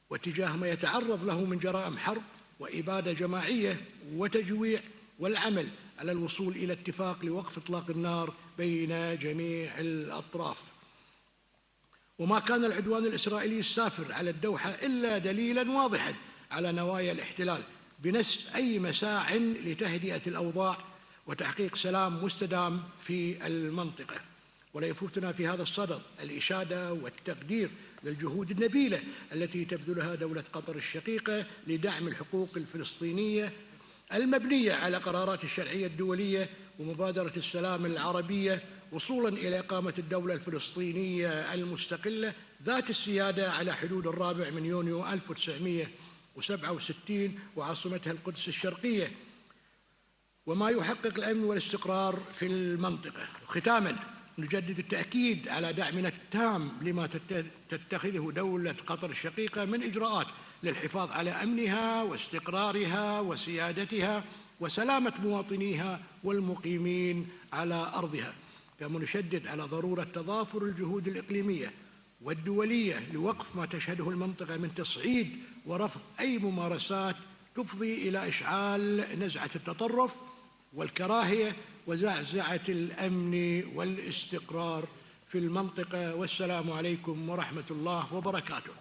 واتجاه ما يتعرض له من جرائم حرب وإبادة جماعية وتجويع، والعمل على الوصول إلى اتفاق لوقف إطلاق النار بين جميع الأطراف. وما كان العدوان الإسرائيلي السافر على الدوحة إلا دليلا واضحا على نوايا الاحتلال بنسف أي مساع لتهدئة الأوضاع وتحقيق سلام مستدام في المنطقة. ولا يفوتنا في هذا الصدد الإشادة والتقدير للجهود النبيلة التي تبذلها دولة قطر الشقيقة لدعم الحقوق الفلسطينية المبنية على قرارات الشرعية الدولية ومبادرة السلام العربية، وصولا إلى إقامة الدولة الفلسطينية المستقلة ذات السيادة على حدود 4 يونيو 1967 وعاصمتها القدس الشرقية، وما يحقق الأمن والاستقرار في المنطقة. ختاما، نجدد التأكيد على دعمنا التام لما تتخذه دولة قطر الشقيقة من إجراءات للحفاظ على أمنها واستقرارها وسيادتها وسلامة مواطنيها والمقيمين على أرضها، كما نشدد على ضرورة تضافر الجهود الإقليمية والدولية لوقف ما تشهده المنطقة من تصعيد ورفض أي ممارسات تفضي إلى إشعال نزعة التطرف والكراهية وزعزعة الأمن والاستقرار في المنطقة. والسلام عليكم ورحمة الله وبركاته.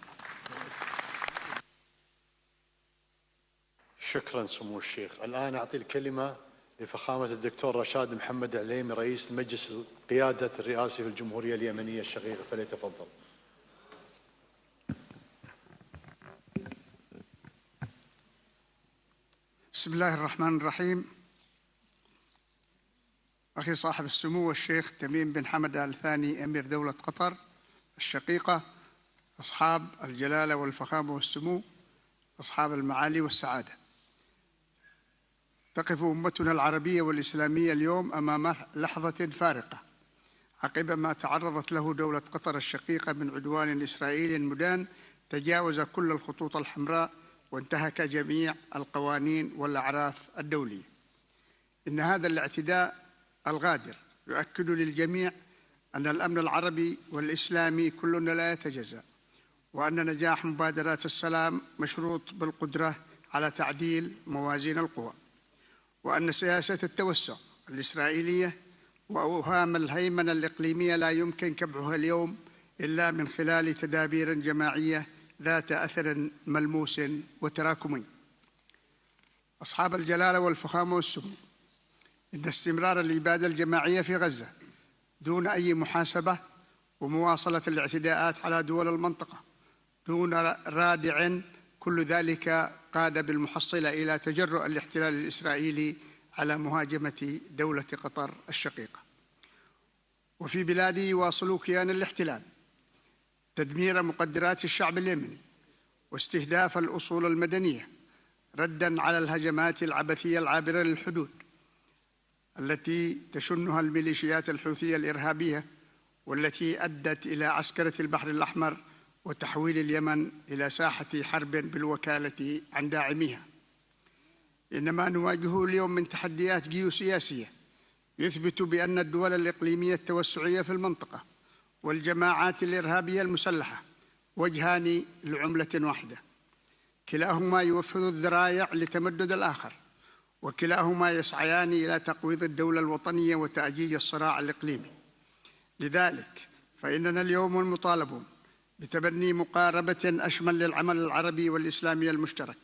شكرا سمو الشيخ. الآن أعطي الكلمة لفخامة الدكتور رشاد محمد عليمي رئيس المجلس القيادة الرئاسي في الجمهورية اليمنية الشقيقة، فليتفضل. بسم الله الرحمن الرحيم. أخي صاحب السمو الشيخ تميم بن حمد آل ثاني أمير دولة قطر الشقيقة، أصحاب الجلالة والفخامة والسمو، أصحاب المعالي والسعادة. تقف أمتنا العربية والإسلامية اليوم أمام لحظة فارقة عقب ما تعرضت له دولة قطر الشقيقة من عدوان إسرائيلي مدان تجاوز كل الخطوط الحمراء وانتهك جميع القوانين والأعراف الدولية. إن هذا الاعتداء الغادر يؤكد للجميع أن الأمن العربي والإسلامي كلنا لا يتجزأ، وأن نجاح مبادرات السلام مشروط بالقدرة على تعديل موازين القوى، وأن سياسة التوسع الإسرائيلية وأوهام الهيمنة الإقليمية لا يمكن كبحها اليوم إلا من خلال تدابير جماعية ذات أثر ملموس وتراكمي. أصحاب الجلالة والفخامة والسمو، إن استمرار الإبادة الجماعية في غزة دون أي محاسبة ومواصلة الاعتداءات على دول المنطقة دون رادع، كل ذلك قاد بالمحصلة إلى تجرؤ الاحتلال الإسرائيلي على مهاجمة دولة قطر الشقيقة. وفي بلادي يواصل كيان الاحتلال تدمير مقدرات الشعب اليمني واستهداف الأصول المدنية رداً على الهجمات العبثية العابرة للحدود التي تشنها الميليشيات الحوثية الإرهابية، والتي أدت إلى عسكرة البحر الأحمر وتحويل اليمن إلى ساحة حرب بالوكالة عن داعميها. إنما نواجهه اليوم من تحديات جيوسياسية يثبت بأن الدول الإقليمية التوسعية في المنطقة والجماعات الإرهابية المسلحة وجهان لعملة واحدة، كلاهما يوفر الذرائع لتمدد الآخر، وكلاهما يسعيان إلى تقويض الدولة الوطنية وتأجيج الصراع الإقليمي. لذلك فإننا اليوم مطالبون بتبني مقاربة أشمل للعمل العربي والإسلامي المشترك،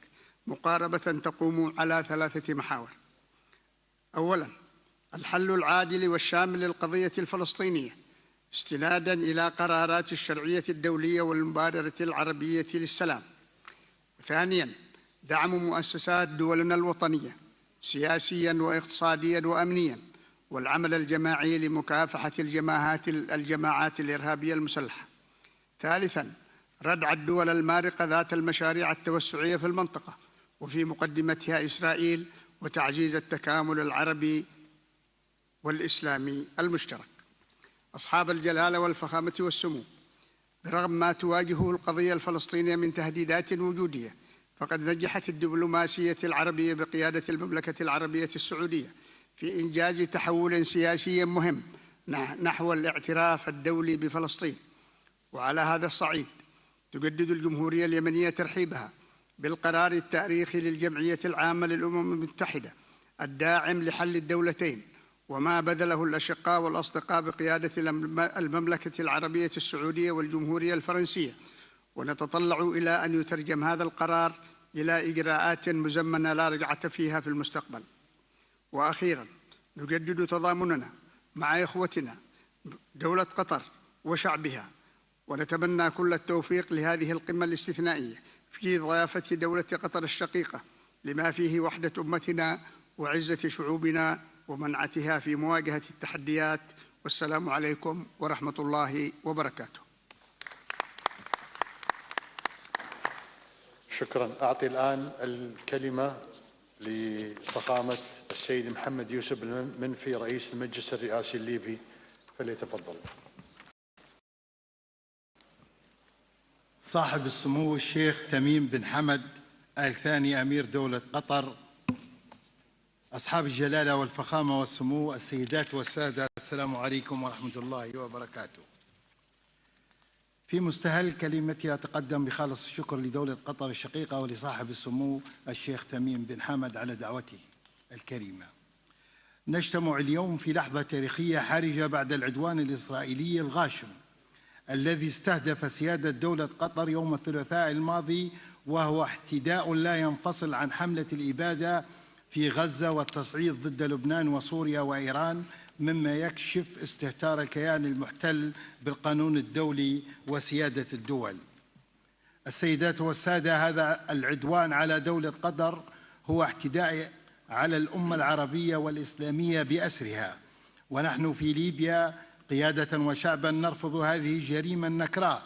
مقاربة تقوم على 3 محاور. أولاً، الحل العادل والشامل للقضية الفلسطينية استناداً إلى قرارات الشرعية الدولية والمبادرة العربية للسلام. ثانياً، دعم مؤسسات دولنا الوطنية سياسياً واقتصادياً وأمنياً، والعمل الجماعي لمكافحة الجماعات الإرهابية المسلحة. ثالثاً، ردع الدول المارقة ذات المشاريع التوسعية في المنطقة وفي مقدمتها إسرائيل، وتعزيز التكامل العربي والإسلامي المشترك. أصحاب الجلالة والفخامة والسمو، برغم ما تواجهه القضية الفلسطينية من تهديدات وجودية، فقد نجحت الدبلوماسية العربية بقيادة المملكة العربية السعودية في إنجاز تحول سياسي مهم نحو الاعتراف الدولي بفلسطين. وعلى هذا الصعيد تجدد الجمهورية اليمنية ترحيبها بالقرار التاريخي للجمعية العامة للأمم المتحدة الداعم لحل الدولتين، وما بذله الأشقاء والأصدقاء بقيادة المملكة العربية السعودية والجمهورية الفرنسية. ونتطلع إلى أن يترجم هذا القرار إلى إجراءات مزمنة لا رجعة فيها في المستقبل. وأخيراً، نجدد تضامننا مع إخوتنا دولة قطر وشعبها، ونتمنى كل التوفيق لهذه القمة الاستثنائية في ضيافة دولة قطر الشقيقة، لما فيه وحدة أمتنا وعزة شعوبنا ومنعتها في مواجهة التحديات. والسلام عليكم ورحمة الله وبركاته. شكرا. أعطي الآن الكلمة لفخامة السيد محمد يوسف المنفي رئيس المجلس الرئاسي الليبي، فليتفضل. صاحب السمو الشيخ تميم بن حمد آل ثاني أمير دولة قطر، أصحاب الجلالة والفخامة والسمو، السيدات والسادة، السلام عليكم ورحمة الله وبركاته. في مستهل كلمتي أتقدم بخالص الشكر لدولة قطر الشقيقة ولصاحب السمو الشيخ تميم بن حمد على دعوته الكريمة. نجتمع اليوم في لحظة تاريخية حرجة بعد العدوان الإسرائيلي الغاشم الذي استهدف سيادة دولة قطر يوم الثلاثاء الماضي، وهو اعتداء لا ينفصل عن حملة الإبادة في غزة والتصعيد ضد لبنان وسوريا وإيران، مما يكشف استهتار الكيان المحتل بالقانون الدولي وسيادة الدول. السيدات والسادة، هذا العدوان على دولة قطر هو اعتداء على الأمة العربية والإسلامية بأسرها، ونحن في ليبيا قيادة وشعبا نرفض هذه الجريمة النكراء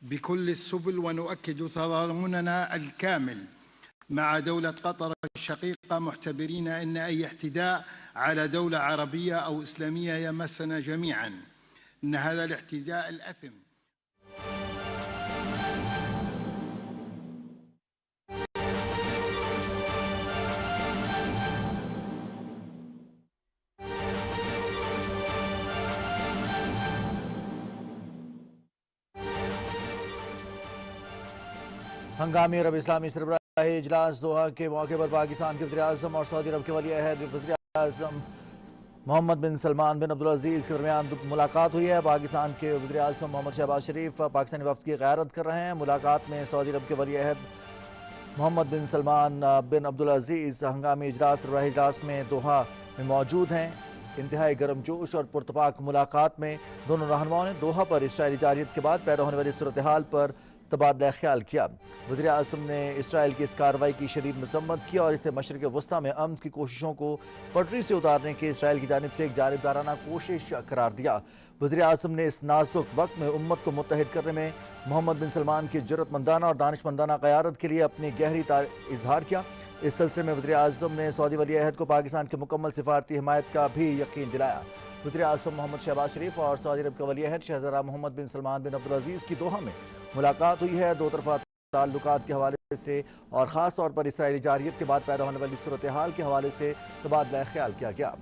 بكل السبل، ونؤكد تضامننا الكامل مع دولة قطر الشقيقة، محتبرين أن أي اعتداء على دولة عربية أو إسلامية يمسنا جميعا، إن هذا الاعتداء الأثم. हंगामी अरब इस्लामी सरबराही इजलास दोहा के मौके पर पाकिस्तान के वज़ीर-ए-आज़म और सऊदी अरब के वली-अहद वज़ीर-ए-आज़म मोहम्मद बिन सलमान बिन अब्दुल अजीज़ के दरमियान मुलाकात हुई है। पाकिस्तान के वज़ीर-ए-आज़म मोहम्मद शहबाज शरीफ पाकिस्तानी वफ़द की क़यादत कर रहे हैं। मुलाकात में सऊदी अरब के वली-अहद मोहम्मद बिन सलमान बिन अब्दुल अजीज़ हंगामी इजलास सरबराही इजलास में दोहा में मौजूद हैं। इंतहाई गर्मजोश और पुरतपाक मुलाकात में दोनों रहनुमाओं ने दोहा पर इसराइली जारियत के बाद पैदा होने वाली सूरत हाल पर तबादला ख्याल किया। वज़ीर आज़म ने इसराइल की इस कार्रवाई की शदीद मसम्मत की और इसे मशरिक़ वस्ता में अमन की कोशिशों को पटरी से उतारने की इसराइल की जानिब से एक जानिबदाराना कोशिश करार दिया। वज़ीर आज़म ने इस नाजुक वक्त में उम्मत को मुत्तहिद करने में मोहम्मद बिन सलमान की जुर्रतमंदाना और दानिशमंदाना क़यादत के लिए अपनी गहरी इजहार किया। इस सिलसिले में वज़ीर आज़म ने सऊदी वली-अहद को पाकिस्तान की मुकम्मल सिफारती हिमायत का भी यकीन दिलाया। वज़ीर आज़म मोहम्मद शहबाज शरीफ और सऊदी अरब का वली-अहद शहज़ादा मोहम्मद बिन सलमान बिन अब्दुल अजीज़ की दोहा में मुलाकात हुई है। दो तरफ़ा ताल्लुकात के हवाले से और ख़ास तौर पर इसराइली जारियत के बाद पैदा होने वाली सूरत हाल के हवाले से तबादला ख्याल किया गया।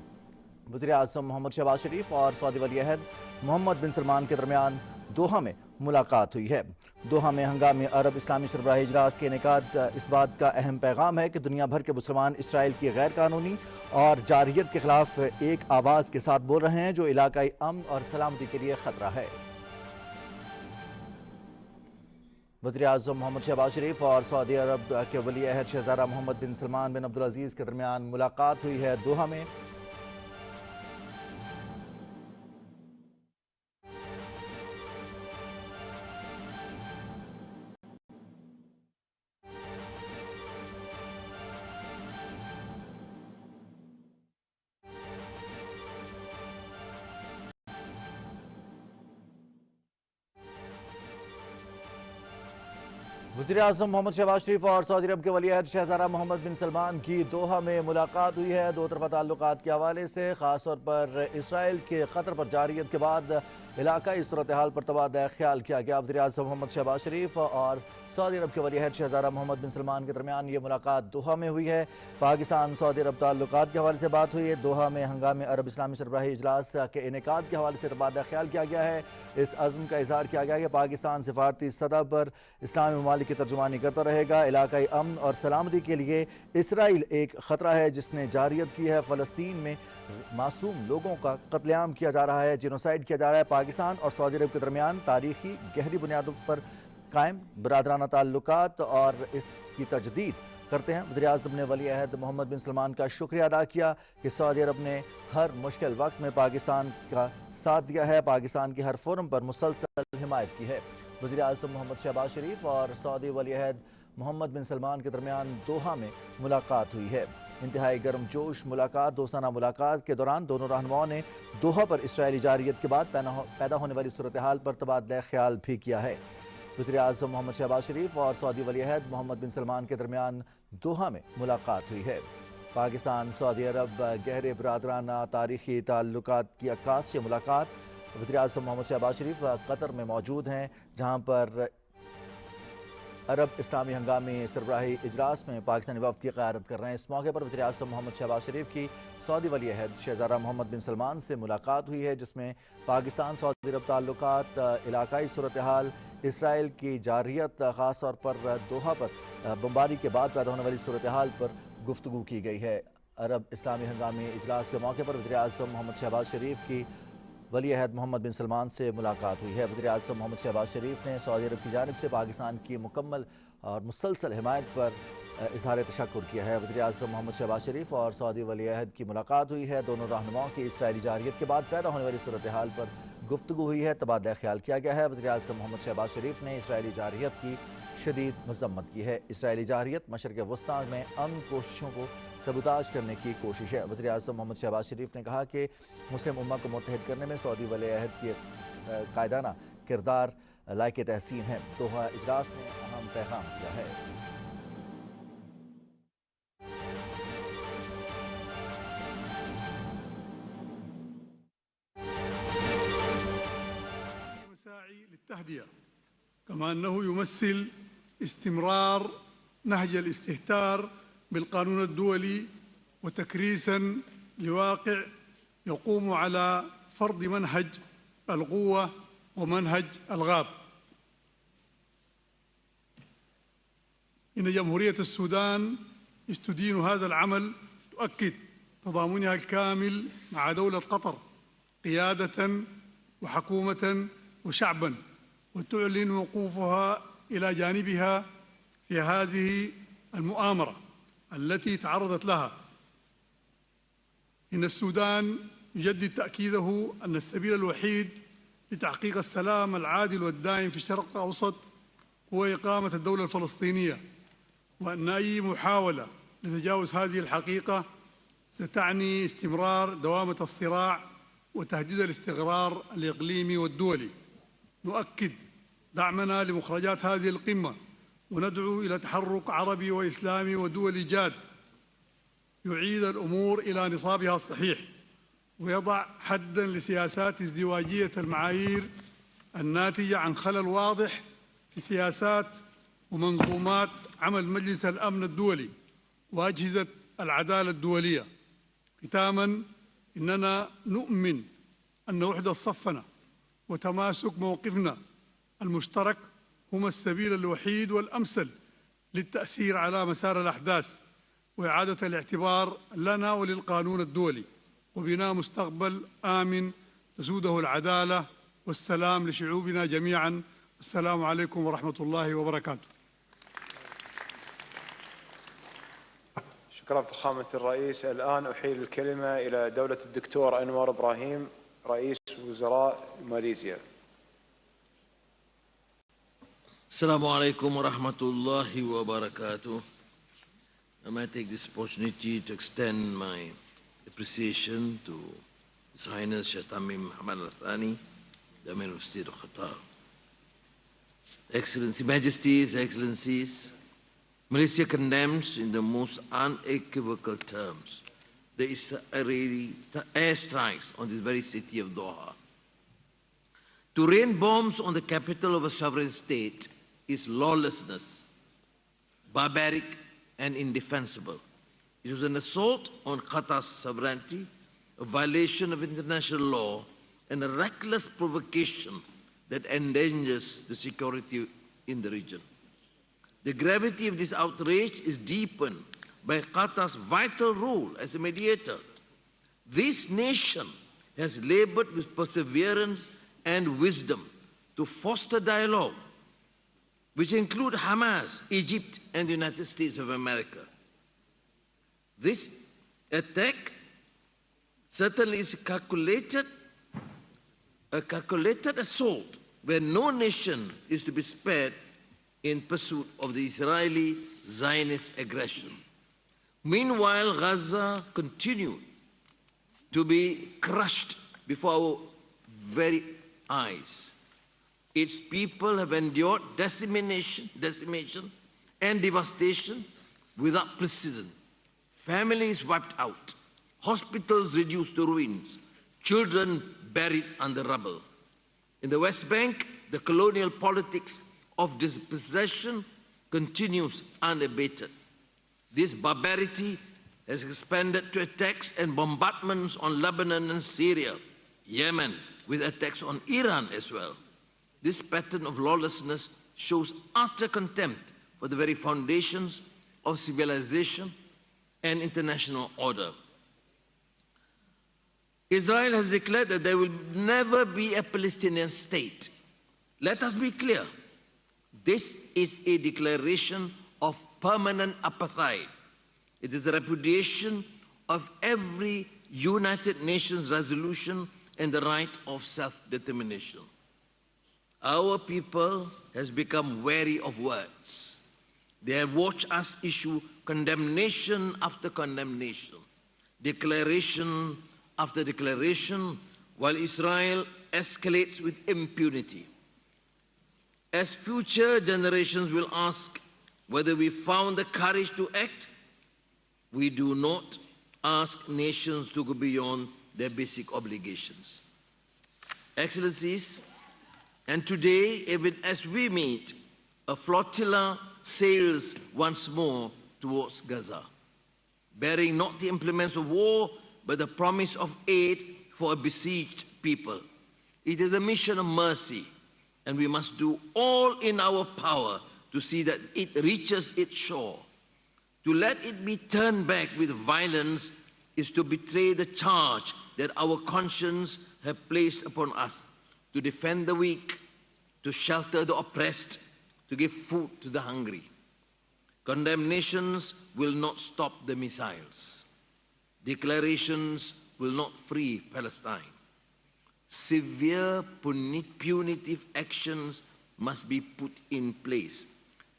वज़ीर आज़म मोहम्मद शहबाज शरीफ और सऊदी वली-अहद मोहम्मद बिन सलमान के दरमियान दोहा में मुलाकात हुई है। दोहा में हंगामी अरब इस्लामी सरबराही इजलास के इनेकाद इस बात का अहम पैगाम है कि दुनिया भर के मुसलमान इसराइल की गैर कानूनी और जारियत के खिलाफ एक आवाज़ के साथ बोल रहे हैं जो इलाकाई अमन और सलामती के लिए ख़तरा है। वज़ीर आज़म मोहम्मद शहबाज शरीफ और सऊदी अरब के वली-अहद शहज़ादा मोहम्मद बिन सलमान बिन अब्दुल अजीज़ के दरमियान मुलाकात हुई है। दोहा में वज़ीर आज़म मोहम्मद शहबाज शरीफ और सऊदी अरब के वली-अहद शहज़ादा मोहम्मद बिन सलमान की दोहा में मुलाकात हुई है। दो तरफ़ा ताल्लुकात के हवाले से ख़ास तौर पर इसराइल के क़तर पर जारियत के बाद इलाकाई सूरत हाल पर तबादला ख्याल किया गया। वज़ीर आज़म मोहम्मद शहबाज शरीफ और सऊदी अरब के वली-अहद शहज़ादा मोहम्मद बिन सलमान के दरमियान ये मुलाकात दोहा में हुई है। पाकिस्तान सऊदी अरब ताल्लुकात के हवाले से बात हुई है। दोहा में हंगामे अरब इस्लामी सरबराही इजलास के इनेकाद के हवाले से तबादला ख्याल किया गया है। इस अज़्म का इज़हार किया गया कि पाकिस्तान सिफारती सतह पर इस्लामी ममालिक की तर्जुमानी करता रहेगा। इलाकाई अमन और सलामती के लिए इसराइल एक ख़तरा है जिसने जारियत की है। फ़लस्तीन में मासूम लोगों का कत्लेआम किया जा रहा है, जिनोसाइड किया जा रहा है। पाकिस्तान और सऊदी अरब के दरमियान तारीखी गहरी बुनियादों पर कायम बरादराना ताल्लुकात और इसकी तजदीद करते हैं। वज़ीर आज़म ने वली-अहद मोहम्मद बिन सलमान का शुक्रिया अदा किया कि सऊदी अरब ने हर मुश्किल वक्त में पाकिस्तान का साथ दिया है, पाकिस्तान के हर फोरम पर मुसलसल हिमायत की है। वज़ीर आज़म मोहम्मद शहबाज शरीफ और सऊदी वली-अहद मोहम्मद बिन सलमान के दरमियान दोहा में मुलाकात हुई है। इंतहाई गर्मजोश मुलाकात दोस्ताना मुलाकात के दौरान दोनों रहनुमाओं ने दोहा पर इसराइली जारियत के बाद पैदा होने वाली सूरत हाल पर तबादला ख्याल भी किया है। वज़ीर आज़म मोहम्मद शहबाज शरीफ और सऊदी वली-अहद मोहम्मद बिन सलमान के दरमियान दोहा में मुलाकात हुई है। पाकिस्तान सऊदी अरब गहरे बरादराना तारीखी ताल्लुकात की अक्कास से मुलाकात। वज़ीर आज़म मोहम्मद शहबाज शरीफ कतर में मौजूद हैं जहाँ पर अरब इस्लामी हंगामी सरबराही इजलास में पाकिस्तानी वफ़द की क़यादत कर रहे हैं। इस मौके पर वज़ीर आज़म मोहम्मद शहबाज शरीफ की सऊदी वली-अहद शहज़ादा मोहम्मद बिन सलमान से मुलाकात हुई है जिसमें पाकिस्तान सऊदी अरब ताल्लुकात, इलाकाई सूरत हाल, इसराइल की जारियत, ख़ास तौर पर दोहा पर बमबारी के बाद पैदा होने वाली सूरत हाल पर गुफ्तगू की गई है। अरब इस्लामी हंगामी इजलास के मौके पर वज़ीर आज़म मोहम्मद शहबाज शरीफ की वली-अहद मोहम्मद बिन सलमान से मुलाकात हुई है। वज़ीर आज़म मोहम्मद शहबाज शरीफ ने सऊदी अरब की जानिब से पाकिस्तान की मुकम्मल और मुसलसल हिमायत पर इज़हार तशक्कुर किया है। वज़ीर आज़म मोहम्मद शहबाज शरीफ और सऊदी वली-अहद की मुलाकात हुई है। दोनों रहनुमाओं की इसराइली जारियत के बाद पैदा होने वाली सूरत हाल पर गुफ्तगू हुई है, तबादला ख्याल किया गया है। वज़ीर आज़म मोहम्मद शहबाज शरीफ ने इसराइली जारियत की शदीद मजम्मत की है। इसराइली जारहियत मशरक़ वस्ता में अमन कोशिशों को सबूताज करने की कोशिश है। वज़ीर आज़म मोहम्मद शहबाज शरीफ ने कहा कि मुस्लिम उम्मा को मुत्तहिद करने में सऊदी वली-ए-अहद के कायदाना किरदार लायक तहसीन है। दोहा इजलास ने अहम पैगाम दिया है। للتهدئة كما أنه يمثل استمرار نهج الاستهتار بالقانون الدولي وتكريسا لواقع يقوم على فرض منهج القوة ومنهج الغاب. إن جمهورية السودان استدين هذا العمل، تؤكد تضامنها الكامل مع دولة قطر قيادة وحكومة وشعبا، وتعلن وقوفها إلى جانبها في هذه المؤامرة التي تعرضت لها. إن السودان يجدد تأكيده أن السبيل الوحيد لتحقيق السلام العادل والدائم في الشرق الأوسط هو إقامة الدولة الفلسطينية، وأن أي محاولة لتجاوز هذه الحقيقة ستعني استمرار دوامة الصراع وتهديد الاستقرار الإقليمي والدولي. نؤكد دعمنا لمخرجات هذه القمة، وندعو إلى تحرك عربي وإسلامي ودولي جاد يعيد الأمور إلى نصابها الصحيح، ويضع حداً لسياسات ازدواجية المعايير الناتجة عن خلل واضح في سياسات ومنظومات عمل مجلس الأمن الدولي وأجهزة العدالة الدولية. ختاماً، إننا نؤمن أن وحدة صفنا وتماسك موقفنا المشترك هما السبيل الوحيد والأمثل للتأثير على مسار الأحداث وإعادة الاعتبار لنا وللقانون الدولي، وبناء مستقبل آمن تسوده العدالة والسلام لشعوبنا جميعا. السلام عليكم ورحمة الله وبركاته. شكرا فخامة الرئيس. الآن أحيل الكلمة إلى دولة الدكتور أنور إبراهيم رئيس وزراء ماليزيا. Assalamu alaikum wa rahmatullahi wa barakatuh. I might take this opportunity to extend my appreciation to His Highness Sheikh Tamim Hamad Al-Thani, the Emir of State of Qatar. Excellency, Majesties, Excellencies, Malaysia condemns in the most unequivocal terms the Israeli airstrikes on this very city of Doha. To rain bombs on the capital of a sovereign state is lawlessness, barbaric and indefensible. It was an assault on Qatar's sovereignty, a violation of international law, and a reckless provocation that endangers the security in the region. The gravity of this outrage is deepened by Qatar's vital role as a mediator. This nation has labored with perseverance and wisdom to foster dialogue, which include Hamas, Egypt, and the United States of America. This attack certainly is a calculated assault where no nation is to be spared in pursuit of the Israeli Zionist aggression. Meanwhile, Gaza continued to be crushed before our very eyes. Its people have endured decimation and devastation without precedent. Families wiped out, hospitals reduced to ruins, children buried under rubble. In the West Bank, the colonial politics of dispossession continues unabated. This barbarity has expanded to attacks and bombardments on Lebanon and Syria, Yemen, with attacks on Iran as well. This pattern of lawlessness shows utter contempt for the very foundations of civilization and international order. Israel has declared that there will never be a Palestinian state. Let us be clear. This is a declaration of permanent apartheid. It is a repudiation of every United Nations resolution and the right of self-determination. Our people has become wary of words. They have watched us issue condemnation after condemnation, declaration after declaration, while Israel escalates with impunity. As future generations will ask whether we found the courage to act, we do not ask nations to go beyond their basic obligations. Excellencies, and today, even as we meet, a flotilla sails once more towards Gaza, bearing not the implements of war, but the promise of aid for a besieged people. It is a mission of mercy, and we must do all in our power to see that it reaches its shore. To let it be turned back with violence is to betray the charge that our conscience have placed upon us, to defend the weak, to shelter the oppressed, to give food to the hungry. Condemnations will not stop the missiles. Declarations will not free Palestine. Severe punitive actions must be put in place.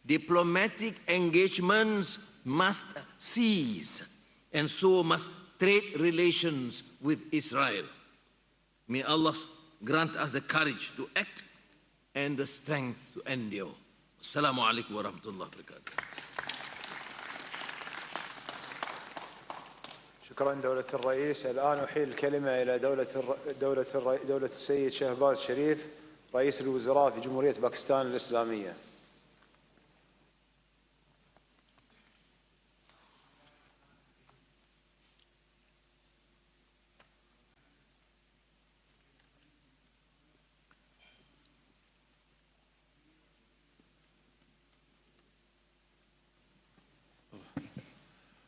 Diplomatic engagements must cease, and so must trade relations with Israel. May Allah grant us the courage to act and the strength to endure. Assalamu alaikum wa rahmatullahi wa barakatuh. شكرا دولة الرئيس. الآن أحيل الكلمة إلى دولة السيد شهباز شريف رئيس الوزراء في جمهورية Pakistan الإسلامية.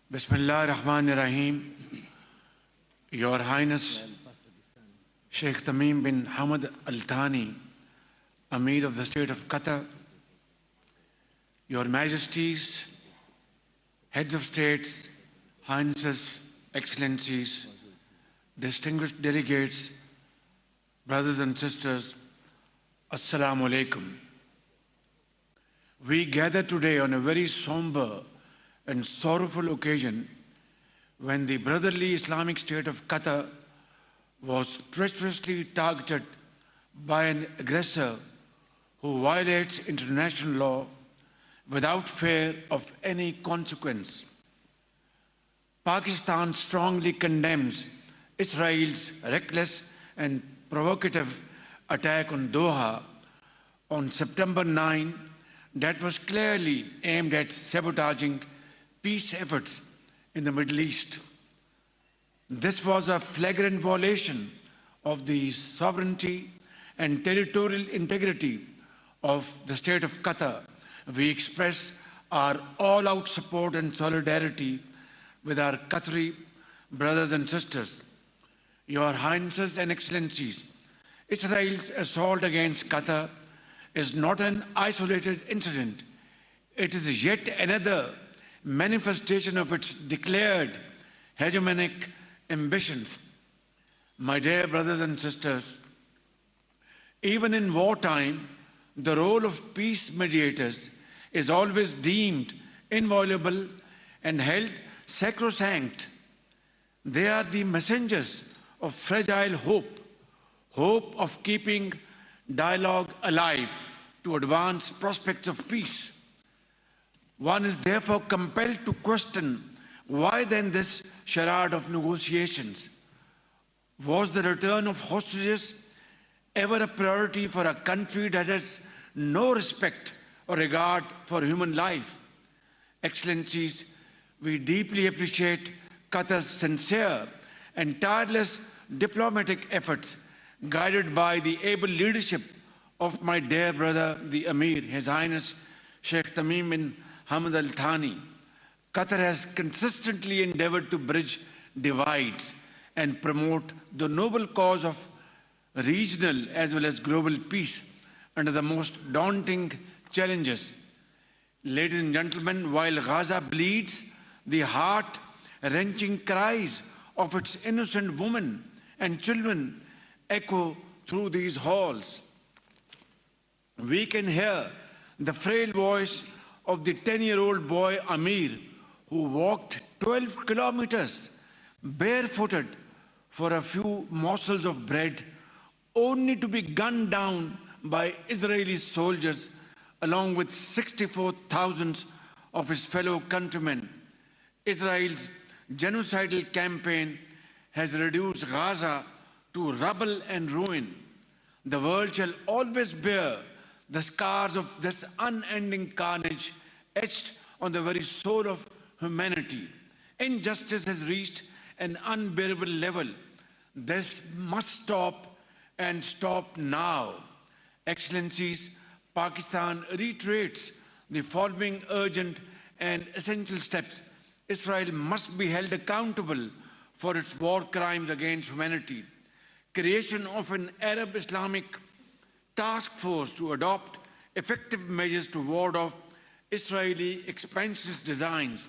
Bismillah ar-Rahman ar-Rahim. Your Highness Sheikh Tamim bin Hamad Al Thani, Amir of the State of Qatar, Your Majesties, Heads of States, Highnesses, Excellencies, distinguished delegates, brothers and sisters, Assalamu alaikum. We gather today on a very somber and sorrowful occasion when the brotherly Islamic State of Qatar was treacherously targeted by an aggressor who violates international law without fear of any consequence. Pakistan strongly condemns Israel's reckless and provocative attack on Doha on September 9 that was clearly aimed at sabotaging peace efforts in the Middle East. This was a flagrant violation of the sovereignty and territorial integrity of the State of Qatar. We express our all-out support and solidarity with our Qatari brothers and sisters. Your Highnesses and Excellencies, Israel's assault against Qatar is not an isolated incident. It is yet another manifestation of its declared hegemonic ambitions. My dear brothers and sisters, even in wartime, the role of peace mediators is always deemed inviolable and held sacrosanct. They are the messengers of fragile hope, hope of keeping dialogue alive to advance prospects of peace. One is therefore compelled to question, why then this charade of negotiations? Was the return of hostages ever a priority for a country that has no respect or regard for human life? Excellencies, we deeply appreciate Qatar's sincere and tireless diplomatic efforts, guided by the able leadership of my dear brother, the Amir, His Highness Sheikh Tamim bin Hamad Al Thani. Qatar has consistently endeavored to bridge divides and promote the noble cause of regional as well as global peace under the most daunting challenges. Ladies and gentlemen, while Gaza bleeds, the heart-wrenching cries of its innocent women and children echo through these halls. we can hear the frail voice of the 10-year-old boy Amir, who walked 12 kilometers barefooted for a few morsels of bread, only to be gunned down by Israeli soldiers along with 64,000 of his fellow countrymen. Israel's genocidal campaign has reduced Gaza to rubble and ruin. The world shall always bear the scars of this unending carnage etched on the very soul of humanity. Injustice has reached an unbearable level. This must stop, and stop now. Excellencies, Pakistan reiterates the following urgent and essential steps. Israel must be held accountable for its war crimes against humanity. Creation of an Arab-Islamic task force to adopt effective measures to ward off Israeli expansionist designs.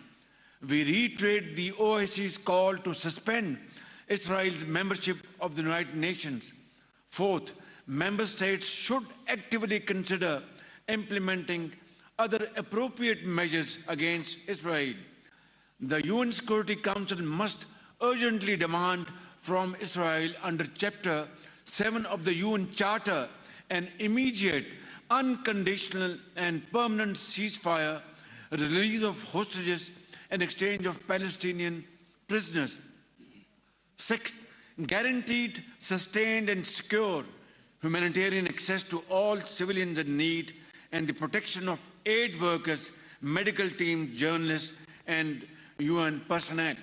We reiterate the OIC's call to suspend Israel's membership of the United Nations. Fourth, member states should actively consider implementing other appropriate measures against Israel. The UN Security Council must urgently demand from Israel under Chapter 7 of the UN Charter an immediate, unconditional and permanent ceasefire, release of hostages and exchange of Palestinian prisoners. Sixth, guaranteed, sustained and secure humanitarian access to all civilians in need and the protection of aid workers, medical teams, journalists and UN personnel.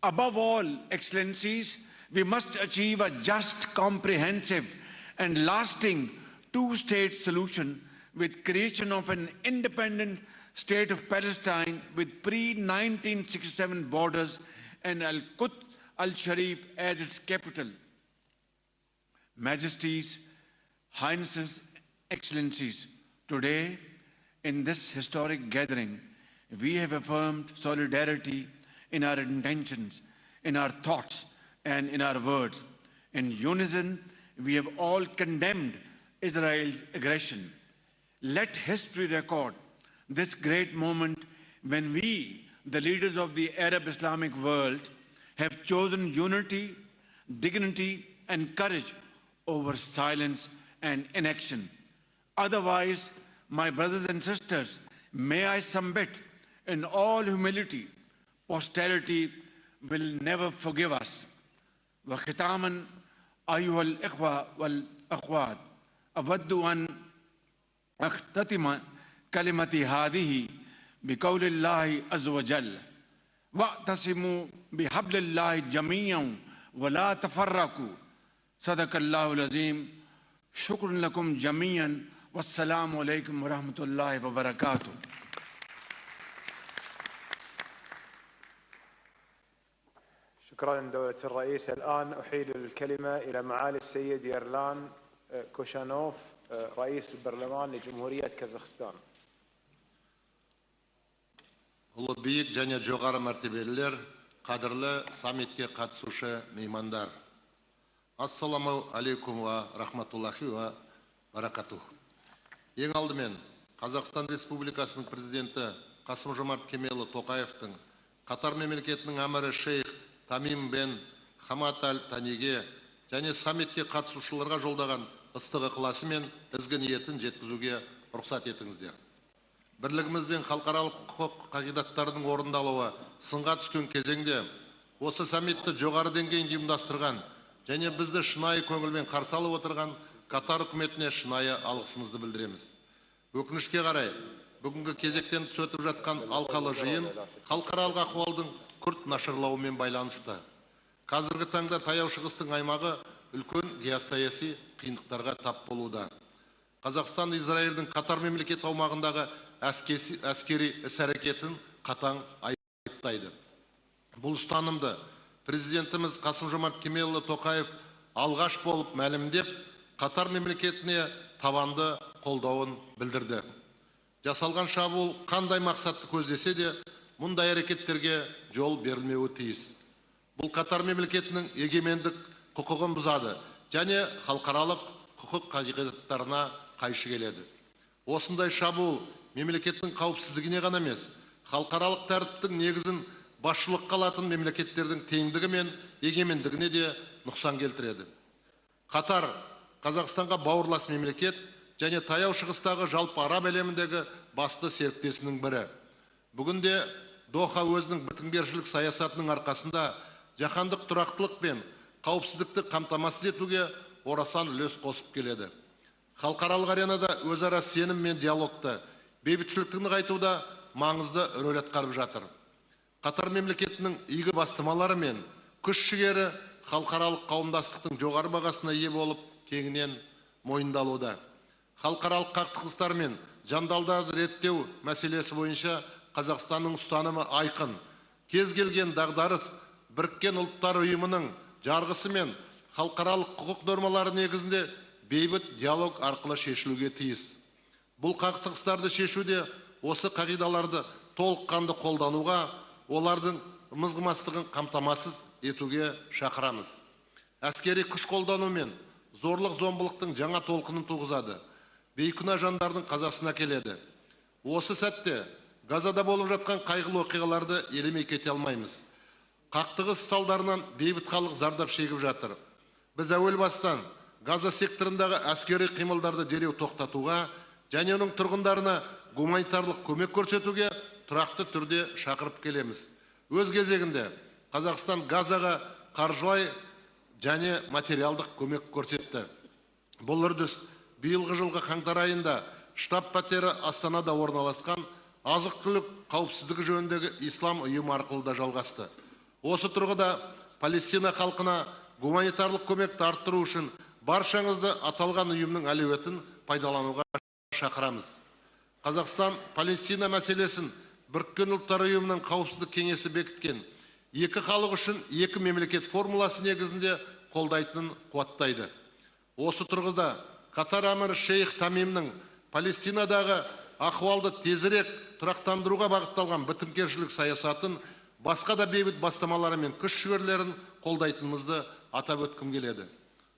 Above all, Excellencies, we must achieve a just, comprehensive and lasting two-state solution with creation of an independent state of Palestine with pre-1967 borders and Al-Quds Al-Sharif as its capital. Majesties, Highnesses, Excellencies, today in this historic gathering, we have affirmed solidarity in our intentions, in our thoughts, and in our words. In unison, we have all condemned Israel's aggression. Let history record this great moment when we, the leaders of the Arab-Islamic world, have chosen unity, dignity, and courage over silence and inaction. Otherwise, my brothers and sisters, may I submit in all humility, posterity will never forgive us. وختاما أيها الإخوة والأخوات أود أن أختتم كلمتي هذه بقول الله عز وجل واعتصموا بحبل الله جميعا ولا تفرقوا صدق الله العظيم شكرا لكم جميعا والسلام عليكم ورحمة الله وبركاته. شكرا دولة الرئيس. الآن أحيل الكلمة إلى معالي السيد يرلان كوشانوف رئيس البرلمان لجمهورية كازاخستان. Ұлы биік және жоғары мәртебелілер, қадірлі саммитке қатысушы меймандар. Ассаламу алейкум ва рахматуллахи ва баракатух. Ең алдымен Қазақстан Республикасының президенті Қасым-Жомарт Кемелұлы Тоқаевтың Қатар мемлекетінің әмірі шейх Тамим бен Хамад аль-Таниге және саммитке қатысушыларға жолдаған ыстық ықыласы мен ізгі ниетін жеткізуге рұқсат етіңіздер. Бірлігіміз бен халықаралық құқық қағидаттарының орындалуы сынға түскен кезеңде осы саммитті жоғары деңгейінде ұйымдастырған және бізді шынайы көңілмен қарсы алып отырған Катар үкіметіне шынайы алғысымызды білдіреміз. Өкінішке қарай, бүгінгі кезектен тыс өтіп жатқан алқалы жиын халықаралық ахуалдың күрт нашарлауымен байланысты. Қазіргі таңда таяу шығыстың аймағы үлкен геосаяси қиындықтарға тап болуда. Қазақстан Израильдің Катар мемлекет аумағындағы әскери іс-әрекетін қатаң айыптайды. Бұл ұстанымды президентіміз Қасым-Жомарт Кемелұлы Тоқаев алғаш болып мәлімдеп, Катар мемлекетіне табанды қолдауын білдірді. Жасалған шабуыл қандай мақсатты көздесе де, мұндай әрекеттерге жол берілмеуі тиіс. Бұл Катар мемлекетінің егемендік құқығын бұзады және халықаралық құқық қағидаттарына қайшы келеді. Осындай шабуыл мемлекеттің қауіпсіздігіне ғана емес, халықаралық тәртіптің негізін басшылыққа алатын мемлекеттердің теңдігі мен егемендігіне де нұқсан келтіреді. Қатар Қазақстанға бауырлас мемлекет және таяу шығыстағы жалпы араб әлеміндегі басты серіктесінің бірі. Бүгінде Доха өзінің бітімгершілік саясатының арқасында жаһандық тұрақтылық пен қауіпсіздікті қамтамасыз етуге орасан үлес қосып келеді. Халықаралық аренада өзара сенім мен диалогты, бейбітшілікті нығайтуда маңызды рөл атқарып жатыр. Қатар мемлекетінің игі бастамалары мен күш-жігері халықаралық қауымдастықтың жоғары бағасына ие болып, кеңінен мойындалуда. Халықаралық қақтығыстар мен жандалдарды реттеу мәселесі бойынша Қазақстанның ұстанымы айқын. Кез келген дағдарыс Біріккен ұлттар ұйымының жарғысы мен халықаралық құқық нормалары негізінде бейбіт диалог арқылы шешілуге тиіс. Бұл қақтығыстарды шешуде осы қағидаларды толыққанды қолдануға, олардың мызғымастығын қамтамасыз етуге шақырамыз. Әскери күш қолдану мен зорлық-зомбылықтың жаңа толқынын туғызады. Бейкүнә жандардың қазасына келеді. Осы сәтте Газада болып жатқан қайғылы оқиғаларды елемей кете алмаймыз. Қақтығыс салдарынан бейбіт халық зардап шегіп жатыр. Біз әуел бастан Газа секторындағы әскери қимылдарды дереу тоқтатуға және оның тұрғындарына гуманитарлық көмек көрсетуге тұрақты түрде шақырып келеміз. Өз кезегінде Қазақстан Газаға қаржылай және материалдық көмек көрсетті. Бұл үрдіс биылғы жылғы қаңтар айында штаб-пәтері Астанада орналасқан азық-түлік қауіпсіздігі жөніндегі ислам ұйымы арқылы да жалғасты. Осы тұрғыда Палестина халқына гуманитарлық көмекті арттыру үшін баршаңызды аталған ұйымның әлеуетін пайдалануға шақырамыз. Қазақстан Палестина мәселесін Біріккен ұлттар ұйымының қауіпсіздік кеңесі бекіткен екі халық үшін екі мемлекет формуласы негізінде қолдайтынын қуаттайды. Осы тұрғыда Қатар әмірі Шейх Тамимнің Палестинадағы ахуалды тезірек тұрақтандыруға бағытталған бітімгершілік саясатын, басқа да бейбіт бастамалары мен күш-жігерлерін қолдайтынымызды атап өткім келеді.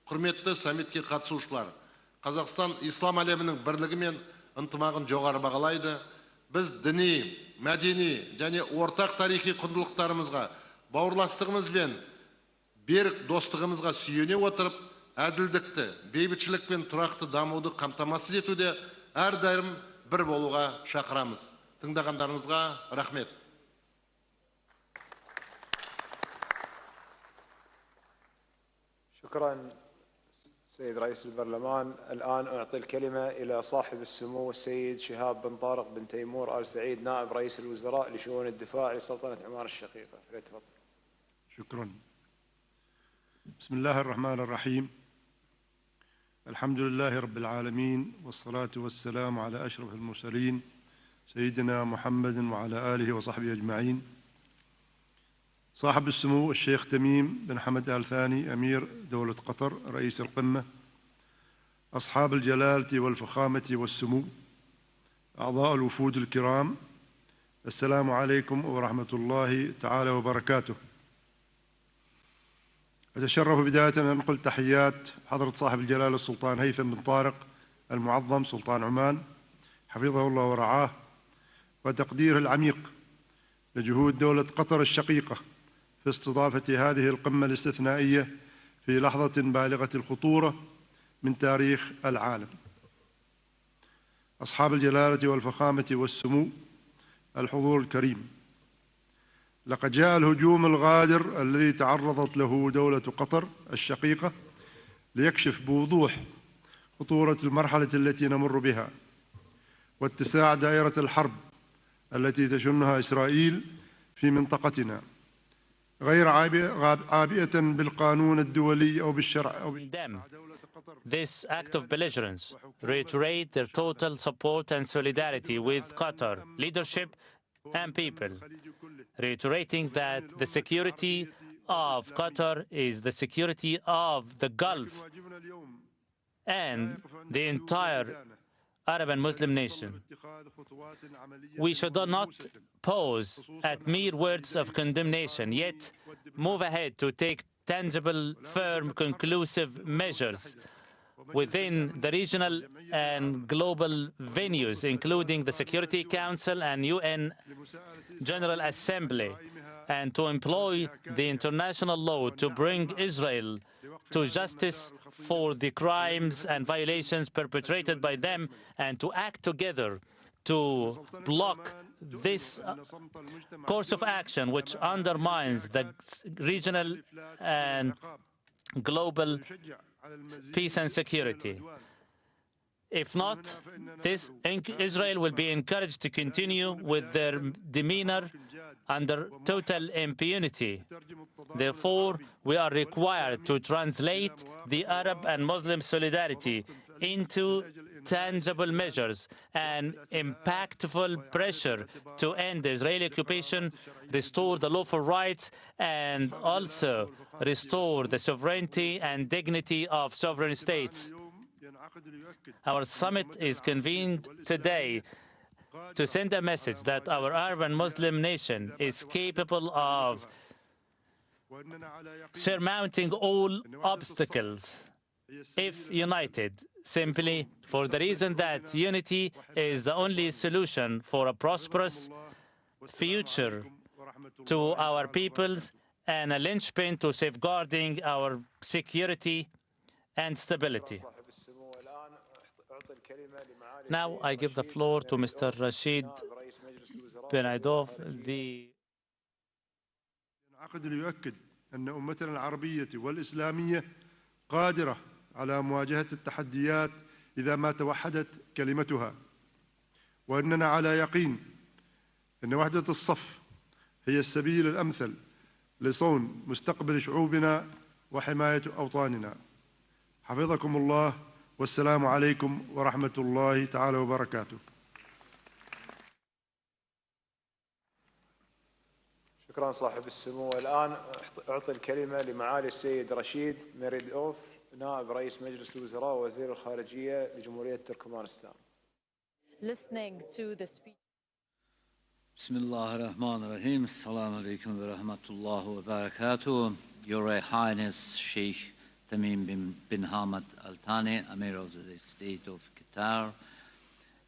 Құрметті саммитке қатысушылар, Қазақстан ислам әлемінің бірлігі мен ынтымағын жоғары бағалайды. Біз діни, мәдени және ортақ тарихи құндылықтарымызға, бауырластығымыз бен берік достығымызға сүйене отырып, әділдікті, бейбітшілік пен тұрақты дамуды қамтамасыз етуде әрдайым бір болуға шақырамыз. Тыңдағандарыңызға рахмет. شكرا سيد رئيس البرلمان. الآن أعطي الكلمة إلى صاحب السمو السيد شهاب بن طارق بن تيمور آل سعيد نائب رئيس الوزراء لشؤون الدفاع لسلطنة عمان الشقيقة. فليتفضل. شكرا. بسم الله الرحمن الرحيم. الحمد لله رب العالمين والصلاة والسلام على أشرف المرسلين سيدنا محمد وعلى آله وصحبه أجمعين. صاحب السمو الشيخ تميم بن حمد آل ثاني أمير دولة قطر رئيس القمة، أصحاب الجلالة والفخامة والسمو، أعضاء الوفود الكرام، السلام عليكم ورحمة الله تعالى وبركاته. أتشرف بداية أن أنقل تحيات حضرة صاحب الجلالة السلطان هيثم بن طارق المعظم سلطان عمان حفظه الله ورعاه، وتقديره العميق لجهود دولة قطر الشقيقة في استضافة هذه القمة الاستثنائية في لحظة بالغة الخطورة من تاريخ العالم. أصحاب الجلالة والفخامة والسمو، الحضور الكريم، لقد جاء الهجوم الغادر الذي تعرضت له دولة قطر الشقيقة ليكشف بوضوح خطورة المرحلة التي نمر بها واتساع دائرة الحرب التي تشنها إسرائيل في منطقتنا، غير عابئة بالقانون الدولي أو بالشرع أو This act of belligerence reiterate their total support and solidarity with Qatar leadership and people, reiterating that the security of Qatar is the security of the Gulf and the entire Arab and Muslim nation. We should not pause at mere words of condemnation, yet move ahead to take tangible, firm, conclusive measures within the regional and global venues, including the Security Council and UN General Assembly, and to employ the international law to bring Israel to justice for the crimes and violations perpetrated by them, and to act together to block this course of action which undermines the regional and global peace and security. If not, Israel will be encouraged to continue with their demeanor under total impunity. Therefore, we are required to translate the Arab and Muslim solidarity into tangible measures and impactful pressure to end the Israeli occupation, restore the lawful rights, and also restore the sovereignty and dignity of sovereign states. Our summit is convened today to send a message that our Arab and Muslim nation is capable of surmounting all obstacles if united, simply for the reason that unity is the only solution for a prosperous future to our peoples and a linchpin to safeguarding our security and stability. Now I give the floor to Mr. Rashid bin Aidov, the العقد يؤكد أن أمتنا العربية والإسلامية قادرة على مواجهة التحديات إذا ما توحدت كلمتها، وأننا على يقين أن وحدة الصف هي السبيل الأمثل لصون مستقبل شعوبنا وحماية أوطاننا. حفظكم الله والسلام عليكم ورحمة الله تعالى وبركاته. شكرا صاحب السمو. الآن أعطي الكلمة لمعالي السيد رشيد ميريدوف، نائب رئيس مجلس الوزراء ووزير الخارجية لجمهورية تركمانستان. Listening to the speech. Bismillahirrahmanirrahim. Assalamu alaikum wa rahmatullahi wa barakatuh. Your Highness Sheikh Tamim bin Hamad Al Thani, Amir of the State of Qatar,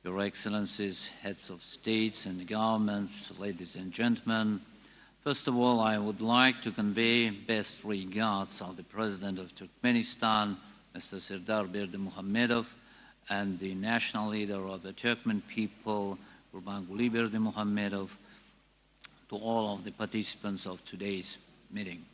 Your Excellencies, heads of states and governments, ladies and gentlemen. First of all, I would like to convey best regards of the President of Turkmenistan, Mr. Serdar Berdimuhamedov, and the national leader of the Turkmen people, Gurbanguly Berdimuhamedov, to all of the participants of today's meeting.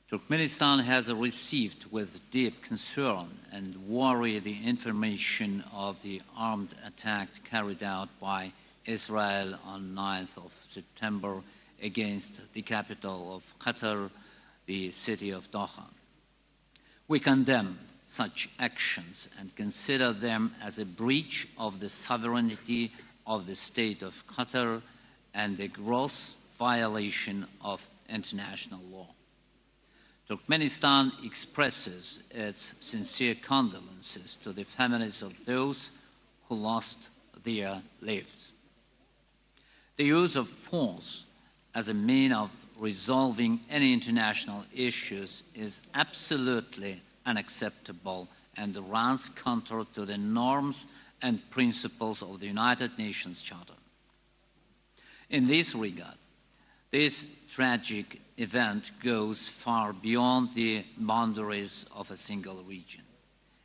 Turkmenistan has received with deep concern and worry the information of the armed attack carried out by Israel on 9th of September against the capital of Qatar, the city of Doha. We condemn such actions and consider them as a breach of the sovereignty of the state of Qatar and a gross violation of international law. Turkmenistan expresses its sincere condolences to the families of those who lost their lives. The use of force as a means of resolving any international issues is absolutely unacceptable and runs counter to the norms and principles of the United Nations Charter. In this regard, this tragic event goes far beyond the boundaries of a single region.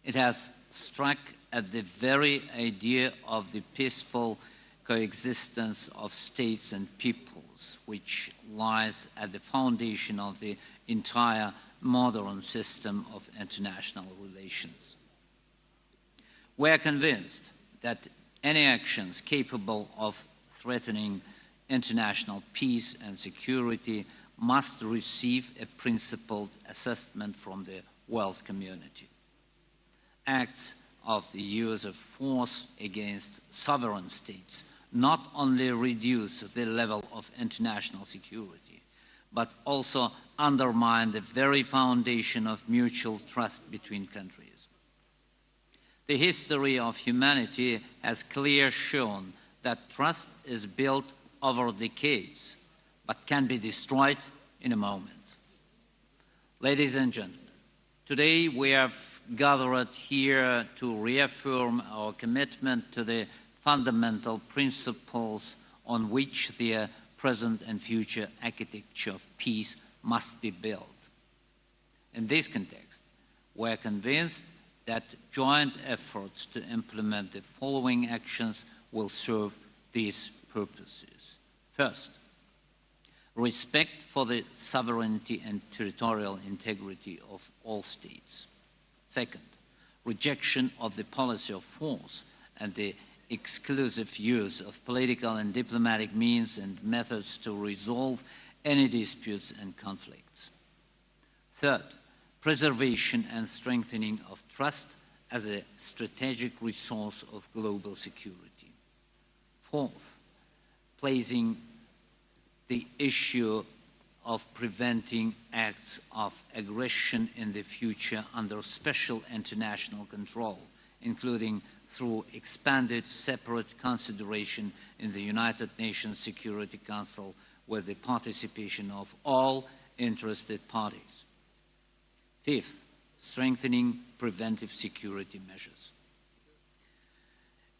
It has struck at the very idea of the peaceful coexistence of states and peoples, which lies at the foundation of the entire modern system of international relations. We are convinced that any actions capable of threatening international peace and security must receive a principled assessment from the world community. Acts of the use of force against sovereign states not only reduce the level of international security, but also undermine the very foundation of mutual trust between countries. The history of humanity has clearly shown that trust is built over decades, but can be destroyed in a moment. Ladies and gentlemen, today we have gathered here to reaffirm our commitment to the fundamental principles on which the present and future architecture of peace must be built. In this context, we are convinced that joint efforts to implement the following actions will serve these purposes. First, respect for the sovereignty and territorial integrity of all states. Second, rejection of the policy of force and the exclusive use of political and diplomatic means and methods to resolve any disputes and conflicts. Third, preservation and strengthening of trust as a strategic resource of global security. Fourth, placing the issue of preventing acts of aggression in the future under special international control, including through expanded separate consideration in the United Nations Security Council with the participation of all interested parties. Fifth, strengthening preventive security measures.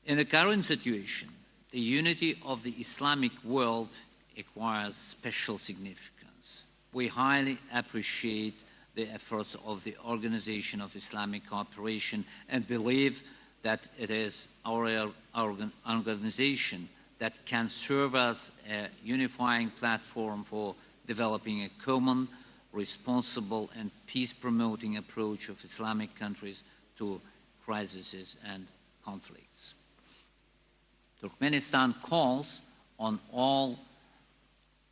In the current situation, the unity of the Islamic world acquires special significance. We highly appreciate the efforts of the Organization of Islamic Cooperation and believe that it is our organization that can serve as a unifying platform for developing a common, responsible and peace-promoting approach of Islamic countries to crises and conflicts. Turkmenistan calls on all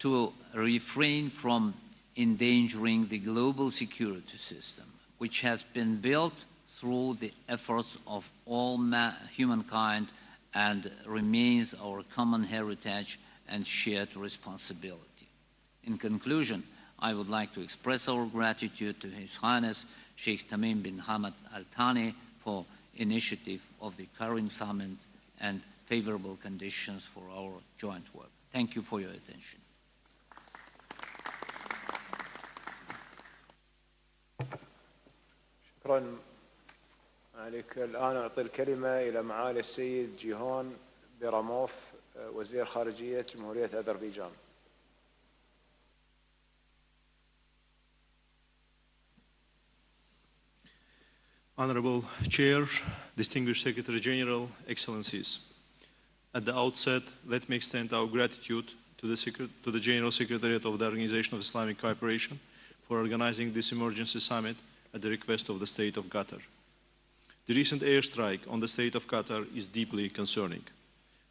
to refrain from endangering the global security system, which has been built through the efforts of all humankind and remains our common heritage and shared responsibility. In conclusion, I would like to express our gratitude to His Highness Sheikh Tamim bin Hamad Al Thani for initiative of the current summit and favorable conditions for our joint work. Thank you for your attention. شكرا عليك. الآن أعطي الكلمة إلى معالي السيد جيهون براموف وزير خارجية جمهورية أذربيجان. Honorable Chair, Distinguished Secretary General, Excellencies. At the outset, let me extend our gratitude to the General Secretariat of the Organization of Islamic Cooperation for organizing this emergency summit at the request of the State of Qatar. The recent airstrike on the State of Qatar is deeply concerning.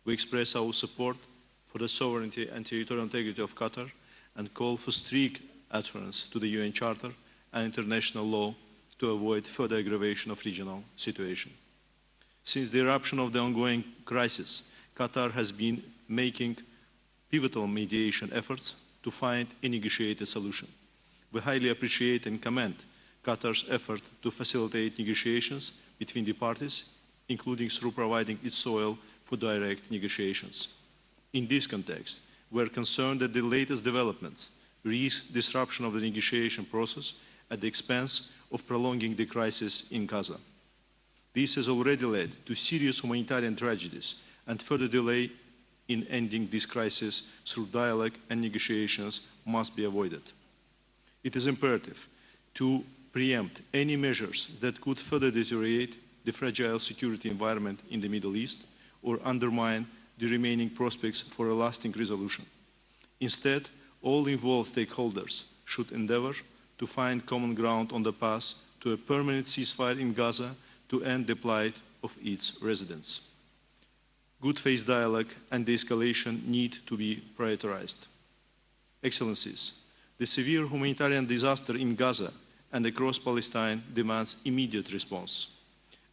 We express our support for the sovereignty and territorial integrity of Qatar and call for strict adherence to the UN Charter and international law to avoid further aggravation of regional situation. Since the eruption of the ongoing crisis, Qatar has been making pivotal mediation efforts to find a negotiated solution. We highly appreciate and commend Qatar's effort to facilitate negotiations between the parties, including through providing its soil for direct negotiations. In this context, we are concerned that the latest developments risk disruption of the negotiation process at the expense of prolonging the crisis in Gaza. This has already led to serious humanitarian tragedies and further delay in ending this crisis through dialogue and negotiations must be avoided. It is imperative to preempt any measures that could further deteriorate the fragile security environment in the Middle East or undermine the remaining prospects for a lasting resolution. Instead, all involved stakeholders should endeavor to find common ground on the path to a permanent ceasefire in Gaza to end the plight of its residents. Good faith dialogue and de-escalation need to be prioritized. Excellencies, the severe humanitarian disaster in Gaza and across Palestine demands immediate response.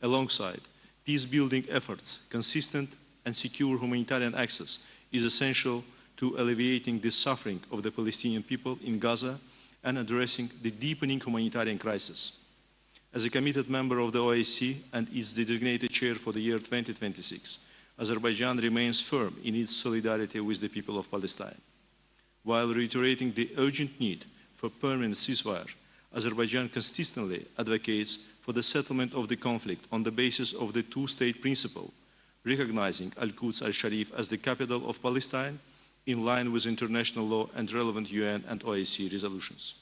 Alongside peace-building efforts, consistent and secure humanitarian access is essential to alleviating the suffering of the Palestinian people in Gaza and addressing the deepening humanitarian crisis. As a committed member of the OIC and its designated chair for the year 2026, Azerbaijan remains firm in its solidarity with the people of Palestine. While reiterating the urgent need for permanent ceasefire, Azerbaijan consistently advocates for the settlement of the conflict on the basis of the two-state principle, recognizing Al-Quds al-Sharif as the capital of Palestine in line with international law and relevant UN and OIC resolutions.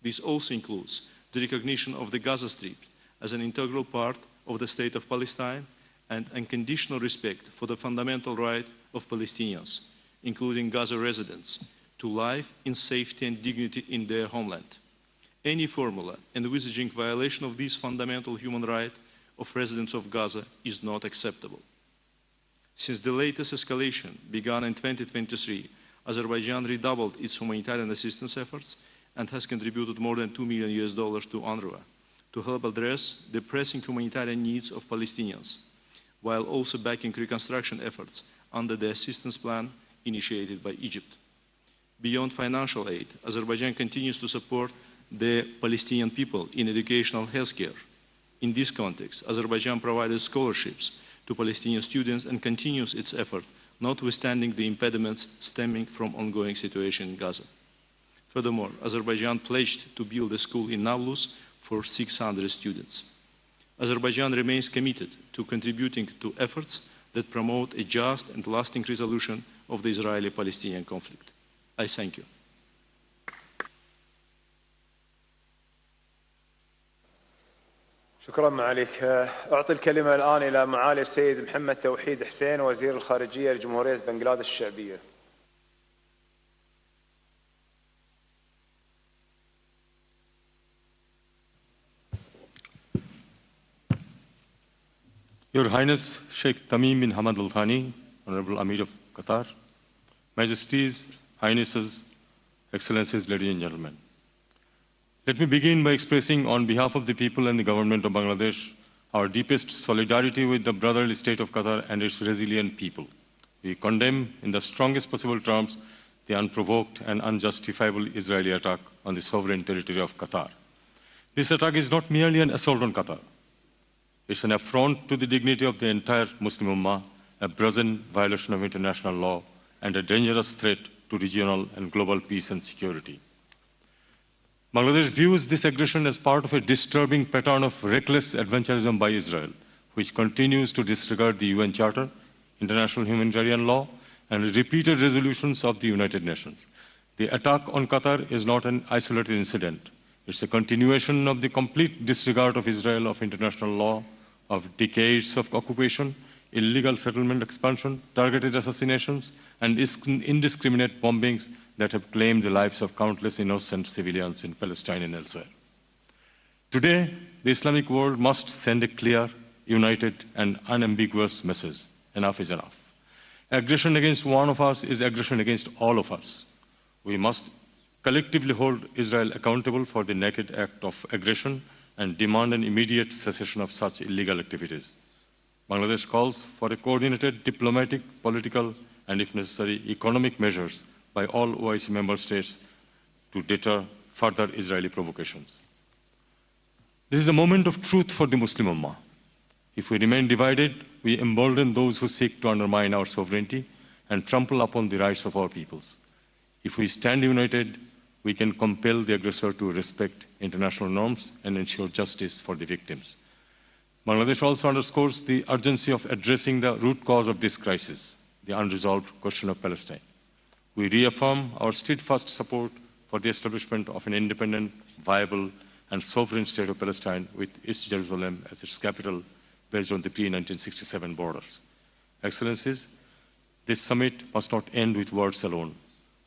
This also includes the recognition of the Gaza Strip as an integral part of the state of Palestine and unconditional respect for the fundamental right of Palestinians, including Gaza residents, to life in safety and dignity in their homeland. Any formula envisaging violation of this fundamental human right of residents of Gaza is not acceptable. Since the latest escalation began in 2023, Azerbaijan redoubled its humanitarian assistance efforts and has contributed more than $2 million to UNRWA to help address the pressing humanitarian needs of Palestinians, while also backing reconstruction efforts under the assistance plan initiated by Egypt. Beyond financial aid, Azerbaijan continues to support the Palestinian people in educational healthcare. In this context, Azerbaijan provided scholarships to Palestinian students and continues its effort, notwithstanding the impediments stemming from ongoing situation in Gaza. Furthermore, Azerbaijan pledged to build a school in Nablus for 600 students. Azerbaijan remains committed to contributing to efforts that promote a just and lasting resolution of the Israeli-Palestinian conflict. I thank you. شكرا معاليك. أعطي الكلمة الآن إلى معالي السيد محمد توحيد حسين وزير الخارجية لجمهورية Bangladesh الشعبية. Your Highness Sheikh Tamim bin Hamad Al Thani, Honorable Amir of Qatar, Majesties, Highnesses, Excellencies, ladies and gentlemen. Let me begin by expressing on behalf of the people and the government of Bangladesh our deepest solidarity with the brotherly state of Qatar and its resilient people. We condemn in the strongest possible terms the unprovoked and unjustifiable Israeli attack on the sovereign territory of Qatar. This attack is not merely an assault on Qatar. It's an affront to the dignity of the entire Muslim Ummah, a brazen violation of international law, and a dangerous threat to regional and global peace and security. Bangladesh views this aggression as part of a disturbing pattern of reckless adventurism by Israel, which continues to disregard the UN Charter, international humanitarian law, and repeated resolutions of the United Nations. The attack on Qatar is not an isolated incident. It's a continuation of the complete disregard of Israel of international law, of decades of occupation, illegal settlement expansion, targeted assassinations, and indiscriminate bombings that have claimed the lives of countless innocent civilians in Palestine and elsewhere. Today, the Islamic world must send a clear, united, and unambiguous message. Enough is enough. Aggression against one of us is aggression against all of us. We must collectively hold Israel accountable for the naked act of aggression and demand an immediate cessation of such illegal activities. Bangladesh calls for a coordinated diplomatic, political, and if necessary, economic measures by all OIC member states to deter further Israeli provocations. This is a moment of truth for the Muslim Ummah. If we remain divided, we embolden those who seek to undermine our sovereignty and trample upon the rights of our peoples. If we stand united, we can compel the aggressor to respect international norms and ensure justice for the victims. Bangladesh also underscores the urgency of addressing the root cause of this crisis, the unresolved question of Palestine. We reaffirm our steadfast support for the establishment of an independent, viable, and sovereign state of Palestine with East Jerusalem as its capital based on the pre-1967 borders. Excellencies, this summit must not end with words alone.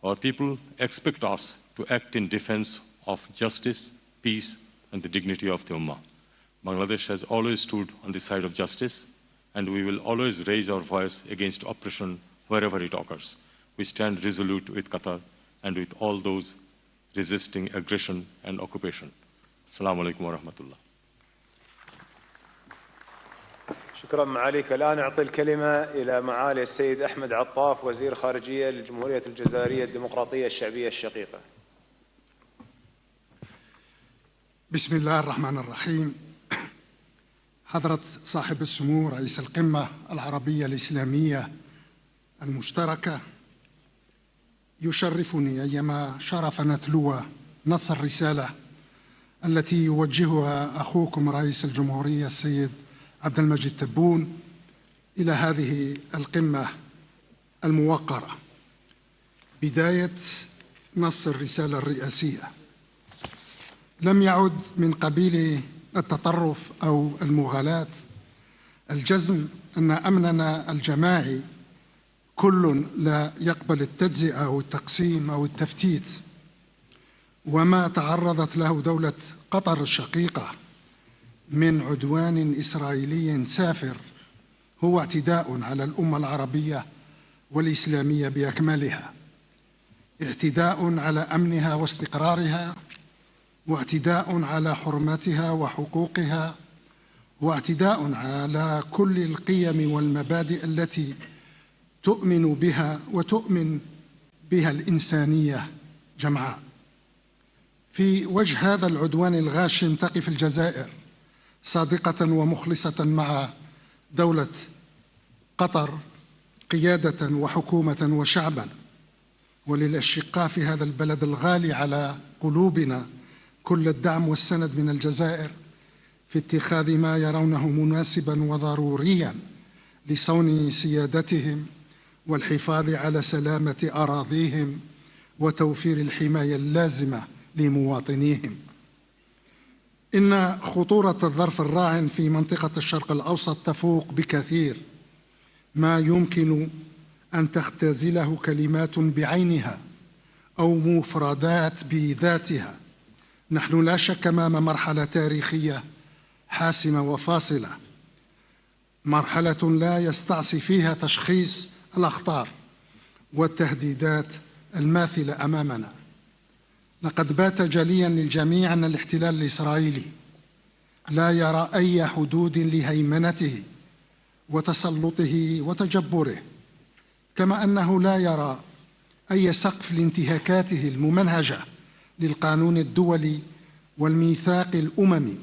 Our people expect us to act in defense of justice, peace, and the dignity of the Ummah. Bangladesh has always stood on the side of justice, and we will always raise our voice against oppression wherever it occurs. We stand resolute with Qatar and with all those resisting aggression and occupation. Assalamu alaikum wa rahmatullah. شكرا معاليك. الآن أعطي الكلمة إلى معالي السيد أحمد عطاف وزير خارجية للجمهورية الجزائرية الديمقراطية الشعبية الشقيقة. بسم الله الرحمن الرحيم. حضرة صاحب السمو رئيس القمة العربية الإسلامية المشتركة، يشرفني أيما شرف نتلو نص الرسالة التي يوجهها أخوكم رئيس الجمهورية السيد عبد المجيد تبون إلى هذه القمة الموقرة. بداية نص الرسالة الرئاسية: لم يعد من قبيل التطرف أو المغالاة الجزم أن أمننا الجماعي كل لا يقبل التجزئة أو التقسيم أو التفتيت، وما تعرضت له دولة قطر الشقيقة من عدوان إسرائيلي سافر هو اعتداء على الأمة العربية والإسلامية بأكملها، اعتداء على أمنها واستقرارها، واعتداء على حرمتها وحقوقها، واعتداء على كل القيم والمبادئ التي تؤمن بها وتؤمن بها الإنسانية جمعاء. في وجه هذا العدوان الغاشم تقف الجزائر صادقة ومخلصة مع دولة قطر قيادة وحكومة وشعبا، وللأشقاء في هذا البلد الغالي على قلوبنا كل الدعم والسند من الجزائر في اتخاذ ما يرونه مناسبا وضروريا لصون سيادتهم والحفاظ على سلامة أراضيهم وتوفير الحماية اللازمة لمواطنيهم. إن خطورة الظرف الراهن في منطقة الشرق الأوسط تفوق بكثير ما يمكن أن تختزله كلمات بعينها أو مفردات بذاتها. نحن لا شك أمام مرحلة تاريخية حاسمة وفاصلة، مرحلة لا يستعصي فيها تشخيص الأخطار والتهديدات الماثلة أمامنا. لقد بات جليا للجميع أن الاحتلال الإسرائيلي لا يرى أي حدود لهيمنته وتسلطه وتجبره، كما أنه لا يرى أي سقف لانتهاكاته الممنهجة للقانون الدولي والميثاق الأممي،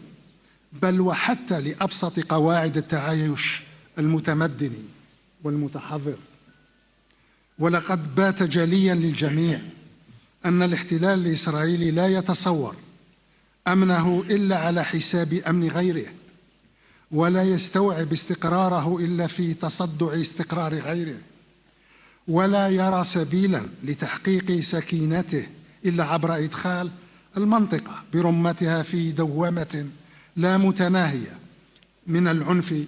بل وحتى لأبسط قواعد التعايش المتمدن والمتحضر. ولقد بات جليا للجميع أن الاحتلال الإسرائيلي لا يتصور أمنه إلا على حساب أمن غيره، ولا يستوعب استقراره إلا في تصدع استقرار غيره، ولا يرى سبيلا لتحقيق سكينته إلا عبر إدخال المنطقة برمتها في دوامة لا متناهية من العنف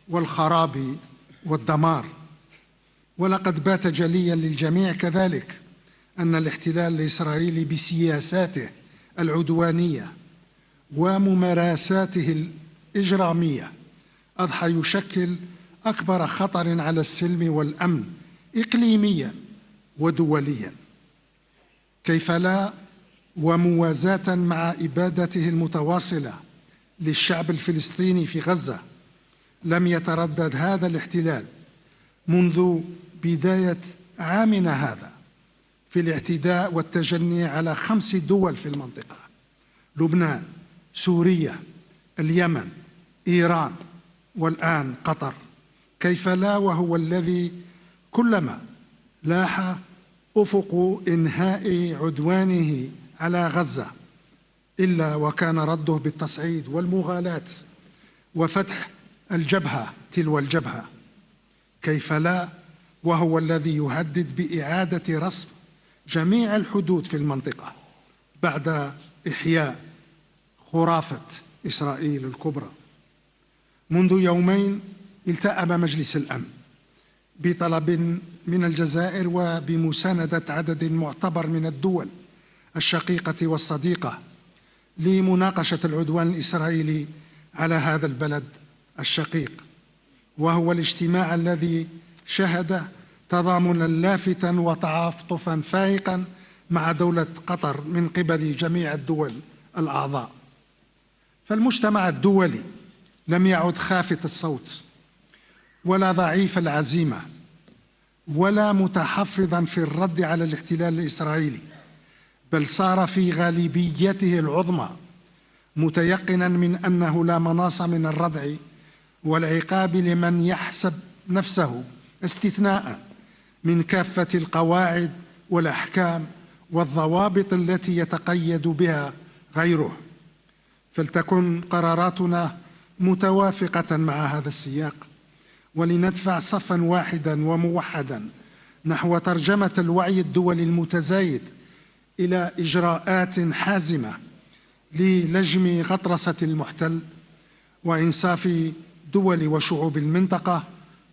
والخراب والدمار. ولقد بات جليا للجميع كذلك أن الاحتلال الإسرائيلي بسياساته العدوانية وممارساته الإجرامية أضحى يشكل أكبر خطر على السلم والأمن إقليميا ودوليا. كيف لا وموازاة مع إبادته المتواصلة للشعب الفلسطيني في غزة، لم يتردد هذا الاحتلال منذ بداية عامنا هذا في الاعتداء والتجني على 5 دول في المنطقة: لبنان، سوريا، اليمن، إيران، والآن قطر. كيف لا وهو الذي كلما لاح أفق إنهاء عدوانه على غزة إلا وكان رده بالتصعيد والمغالاة وفتح الجبهة تلو الجبهة. كيف لا وهو الذي يهدد بإعادة رسم جميع الحدود في المنطقة بعد إحياء خرافة إسرائيل الكبرى. منذ يومين التأم مجلس الأمن بطلب من الجزائر وبمساندة عدد معتبر من الدول الشقيقة والصديقة لمناقشة العدوان الإسرائيلي على هذا البلد الشقيق، وهو الاجتماع الذي شهد تضامنا لافتا وتعاطفا فائقا مع دولة قطر من قبل جميع الدول الأعضاء. فالمجتمع الدولي لم يعد خافت الصوت ولا ضعيف العزيمة ولا متحفظا في الرد على الاحتلال الإسرائيلي، بل صار في غالبيته العظمى متيقنا من أنه لا مناص من الردع والعقاب لمن يحسب نفسه استثناء من كافة القواعد والأحكام والضوابط التي يتقيد بها غيره. فلتكن قراراتنا متوافقة مع هذا السياق، ولندفع صفا واحدا وموحدا نحو ترجمة الوعي الدولي المتزايد إلى إجراءات حازمة للجم غطرسة المحتل وإنصاف دول وشعوب المنطقة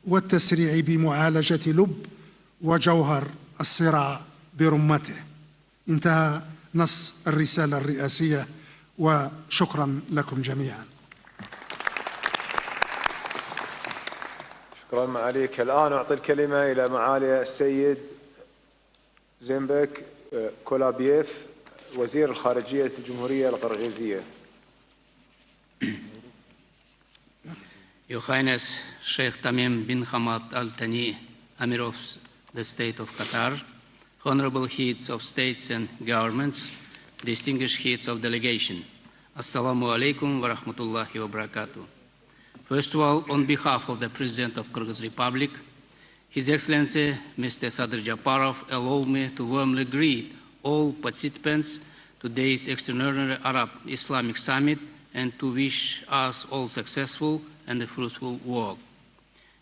والتسريع بمعالجة لب وجوهر الصراع برمته. انتهى نص الرسالة الرئاسية، وشكرا لكم جميعا. شكرا معاليك. الآن أعطي الكلمة إلى معالي السيد زينبك كولابييف وزير الخارجية الجمهورية القرغيزية. Your Highness Sheikh Tamim bin Hamad Al Thani, Amir of the State of Qatar, Honorable Heads of States and Governments, distinguished Heads of Delegation, Assalamu alaikum wa rahmatullahi wa barakatuh. First of all, on behalf of the President of Kyrgyz Republic, His Excellency Mr. Sadir Japarov, allow me to warmly greet all participants to today's extraordinary Arab-Islamic Summit and to wish us all successful and fruitful work.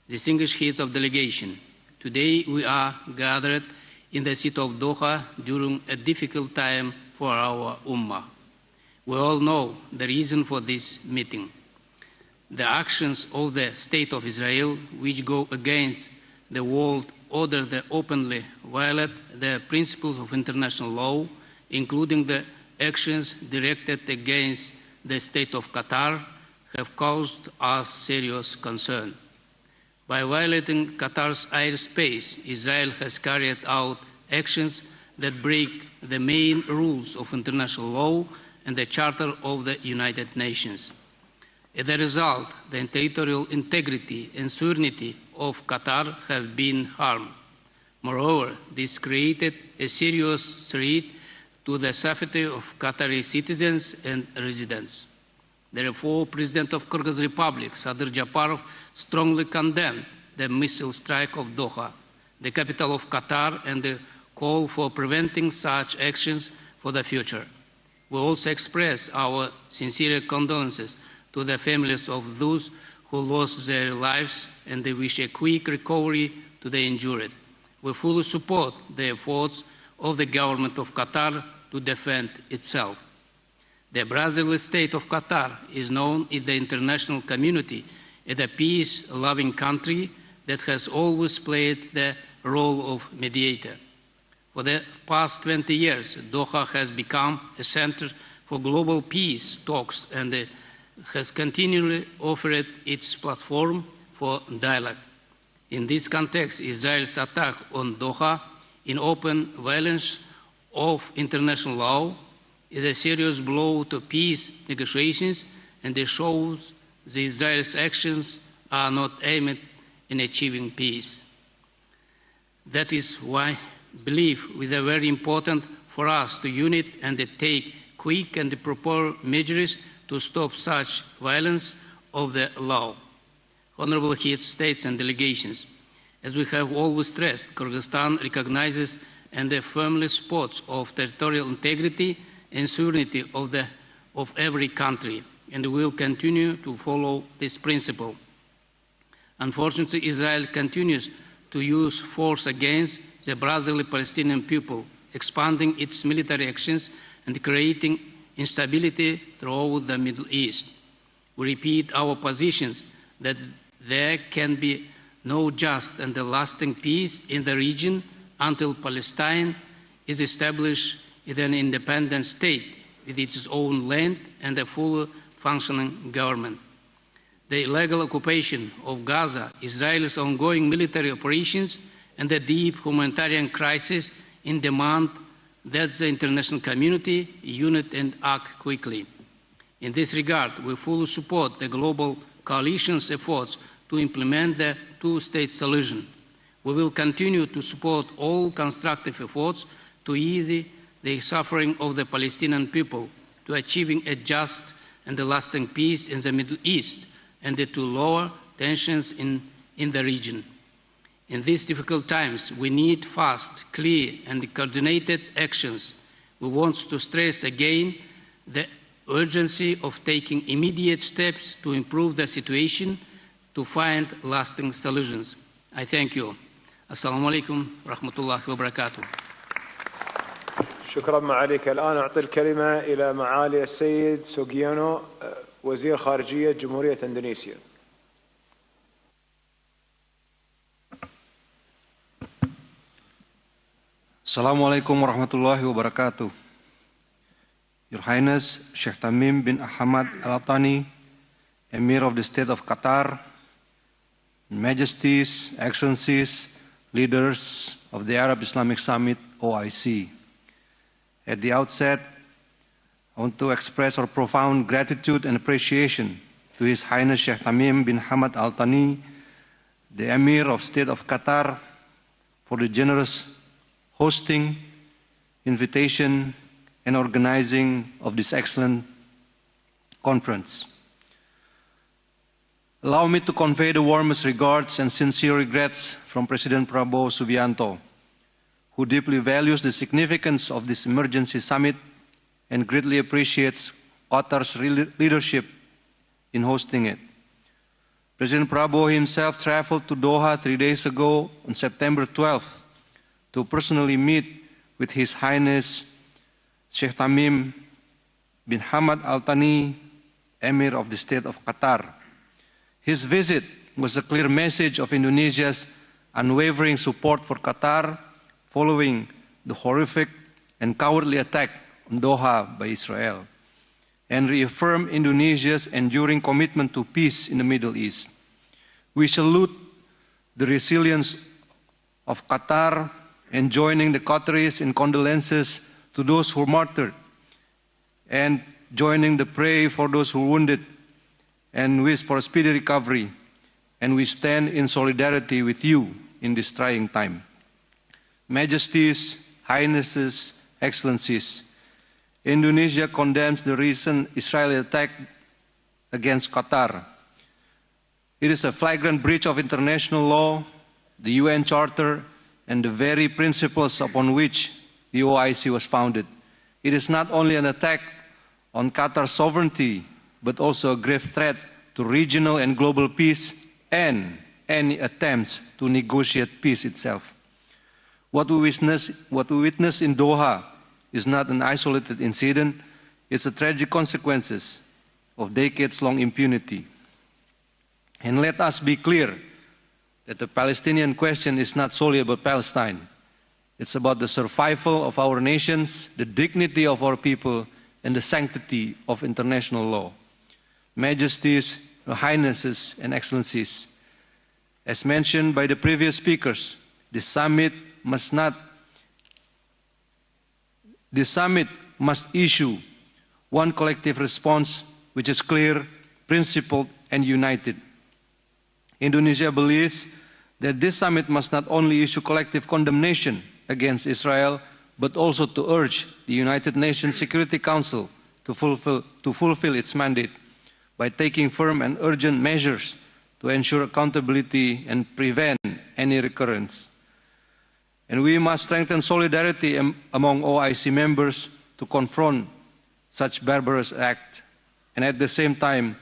Distinguished Heads of Delegation, today we are gathered in the city of Doha during a difficult time for our Ummah. We all know the reason for this meeting. The actions of the State of Israel, which go against the world order that openly violate the principles of international law, including the actions directed against the State of Qatar, have caused us serious concern. By violating Qatar's airspace, Israel has carried out actions that break the main rules of international law and the Charter of the United Nations. As a result, the territorial integrity and sovereignty of Qatar have been harmed. Moreover, this created a serious threat to the safety of Qatari citizens and residents. Therefore, President of Kyrgyz Republic, Sadir Japarov, strongly condemned the missile strike of Doha, the capital of Qatar, and the call for preventing such actions for the future. We also express our sincere condolences to the families of those who lost their lives, and they wish a quick recovery to the injured. We fully support the efforts of the government of Qatar to defend itself. The brotherly state of Qatar is known in the international community as a peace-loving country that has always played the role of mediator. For the past 20 years, Doha has become a center for global peace talks and has continually offered its platform for dialogue. In this context, Israel's attack on Doha in open violation of international law is a serious blow to peace negotiations, and it shows the Israel's actions are not aimed in achieving peace. That is why I believe it is very important for us to unite and take quick and proper measures to stop such violence of the law. Honorable Heads, States and Delegations, as we have always stressed, Kyrgyzstan recognizes and firmly supports of territorial integrity and sovereignty of every country, and will continue to follow this principle. Unfortunately, Israel continues to use force against the brotherly Palestinian people, expanding its military actions and creating instability throughout the Middle East. We repeat our positions that there can be no just and lasting peace in the region until Palestine is established as an independent state with its own land and a fully functioning government. The illegal occupation of Gaza, Israel's ongoing military operations, and the deep humanitarian crisis demand that the international community unite and act quickly. In this regard, we fully support the global coalition's efforts to implement the two-state solution. We will continue to support all constructive efforts to ease the suffering of the Palestinian people, to achieving a just and lasting peace in the Middle East, and to lower tensions in the region. In these difficult times, we need fast, clear, and coordinated actions. We want to stress again the urgency of taking immediate steps to improve the situation to find lasting solutions. I thank you. Assalamu alaikum wa rahmatullahi wa barakatuh. شكرا معاليك. الآن أعطي الكلمة إلى معالي السيد سوغيانو وزير خارجية جمهورية إندونيسيا. Assalamualaikum warahmatullahi wabarakatuh. Your Highness Sheikh Tamim bin Ahmad Al-Thani, Emir of the State of Qatar, Majesties, Excellencies, leaders of the Arab-Islamic Summit, OIC. At the outset, I want to express our profound gratitude and appreciation to His Highness Sheikh Tamim bin Hamad Al-Thani, the Emir of State of Qatar, for the generous hosting, invitation, and organizing of this excellent conference. Allow me to convey the warmest regards and sincere regrets from President Prabowo Subianto, who deeply values the significance of this emergency summit and greatly appreciates Qatar's leadership in hosting it. President Prabowo himself traveled to Doha 3 days ago on September 12th to personally meet with His Highness Sheikh Tamim bin Hamad Al-Thani, Emir of the State of Qatar. His visit was a clear message of Indonesia's unwavering support for Qatar following the horrific and cowardly attack on Doha by Israel, and reaffirmed Indonesia's enduring commitment to peace in the Middle East. We salute the resilience of Qatar and joining the Qataris in condolences to those who martyred and joining the prayer for those who wounded and wish for a speedy recovery. And we stand in solidarity with you in this trying time. Majesties, Highnesses, Excellencies, Indonesia condemns the recent Israeli attack against Qatar. It is a flagrant breach of international law, the UN Charter, and the very principles upon which the OIC was founded. It is not only an attack on Qatar's sovereignty, but also a grave threat to regional and global peace and any attempts to negotiate peace itself. What we witness in Doha is not an isolated incident, it's a tragic consequences of decades-long impunity. And let us be clear that the Palestinian question is not solely about Palestine. It's about the survival of our nations, the dignity of our people, and the sanctity of international law. Majesties, Your Highnesses, and Excellencies, as mentioned by the previous speakers, this summit must issue one collective response which is clear, principled, and united. Indonesia believes that this summit must not only issue collective condemnation against Israel, but also to urge the United Nations Security Council to fulfill its mandate by taking firm and urgent measures to ensure accountability and prevent any recurrence. And we must strengthen solidarity among OIC members to confront such barbarous act. And at the same time,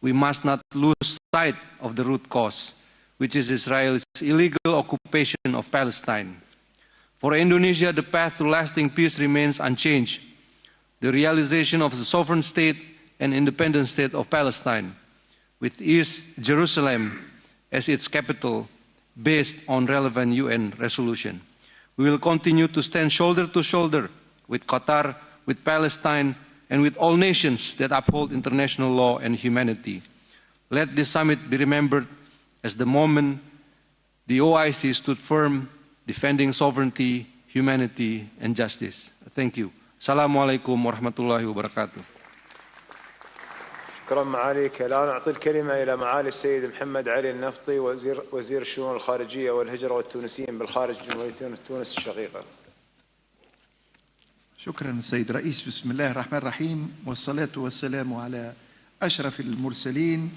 we must not lose sight of the root cause, which is Israel's illegal occupation of Palestine. For Indonesia, the path to lasting peace remains unchanged. The realization of the sovereign state and independent state of Palestine, with East Jerusalem as its capital, based on relevant UN resolution. We will continue to stand shoulder to shoulder with Qatar, with Palestine, and with all nations that uphold international law and humanity. Let this summit be remembered as the moment the OIC stood firm, defending sovereignty, humanity, and justice. Thank you. Assalamualaikum warahmatullahi wabarakatuh. شكرا معاليك. الآن أعطي الكلمة إلى معالي السيد محمد علي النفطي وزير الشؤون الخارجية والهجرة والتونسيين بالخارج جمهورية تونس الشقيقة. شكرا السيد رئيس. بسم الله الرحمن الرحيم، والصلاة والسلام على أشرف المرسلين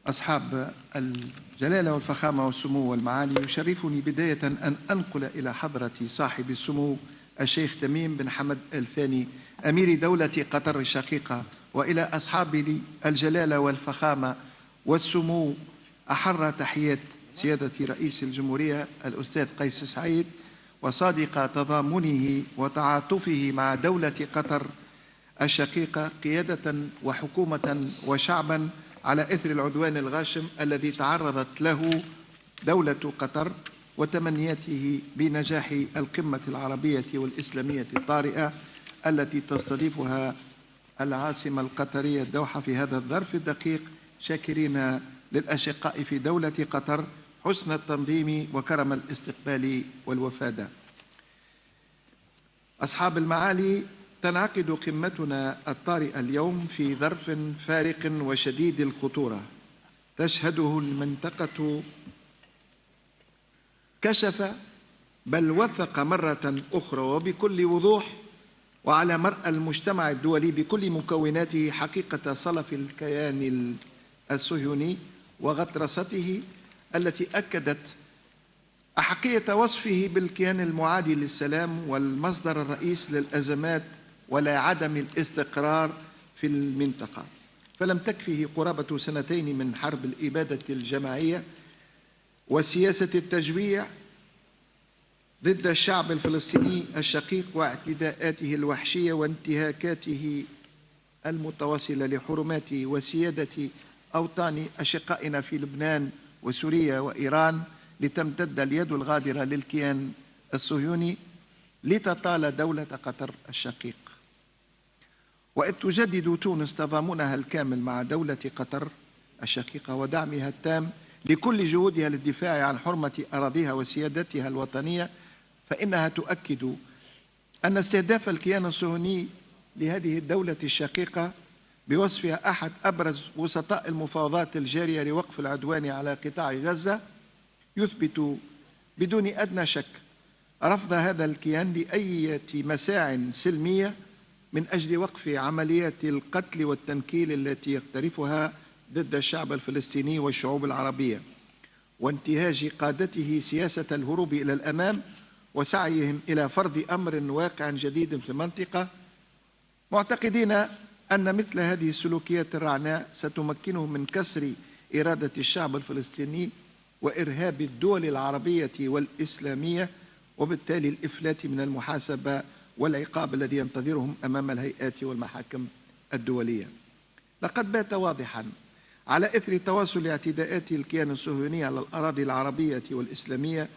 أصحاب الجلالة والفخامة والسمو والمعالي. يشرفني بداية أن أنقل إلى حضرة صاحب السمو الشيخ تميم بن حمد آل ثاني أمير دولة قطر الشقيقة، وإلى أصحاب الجلالة والفخامة والسمو أحر تحيات سيادة رئيس الجمهورية الأستاذ قيس سعيد، وصادق تضامنه وتعاطفه مع دولة قطر الشقيقة قيادة وحكومة وشعبا على إثر العدوان الغاشم الذي تعرضت له دولة قطر، وتمنياته بنجاح القمة العربية والإسلامية الطارئة التي تستضيفها العاصمة القطرية الدوحة في هذا الظرف الدقيق، شاكرين للأشقاء في دولة قطر حسن التنظيم وكرم الاستقبال والوفادة. أصحاب المعالي، تنعقد قمتنا الطارئة اليوم في ظرف فارق وشديد الخطورة تشهده المنطقة، كشف بل وثق مرة أخرى وبكل وضوح وعلى مرأى المجتمع الدولي بكل مكوناته حقيقة صلف الكيان الصهيوني وغطرسته التي أكدت أحقية وصفه بالكيان المعادي للسلام والمصدر الرئيس للأزمات ولا عدم الاستقرار في المنطقة. فلم تكفه قرابة 2 من حرب الإبادة الجماعية وسياسة التجويع ضد الشعب الفلسطيني الشقيق واعتداءاته الوحشية وانتهاكاته المتواصلة لحرمات وسيادة أوطان أشقائنا في لبنان وسوريا وإيران، لتمتد اليد الغادرة للكيان الصهيوني لتطال دولة قطر الشقيق. وإذ تجدد تونس تضامنها الكامل مع دولة قطر الشقيقة ودعمها التام لكل جهودها للدفاع عن حرمة أراضيها وسيادتها الوطنية، فإنها تؤكد أن استهداف الكيان الصهيوني لهذه الدولة الشقيقة بوصفها أحد أبرز وسطاء المفاوضات الجارية لوقف العدوان على قطاع غزة يثبت بدون أدنى شك رفض هذا الكيان لأي مساع سلمية من أجل وقف عمليات القتل والتنكيل التي يقترفها ضد الشعب الفلسطيني والشعوب العربية، وانتهاج قادته سياسة الهروب إلى الأمام وسعيهم إلى فرض أمر واقع جديد في المنطقة، معتقدين أن مثل هذه السلوكيات الرعناء ستمكنهم من كسر إرادة الشعب الفلسطيني وإرهاب الدول العربية والإسلامية، وبالتالي الإفلات من المحاسبة والعقاب الذي ينتظرهم أمام الهيئات والمحاكم الدولية. لقد بات واضحا على إثر تواصل اعتداءات الكيان الصهيوني على الأراضي العربية والإسلامية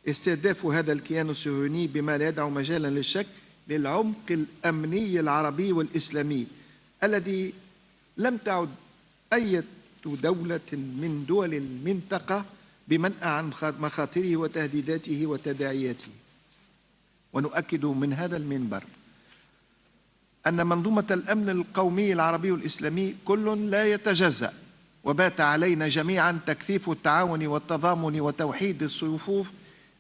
استهداف هذا الكيان الصهيوني بما لا يدع مجالا للشك للعمق الأمني العربي والإسلامي الذي لم تعد أي دولة من دول المنطقة بمنأى عن مخاطره وتهديداته وتداعياته. ونؤكد من هذا المنبر أن منظومة الأمن القومي العربي والإسلامي كل لا يتجزأ، وبات علينا جميعا تكثيف التعاون والتضامن وتوحيد الصفوف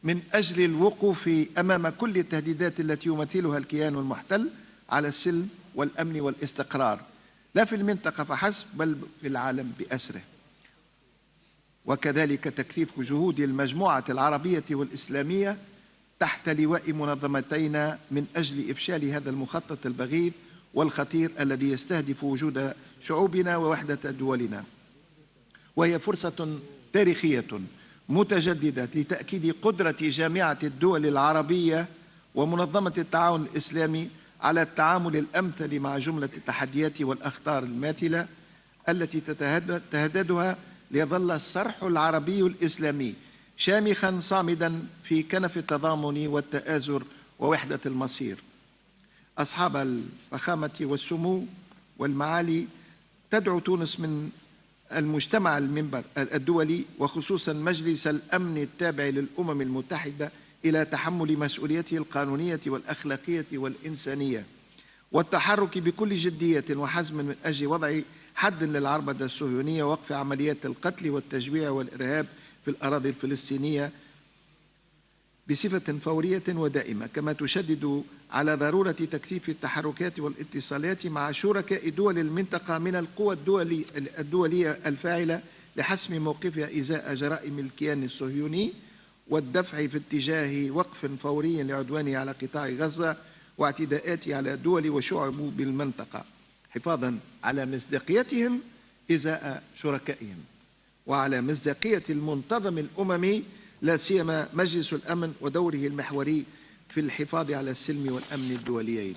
من أجل الوقوف أمام كل التهديدات التي يمثلها الكيان المحتل على السلم والأمن والاستقرار، لا في المنطقة فحسب بل في العالم بأسره. وكذلك تكثيف جهود المجموعة العربية والإسلامية تحت لواء منظمتينا من أجل إفشال هذا المخطط البغيض والخطير الذي يستهدف وجود شعوبنا ووحدة دولنا. وهي فرصة تاريخية متجددة لتأكيد قدرة جامعة الدول العربية ومنظمة التعاون الإسلامي على التعامل الأمثل مع جملة التحديات والأخطار الماثلة التي تهددها، ليظل الصرح العربي الإسلامي شامخا صامدا في كنف التضامن والتآزر ووحدة المصير. أصحاب الفخامة والسمو والمعالي، تدعو تونس من المجتمع الدولي وخصوصا مجلس الأمن التابع للأمم المتحدة إلى تحمل مسؤوليته القانونية والأخلاقية والإنسانية والتحرك بكل جدية وحزم من أجل وضع حد للعربدة الصهيونية ووقف عمليات القتل والتجويع والإرهاب في الأراضي الفلسطينية بصفة فورية ودائمة، كما تشدد على ضرورة تكثيف التحركات والاتصالات مع شركاء دول المنطقة من القوى الدولية الفاعلة لحسم موقفها إزاء جرائم الكيان الصهيوني والدفع في اتجاه وقف فوري لعدوانه على قطاع غزة واعتداءاته على دول وشعوب بالمنطقة، حفاظا على مصداقيتهم إزاء شركائهم وعلى مصداقية المنتظم الأممي، لا سيما مجلس الأمن ودوره المحوري في الحفاظ على السلم والأمن الدوليين.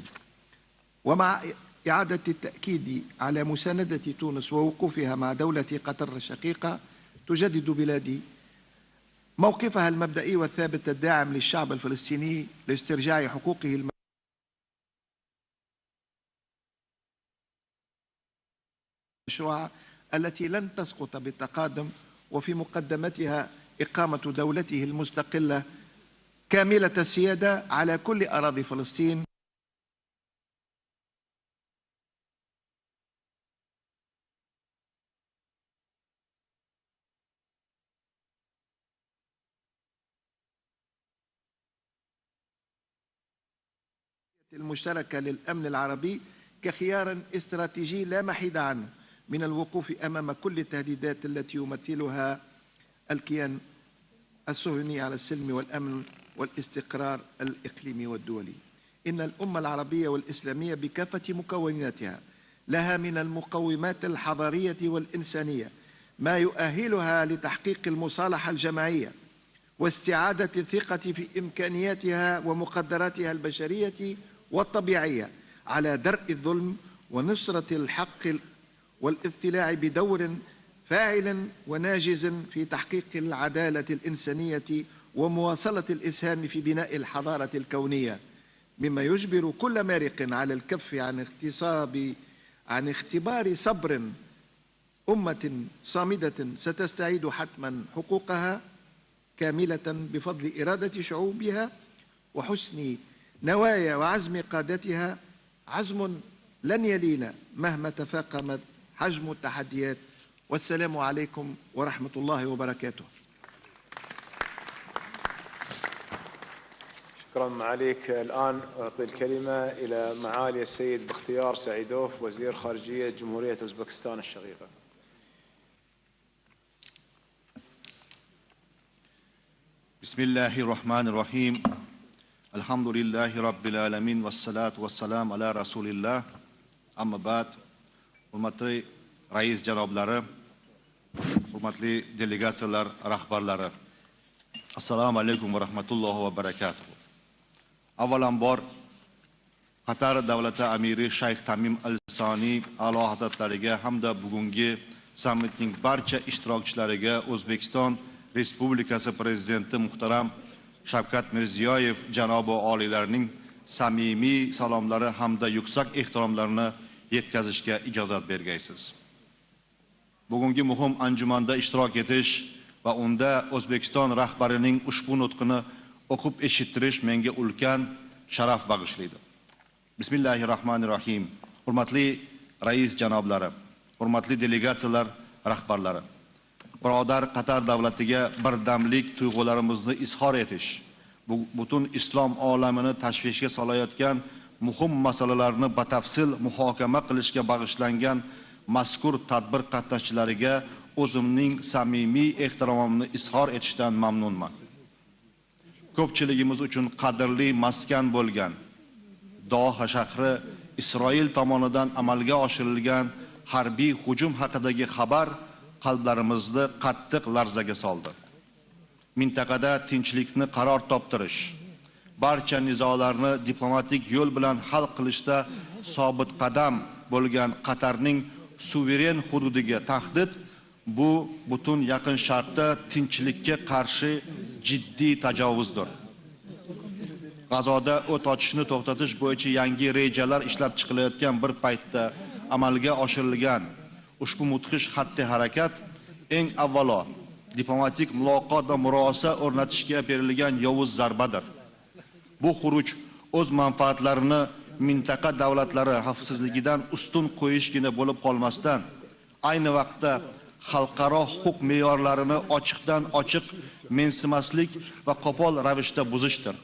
ومع إعادة التأكيد على مساندة تونس ووقوفها مع دولة قطر الشقيقة، تجدد بلادي موقفها المبدئي والثابت الداعم للشعب الفلسطيني لاسترجاع حقوقه المشروعة التي لن تسقط بالتقادم، وفي مقدمتها إقامة دولته المستقلة كاملة السيادة على كل أراضي فلسطين المشتركة للأمن العربي كخيار استراتيجي لا محيد عنه من الوقوف أمام كل التهديدات التي يمثلها الكيان الصهيوني على السلم والأمن والاستقرار الإقليمي والدولي. إن الأمة العربية والإسلامية بكافة مكوناتها لها من المقومات الحضارية والإنسانية ما يؤهلها لتحقيق المصالحة الجماعية واستعادة الثقة في إمكانياتها ومقدراتها البشرية والطبيعية على درء الظلم ونصرة الحق والاطلاع بدور فاعل وناجز في تحقيق العدالة الإنسانية ومواصلة الإسهام في بناء الحضارة الكونية، مما يجبر كل مارق على الكف عن اختبار صبر أمة صامدة ستستعيد حتما حقوقها كاملة بفضل إرادة شعوبها وحسن نوايا وعزم قادتها، عزم لن يلين مهما تفاقمت حجم التحديات. والسلام عليكم ورحمة الله وبركاته. شكرا معاليك. الآن أعطي الكلمة إلى معالي السيد باختيار سعيدوف وزير خارجية جمهورية أوزبكستان الشقيقة. بسم الله الرحمن الرحيم. الحمد لله رب العالمين والصلاة والسلام على رسول الله. Amma ba'd. Hurmatli rais janoblari, hurmatli delegatsiyalar rahbarlari. Assalomu alaykum va rahmatullohi va barakatuh. Avvalambor Qatar davlati amiri Shayx Tamim al-Soni a'lo hazratlariga hamda bugungi sammitning barcha ishtirokchilariga O'zbekiston Respublikasi prezidenti muhtaram Shavkat Mirziyoyev janobi oliylarining samimiy salomlari hamda yuksak ehtiromlarini yetkazishga ijozat bergaysiz. Bugungi muhim anjumanda ishtirok etish va unda O'zbekiston rahbarining ushbu nutqini o'qib eshittirish menga ulkan sharaf bag'ishlaydi. Bismillahirrohmanirrohim. Hurmatli rais janoblari, hurmatli delegatsiyalar rahbarlari, birodar Qatar davlatiga birdamlik tuyg'ularimizni izhor etish, butun islom olamini tashvishga solayotgan muhim masalalarni batafsil muhokama qilishga bag'ishlangan mazkur tadbir qatnashchilariga o'zimning samimiy ehtiromimni izhor etishdan mamnunman. Ko'pchiligimiz uchun qadrli maskan bo'lgan Doha shahri Isroil tomonidan amalga oshirilgan harbiy hujum haqidagi xabar qalblarimizni qattiq larzaga soldi. Mintaqada tinchlikni qaror toptirish, barcha nizolarni diplomatik yo'l bilan hal qilishda sobit qadam bo'lgan Qatarning suveren hududiga tahdid, bu butun Yaqin Sharqda tinchlikka qarshi jiddiy tajovuzdir. Gazoda o't ochishni to'xtatish bo'yicha yangi rejalar ishlab chiqilayotgan bir paytda amalga oshirilgan ushbu mudhish xatti harakat eng avvalo diplomatik muloqot va murosa o'rnatishga berilgan yovuz zarbadir. Bu xuruj o'z manfaatlarini mintaqa davlatlari xavfsizligidan ustun qo'yishgina bo'lib qolmasdan, ayni vaqtda xalqaro huquq me'yorlarini ochiqdan ochiq mensimaslik va qo'pol ravishda buzishdir.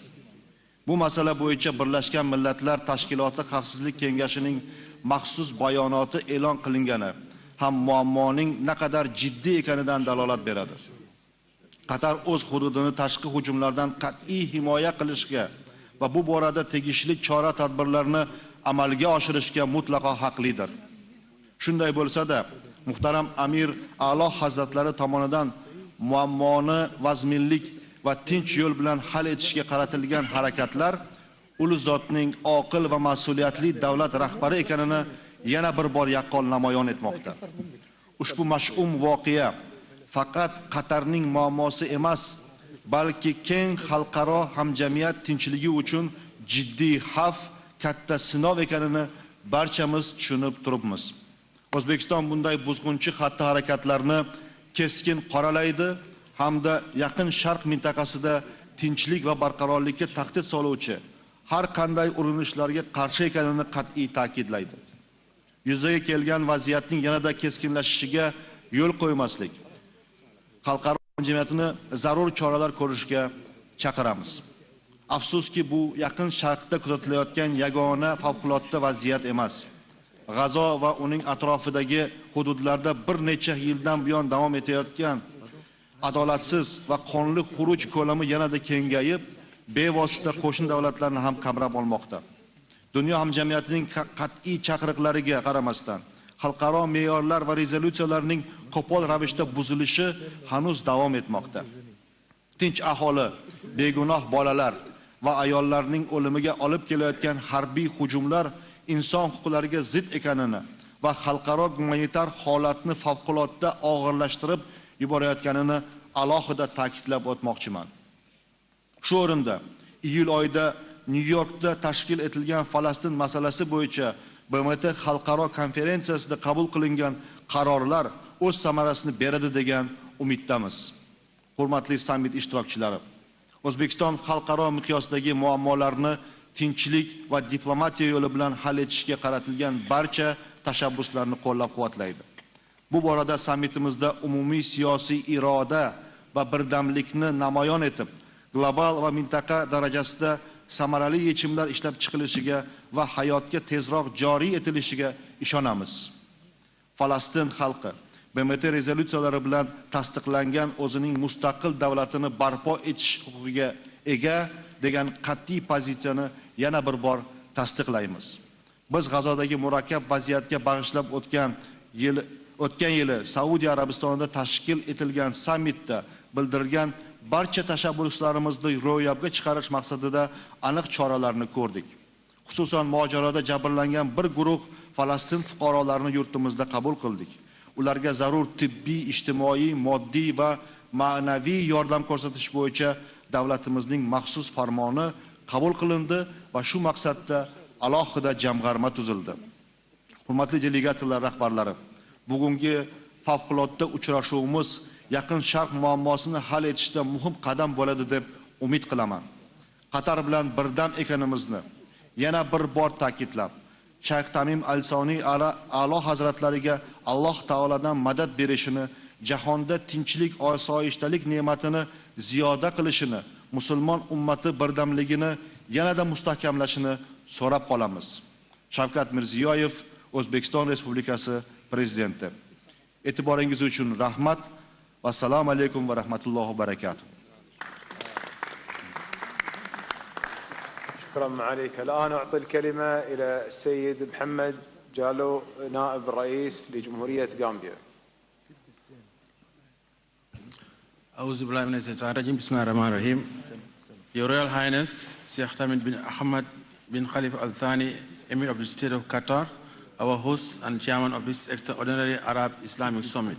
Bu masala bo'yicha Birlashgan Millatlar Tashkiloti Xavfsizlik Kengashining maxsus bayonoti e'lon qilingani ham muammoning naqadar jiddiy ekanidan dalolat beradi. Qatar o'z hududini tashqi hujumlardan qat'iy himoya qilishga va bu borada tegishli chora-tadbirlarni amalga oshirishga mutlaqo haqlidir. Shunday bo'lsa-da, muhtaram Amir A'lo Hazratlari tomonidan muammoni vazminlik va tinch yo'l bilan hal etishga qaratilgan harakatlar ulu zotning oqil va mas'uliyatli davlat rahbari ekanini yana bir bor yaqqol namoyon etmoqda. Ushbu mash'um voqea faqat Qatarning muammosi emas, balki keng xalqaro hamjamiyat tinchligi uchun jiddiy xavf, katta sinov ekanini barchamiz tushunib turibmiz. O'zbekiston bunday buzg'unchi xatti-harakatlarni keskin qoralaydi hamda Yaqin Sharq mintaqasida tinchlik va barqarorlikka tahdid soluvchi har qanday urinishlarga qarshi ekanini qat'iy ta'kidlaydi. Yuzaga kelgan vaziyatning yanada keskinlashishiga yo'l qo'ymaslik, xalqaro jamiyatni zarur choralar ko'rishga chaqiramiz. Afsuski bu Yaqin Sharqda kuzatilayotgan yagona favqulodda vaziyat emas. Gaza va uning atrofidagi hududlarda bir necha yildan buyon davom etayotgan adolatsiz va qonli xuruj ko'lami yanada kengayib, bevosita qo'shni davlatlarni ham qamrab olmoqda. Dunyo hamjamiyatining qat'iy chaqiriqlariga qaramasdan, xalqaro me'yorlar va rezolyutsiyalarning qo'pol ravishda buzilishi hanuz davom etmoqda. Tinch aholi, begunoh bolalar va ayollarning o'limiga olib kelayotgan harbiy hujumlar inson huquqlariga zid ekanini va xalqaro gumanitar holatni favqulodda og'irlashtirib yuborayotganini alohida ta'kidlab o'tmoqchiman. Shu o'rinda iyul oyida New Yorkda tashkil etilgan Falastin masalasi bo'yicha BMT xalqaro konferensiyasida qabul qilingan qarorlar o'z samarasini beradi degan umiddamiz. Hurmatli sammit ishtirokchilari, O'zbekiston xalqaro miqyosdagi muammolarni tinchlik va diplomatiya yo'li bilan hal etishga qaratilgan barcha tashabbuslarni qo'llab-quvvatlaydi. Bu borada sammitimizda umumiy siyosiy iroda va birdamlikni namoyon etib, global va mintaqa darajasida samarali yechimlar ishlab chiqilishiga va hayotga tezroq joriy etilishiga ishonamiz. Falastin xalqi BMT rezolyutsiyalari bilan tasdiqlangan o'zining mustaqil davlatini barpo etish huquqiga ega degan qat'iy pozitsiyani yana bir bor tasdiqlaymiz. Biz G'azodagi murakkab vaziyatga bag'ishlab o'tgan yili Saudiya Arabistonida tashkil etilgan sammitda bildirilgan barcha tashabbuslarimizni ro'yobga chiqarish maqsadida aniq choralarni ko'rdik. Xususan mojaroda jabrlangan bir guruh Falastin fuqarolarini yurtimizda qabul qildik. Ularga zarur tibbiy, ijtimoiy, moddiy va ma'naviy yordam ko'rsatish bo'yicha davlatimizning maxsus farmoni qabul qilindi va shu maqsadda alohida jamg'arma tuzildi. Hurmatli delegatsiyalar rahbarlari, bugungi favqulodda uchrashuvimiz Yaqin Sharq muammosini hal etishda muhim qadam bo'ladi deb umid qilaman. Qatar bilan birdam ekanimizni yana bir bor ta'kidlab, Shayx Tamim al-Soniy A'lo Hazratlariga Alloh taoladan madad berishini, jahonda tinchlik, osoyishtalik ne'matini ziyoda qilishini, musulmon ummati birdamligini yanada mustahkamlashini so'rab qolamiz. Shavkat Mirziyoyev, O'zbekiston Respublikasi Prezidenti. E'tiboringiz uchun rahmat. Assalomu alaykum va rahmatullohi va barakatuh. شكرا معاليك. الآن أعطي الكلمة إلى السيد محمد جالو نائب الرئيس لجمهورية غامبيا. أعوذ بالله من الشيطان الرجيم. بسم الله الرحمن الرحيم. Your Royal Highness Sheikh Tamim bin Ahmad bin Khalifa Al Thani, Emir of the State of Qatar, our host and chairman of this extraordinary Arab-Islamic summit.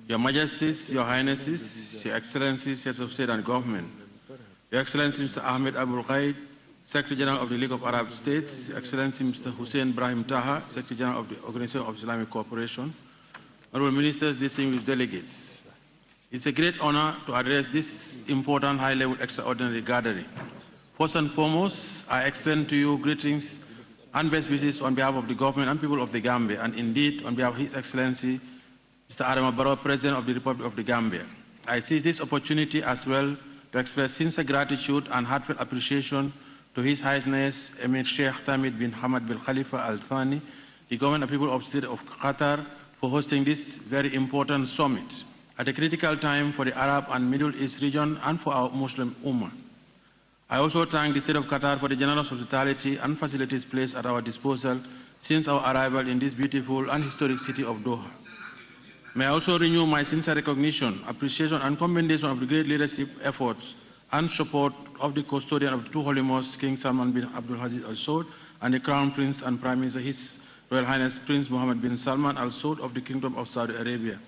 Your Majesties, Your Highnesses, Your Excellencies, Heads of State and Government, Your Excellency Mr. Ahmed Abul Ghaid, Secretary General of the League of Arab States, Your Excellency Mr. Hussein Ibrahim Taha, Secretary General of the Organization of Islamic Cooperation, Honorable Ministers, distinguished delegates. It's a great honor to address this important high-level extraordinary gathering. First and foremost, I extend to you greetings and best wishes on behalf of the government and people of the Gambia, and indeed on behalf of His Excellency Mr. Adama Barrow, President of the Republic of the Gambia. I seize this opportunity as well to express sincere gratitude and heartfelt appreciation to His Highness Emir Sheikh Tamim bin Hamad bin Khalifa Al Thani, the government and people of the State of Qatar, for hosting this very important summit at a critical time for the Arab and Middle East region and for our Muslim Ummah. I also thank the State of Qatar for the generous hospitality and facilities placed at our disposal since our arrival in this beautiful and historic city of Doha. May I also renew my sincere recognition, appreciation, and commendation of the great leadership efforts and support of the custodian of the two holy mosques, King Salman bin Abdul Aziz Al Saud, and the Crown Prince and Prime Minister, His Royal Highness Prince Mohammed bin Salman Al Saud of the Kingdom of Saudi Arabia.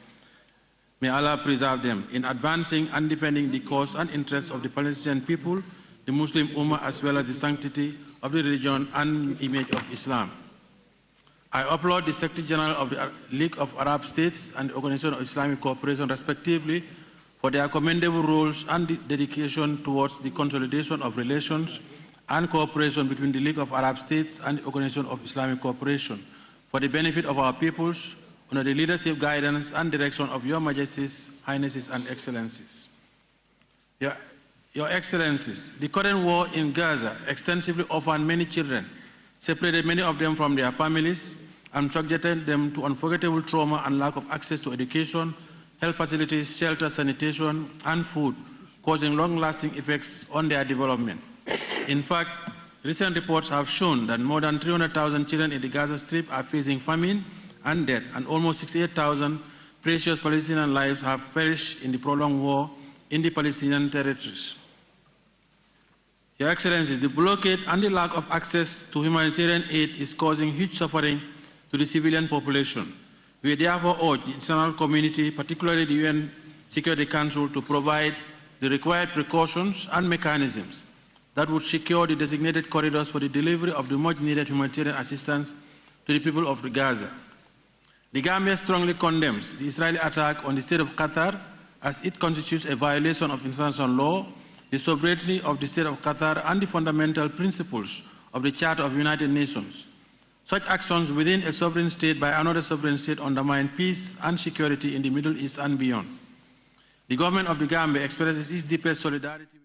May Allah preserve them in advancing and defending the cause and interests of the Palestinian people, the Muslim Ummah, as well as the sanctity of the religion and image of Islam. I applaud the Secretary General of the League of Arab States and the Organization of Islamic Cooperation, respectively, for their commendable roles and dedication towards the consolidation of relations and cooperation between the League of Arab States and the Organization of Islamic Cooperation for the benefit of our peoples under the leadership, guidance, and direction of Your Majesties, Highnesses, and Excellencies. Your Excellencies, the current war in Gaza extensively orphaned many children, separated many of them from their families, and subjected them to unforgettable trauma and lack of access to education, health facilities, shelter, sanitation, and food, causing long-lasting effects on their development. In fact, recent reports have shown that more than 300,000 children in the Gaza Strip are facing famine and death, and almost 68,000 precious Palestinian lives have perished in the prolonged war in the Palestinian territories. Your Excellencies, the blockade and the lack of access to humanitarian aid is causing huge suffering to the civilian population. We therefore urge the international community, particularly the UN Security Council, to provide the required precautions and mechanisms that would secure the designated corridors for the delivery of the much-needed humanitarian assistance to the people of Gaza. The Gambia strongly condemns the Israeli attack on the state of Qatar, as it constitutes a violation of international law, the sovereignty of the state of Qatar, and the fundamental principles of the Charter of the United Nations. Such actions within a sovereign state by another sovereign state undermine peace and security in the Middle East and beyond. The government of the Gambia expresses its deepest solidarity.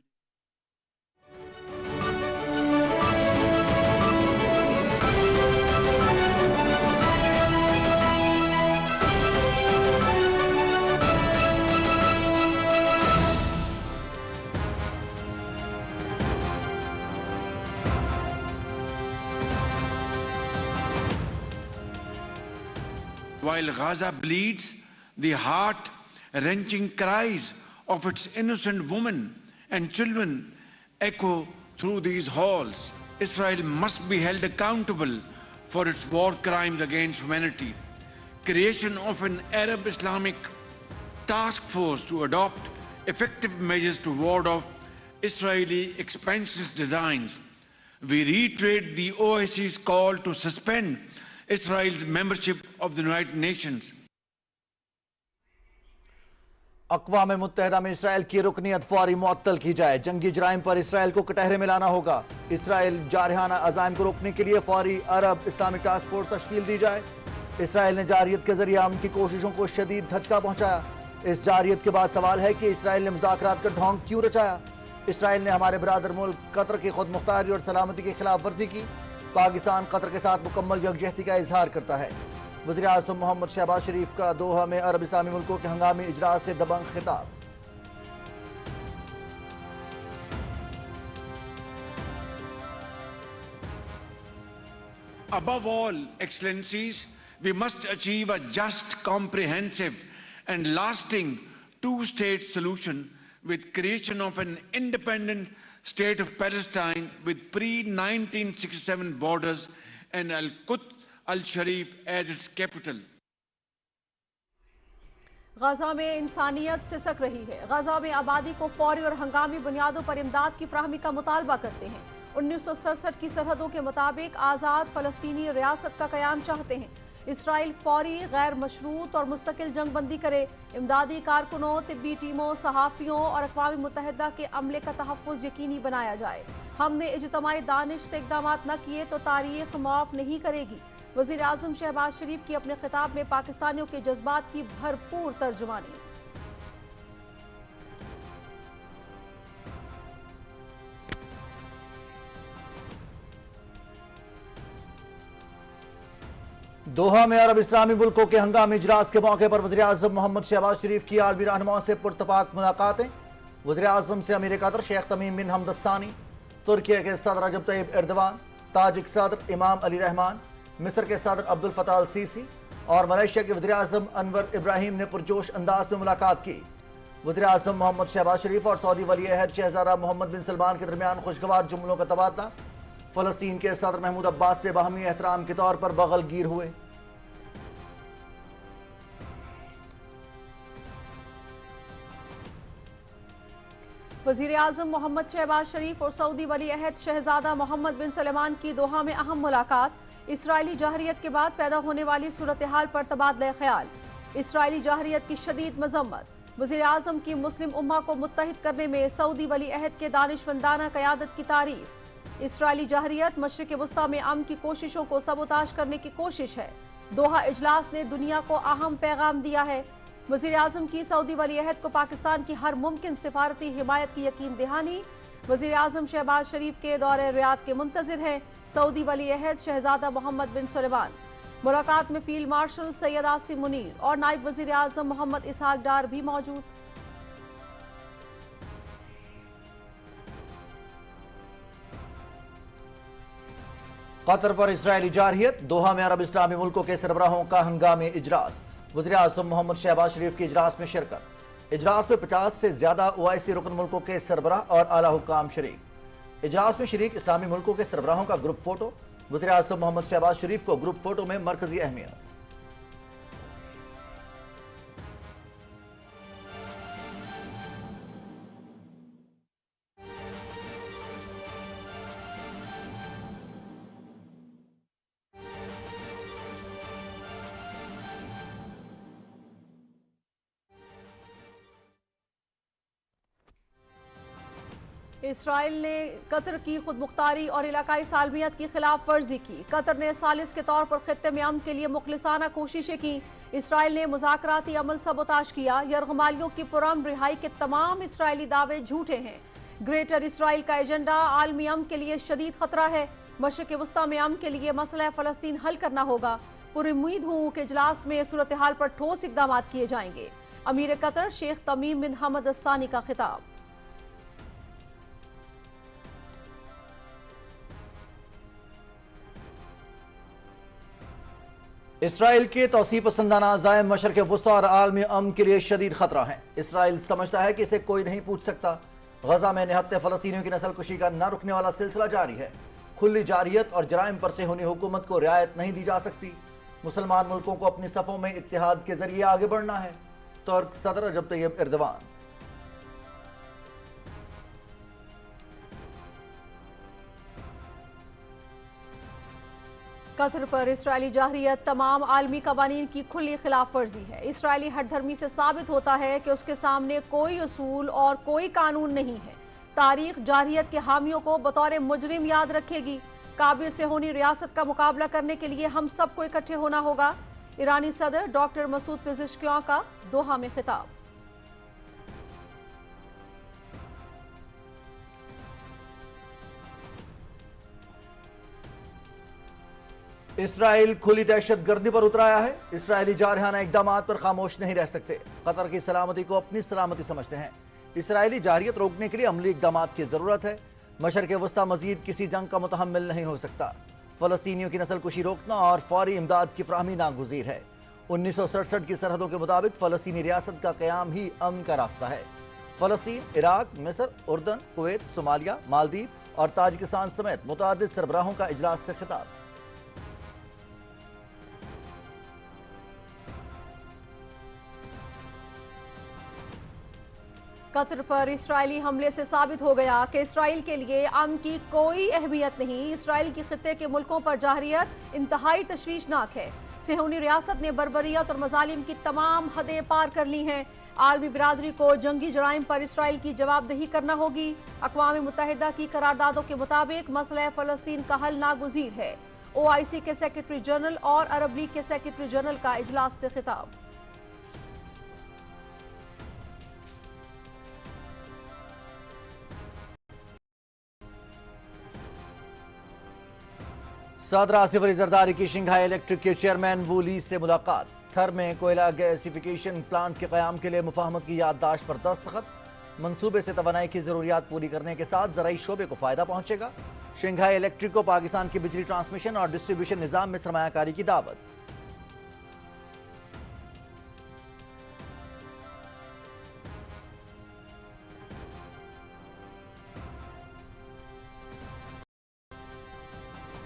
While Gaza bleeds, the heart-wrenching cries of its innocent women and children echo through these halls. Israel must be held accountable for its war crimes against humanity. Creation of an Arab-Islamic task force to adopt effective measures to ward off Israeli expansionist designs. We reiterate the OIC's call to suspend Israel's membership of the United Nations. अक़वाम मुत्तहिदा में Israel की रुकनियत फौरी मुअत्तल की जाए। जंगी जराइम पर Israel को कटहरे में लाना होगा। इसराइल जारहाना अज़ाइम को रोकने के लिए फौरी अरब इस्लामिक टास्क फोर्स तश्कील दी जाए। इसराइल ने जारियत के जरिए अमन की कोशिशों को शदीद धचका पहुंचाया। इस जारियत के बाद सवाल है कि इसराइल ने मुज़ाकरात का ढोंग क्यों रचाया। इसराइल ने हमारे बरादर मुल्क कतर की खुद मुख्तारी और सलामती की खिलाफ वर्जी की। पाकिस्तान कतर के साथ मुकम्मल यकजहती का इजहार करता है। वज़ीर आज़म मोहम्मद शहबाज शरीफ का दोहा में अरब इस्लामी मुल्कों के हंगामी इजलास से दबंग खिताब। Above all, Excellencies, we must achieve a just, comprehensive and lasting two-state solution with creation of an independent state of Palestine with pre-1967 borders and Al-Quds Al-Sharif as its capital. Gaza में इंसानियत सिसक रही है। Gaza में आबादी को फौरी और हंगामी बुनियादों पर इमदाद की फराहमी का मुतालबा करते हैं। 1967 की सरहदों के मुताबिक आज़ाद फ़लस्तीनी रियासत का क़याम चाहते हैं। इसराइल फौरी, गैर मशरूत और मुस्तकिल जंगबंदी करे। इमदादी कारकुनों, तिब्बी टीमों, सहाफ़ियों और अक़वाम मुत्तहिदा के अमले का तहफ़्फ़ुज़ यकीनी बनाया जाए। हमने इज्तिमाई दानिश से इक़दाम न किए तो तारीख़ माफ़ नहीं करेगी। वज़ीर आज़म शहबाज शरीफ की अपने खिताब में पाकिस्तानियों के जज्बात की भरपूर तर्जुमानी। दोहा में अरब इस्लामी मुल्कों के हंगामी इजलास के मौके पर वज़ीर आज़म मोहम्मद शहबाज शरीफ की आलमी रहनुमाओं से पुरतपाक मुलाकातें। वज़ीर आज़म से अमीर कतर शेख तमीम बिन हमद सानी, ترکیہ کے صدر رجب طیب ایردوان، تاجک صدر امام علی رحمان، مصر کے صدر عبد الفتاح السیسی اور ملیشیا کے وزیر اعظم انور ابراہیم نے پرجوش انداز میں ملاقات کی۔ وزیر اعظم محمد شہباز شریف اور سعودی ولی عہد شہزادہ محمد بن سلمان کے درمیان خوشگوار جملوں کا تبادلہ۔ فلسطین کے صدر محمود عباس سے باہمی احترام کے طور پر بغل گیر ہوئے۔ وزیر اعظم محمد شہباز شریف اور سعودی ولی عہد شہزادہ محمد بن سلمان کی دوحہ میں اہم ملاقات۔ اسرائیلی جارحیت کے بعد پیدا ہونے والی صورتحال پر تبادلہ خیال۔ اسرائیلی جارحیت کی شدید مذمت۔ وزیر اعظم کی مسلم امہ کو متحد کرنے میں سعودی ولی عہد کے دانشمندانہ قیادت کی تعریف۔ اسرائیلی جارحیت مشرق وسطی میں امن کی کوششوں کو سبوتاژ کرنے کی کوشش ہے۔ دوحہ اجلاس نے دنیا کو اہم پیغام دیا ہے۔ وزیر اعظم کی سعودی ولی عہد کو پاکستان کی ہر ممکن سفارتی حمایت کی یقین دہانی۔ وزیر اعظم شہباز شریف کے دورہ ریاض کے منتظر ہیں سعودی ولی عہد شہزادہ محمد بن سلمان۔ ملاقات میں فیلڈ مارشل سید عاصم منیر اور نائب وزیر اعظم محمد اسحاق ڈار بھی موجود۔ قطر پر اسرائیلی جارحیت، دوحہ میں عرب اسلامی ملکوں کے سربراہوں کا ہنگامی اجلاس۔ وزیر اعظم محمد شہباز شریف کی اجلاس میں شرکت۔ اجلاس میں 50 سے زیادہ OIC رکن ملکوں کے سربراہ اور اعلیٰ حکام شریک۔ اجلاس میں شریک اسلامی ملکوں کے سربراہوں کا گروپ فوٹو۔ وزیر اعظم محمد شہباز شریف کو گروپ فوٹو میں مرکزی اہمیت۔ اسرائیل نے قطر کی خود مختاری اور علاقائی سالمیت کی خلاف ورزی کی۔ قطر نے ثالث کے طور پر خطے میں امن کے لیے مخلصانہ کوششیں کی۔ اسرائیل نے مذاکراتی عمل سبوتاژ کیا۔ یرغمالیوں کی پرامن رہائی کے تمام اسرائیلی دعوے جھوٹے ہیں۔ گریٹر اسرائیل کا ایجنڈا عالمی امن کے لیے شدید خطرہ ہے۔ مشرق وسطی میں امن کے لیے مسئلہ فلسطین حل کرنا ہوگا۔ پر امید ہوں کہ اجلاس میں صورتحال پر ٹھوس اقدامات کیے جائیں گے۔ امیر قطر شیخ تمیم بن حمد الثانی کا خطاب۔ اسرائیل کے توسیع پسندانہ عزائم مشرق وسطی اور عالمی امن کے لیے شدید خطرہ ہیں۔ اسرائیل سمجھتا ہے کہ اسے کوئی نہیں پوچھ سکتا۔ غزہ میں نہتے فلسطینیوں کی نسل کشی کا نہ رکنے والا سلسلہ جاری ہے۔ کھلی جارحیت اور جرائم پر صہیونی حکومت کو رعایت نہیں دی جا سکتی۔ مسلمان ملکوں کو اپنی صفوں میں اتحاد کے ذریعے آگے بڑھنا ہے۔ ترک صدر رجب طیب ایردوان۔ قطر پر اسرائیلی جارحیت تمام عالمی قوانین کی کھلی خلاف ورزی ہے۔ اسرائیلی ہٹ دھرمی سے ثابت ہوتا ہے کہ اس کے سامنے کوئی اصول اور کوئی قانون نہیں ہے۔ تاریخ جارحیت کے حامیوں کو بطور مجرم یاد رکھے گی۔ قابل صہیونی ریاست کا مقابلہ کرنے کے لیے ہم سب کو اکٹھے ہونا ہوگا۔ ایرانی صدر ڈاکٹر مسعود پزشکیان کا دوحہ میں خطاب۔ اسرائیل کھلی دہشت گردی پر اترایا ہے۔ اسرائیلی جارحانہ اقدامات پر خاموش نہیں رہ سکتے۔ قطر کی سلامتی کو اپنی سلامتی سمجھتے ہیں۔ اسرائیلی جارحیت روکنے کے لیے عملی اقدامات کی ضرورت ہے۔ مشرق وسطی مزید کسی جنگ کا متحمل نہیں ہو سکتا۔ فلسطینیوں کی نسل کشی روکنا اور فوری امداد کی فراہمی ناگزیر ہے۔ 1967 کی سرحدوں کے مطابق فلسطینی ریاست کا قیام ہی امن کا راستہ ہے۔ فلسطین، عراق، مصر، اردن، کویت، صومالیہ، مالدیپ اور تاجکستان سمیت متعدد سربراہوں کا اجلاس سے خطاب۔ قطر پر اسرائیلی حملے سے ثابت ہو گیا کہ اسرائیل کے لیے امن کی کوئی اہمیت نہیں۔ اسرائیل کی خطے کے ملکوں پر جارحیت انتہائی تشویشناک ہے۔ صہیونی ریاست نے بربریت اور مظالم کی تمام حدیں پار کر لی ہیں۔ عالمی برادری کو جنگی جرائم پر اسرائیل کی جواب دہی کرنا ہوگی۔ اقوام متحدہ کی قراردادوں کے مطابق مسئلہ فلسطین کا حل ناگزیر ہے۔ OIC کے سیکرٹری جنرل اور عرب لیگ کے سیکرٹری جنرل کا اجلاس سے خطاب۔ صدر آصف علی زرداری کی شنگھائی الیکٹرک کے چیئرمین وو لی سے ملاقات۔ تھر میں کوئلہ گیسیفیکیشن پلانٹ کے قیام کے لیے مفاہمت کی یادداشت پر دستخط۔ منصوبے سے توانائی کی ضروریات پوری کرنے کے ساتھ زرعی شعبے کو فائدہ پہنچے گا۔ شنگھائی الیکٹرک کو پاکستان کی بجلی ٹرانسمیشن اور ڈسٹریبیوشن نظام میں سرمایہ کاری کی دعوت۔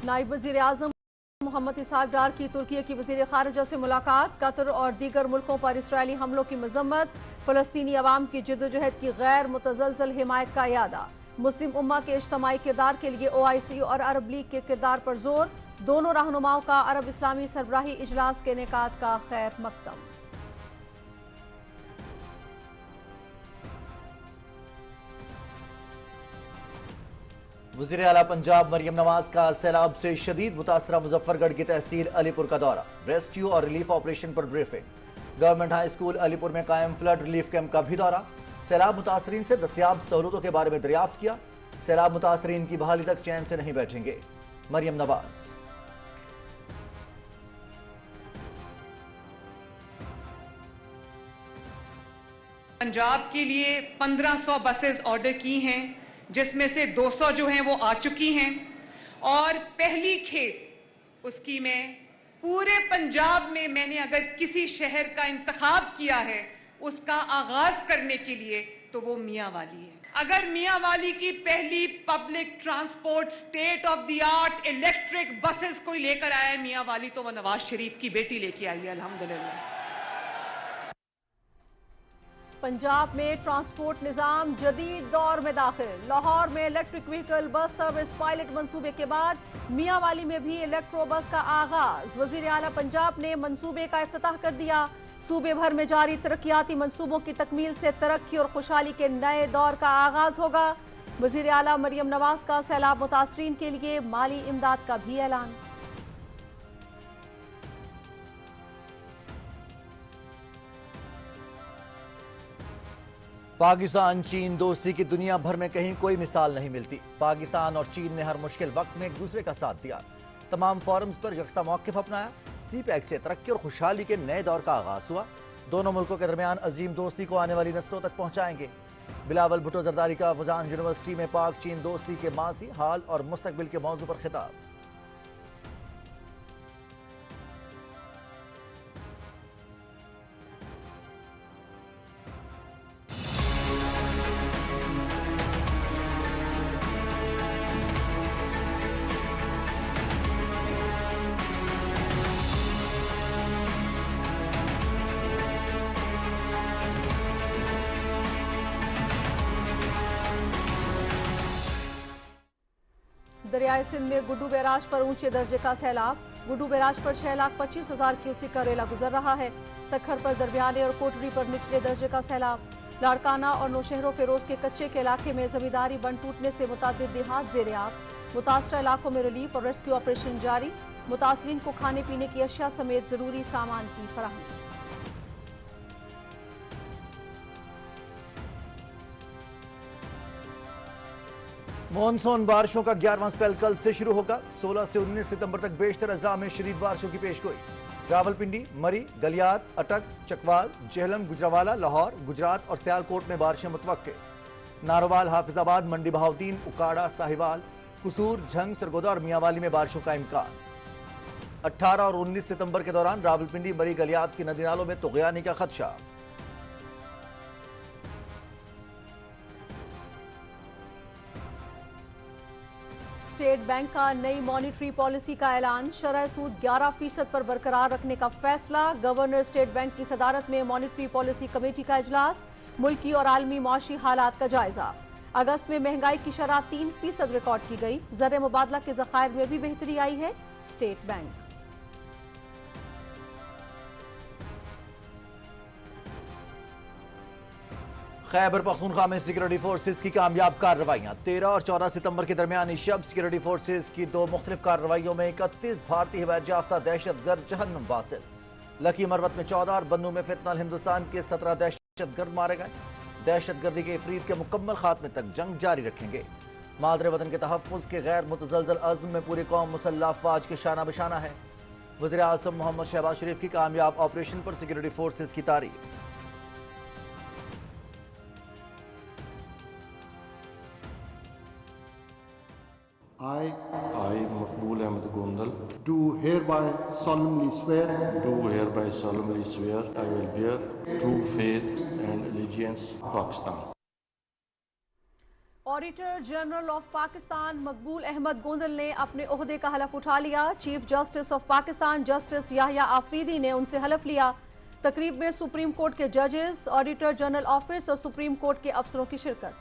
نائب وزیر اعظم محمد اسحاق ڈار کی ترکی کی وزیر خارجہ سے ملاقات۔ قطر اور دیگر ملکوں پر اسرائیلی حملوں کی مذمت، فلسطینی عوام کی جدوجہد کی غیر متزلزل حمایت کا اعادہ۔ مسلم امہ کے اجتماعی کردار کے لیے OIC اور عرب لیگ کے کردار پر زور۔ دونوں رہنماؤں کا عرب اسلامی سربراہی اجلاس کے انعقاد کا خیر مقدم۔ وزیر اعلیٰ پنجاب مریم نواز کا سیلاب سے شدید متاثرہ مظفر گڑھ کی تحصیل علی پور کا دورہ، ریسکیو اور ریلیف آپریشن پر بریفنگ۔ گورنمنٹ ہائی اسکول علی پور میں قائم فلڈ ریلیف کیمپ کا بھی دورہ، سیلاب متاثرین سے دستیاب سہولتوں کے بارے میں دریافت کیا۔ سیلاب متاثرین کی بحالی تک چین سے نہیں بیٹھیں گے، مریم نواز۔ پنجاب کے لیے 1500 بسز آرڈر کی ہیں، جس میں سے 200 جو ہیں وہ آ چکی ہیں، اور پہلی کھیپ اس کی میں پورے پنجاب میں نے اگر کسی شہر کا انتخاب کیا ہے اس کا آغاز کرنے کے لیے تو وہ میاں والی ہے۔ اگر میاں والی کی پہلی public transport state of the art electric buses کوئی لے کر آیا ہے میاں والی، تو وہ نواز شریف کی بیٹی لے کے آئی ہے، الحمدللہ۔ پنجاب میں ٹرانسپورٹ نظام جدید دور میں داخل، لاہور میں electric vehicle bus service pilot منصوبے کے بعد میاں والی میں بھی الیکٹرو بس کا آغاز۔ وزیر اعلیٰ پنجاب نے منصوبے کا افتتاح کر دیا۔ صوبے بھر میں جاری ترقیاتی منصوبوں کی تکمیل سے ترقی اور خوشحالی کے نئے دور کا آغاز ہوگا۔ وزیر اعلیٰ مریم نواز کا سیلاب متاثرین کے لیے مالی امداد کا بھی اعلان۔ پاکستان چین دوستی کی دنیا بھر میں کہیں کوئی مثال نہیں ملتی۔ پاکستان اور چین نے ہر مشکل وقت میں ایک دوسرے کا ساتھ دیا، تمام فورمز پر یکساں موقف اپنایا۔ سی پیک سے ترقی اور خوشحالی کے نئے دور کا آغاز ہوا۔ دونوں ملکوں کے درمیان عظیم دوستی کو آنے والی نسلوں تک پہنچائیں گے۔ بلاول بھٹو زرداری کا فضان یونیورسٹی میں پاک چین دوستی کے ماضی، حال اور مستقبل کے موضوع پر خطاب۔ دریائے سندھ میں گڈو بیراج پر اونچے درجے کا سیلاب۔ گڈو بیراج پر 6,25,000 کیوسیک کا ریلا گزر رہا ہے۔ سکھر پر درمیانے اور کوٹری پر نچلے درجے کا سیلاب۔ لاڑکانہ اور نوشہر و فیروز کے کچے کے علاقے میں زمینداری بند ٹوٹنے سے متعدد دیہات زیر آب۔ متاثرہ علاقوں میں ریلیف اور ریسکیو آپریشن جاری۔ متاثرین کو کھانے پینے کی اشیاء سمیت ضروری سامان کی فراہمی۔ مونسون بارشوں کا 11واں سپیل کل سے شروع ہوگا۔ 16 سے 19 ستمبر تک بیشتر اضلاع میں شدید بارشوں کی پیشگوئی۔ راولپنڈی، مری، گلیات، اٹک، چکوال، جہلم، گجرانوالہ، لاہور، گجرات اور سیالکوٹ میں بارشیں متوقع۔ ناروال، حافظ آباد، منڈی بہاؤدین، اکاڑا، ساہیوال، قصور، جھنگ، سرگودا اور میاں والی میں بارشوں کا امکان۔ 18 اور 19 ستمبر کے دوران راولپنڈی، مری، گلیات کی ندی نالوں میں طغیانی کا خدشہ۔ اسٹیٹ بینک کا نئی مانیٹری پالیسی کا اعلان۔ شرح سود 11% پر برقرار رکھنے کا فیصلہ۔ گورنر اسٹیٹ بینک کی صدارت میں مانیٹری پالیسی کمیٹی کا اجلاس۔ ملکی اور عالمی معاشی حالات کا جائزہ۔ اگست میں مہنگائی کی شرح 3% ریکارڈ کی گئی۔ زر مبادلہ کے ذخائر میں بھی بہتری آئی ہے۔ اسٹیٹ بینک خیبر پختونخوا میں سیکورٹی فورسز کی کامیاب کارروائیاں۔ 13 اور 14 ستمبر کے درمیان شب سیکورٹی فورسز کی 2 مختلف کارروائیوں میں 31 بھارتی ہدایت یافتہ دہشت گرد جہنم واصل۔ لکی مروت میں 14 اور بنو میں فتنہ ہندوستان کے 17 دہشت گرد مارے گئے۔ دہشت گردی کے افرید کے مکمل خاتمے تک جنگ جاری رکھیں گے۔ مادر وطن کے تحفظ کے غیر متزلزل عزم میں پوری قوم مسلح افواج کے شانہ بشانہ ہے۔ وزیر اعظم محمد شہباز شریف کی کامیاب آپریشن پر سیکورٹی فورسز کی تعریف۔ I, Maqbool Ahmed Gondal, do hereby solemnly swear I will bear true faith and allegiance to Pakistan. Auditor general of Pakistan मकबूल अहमद गोंदल ने अपने ओहदे का हलफ उठा लिया। Chief justice of Pakistan justice Yahya Afridi ने उनसे हलफ लिया। तकरीब में सुप्रीम कोर्ट के जजेस, ऑडिटर जनरल ऑफिस और सुप्रीम कोर्ट के अफसरों की शिरकत।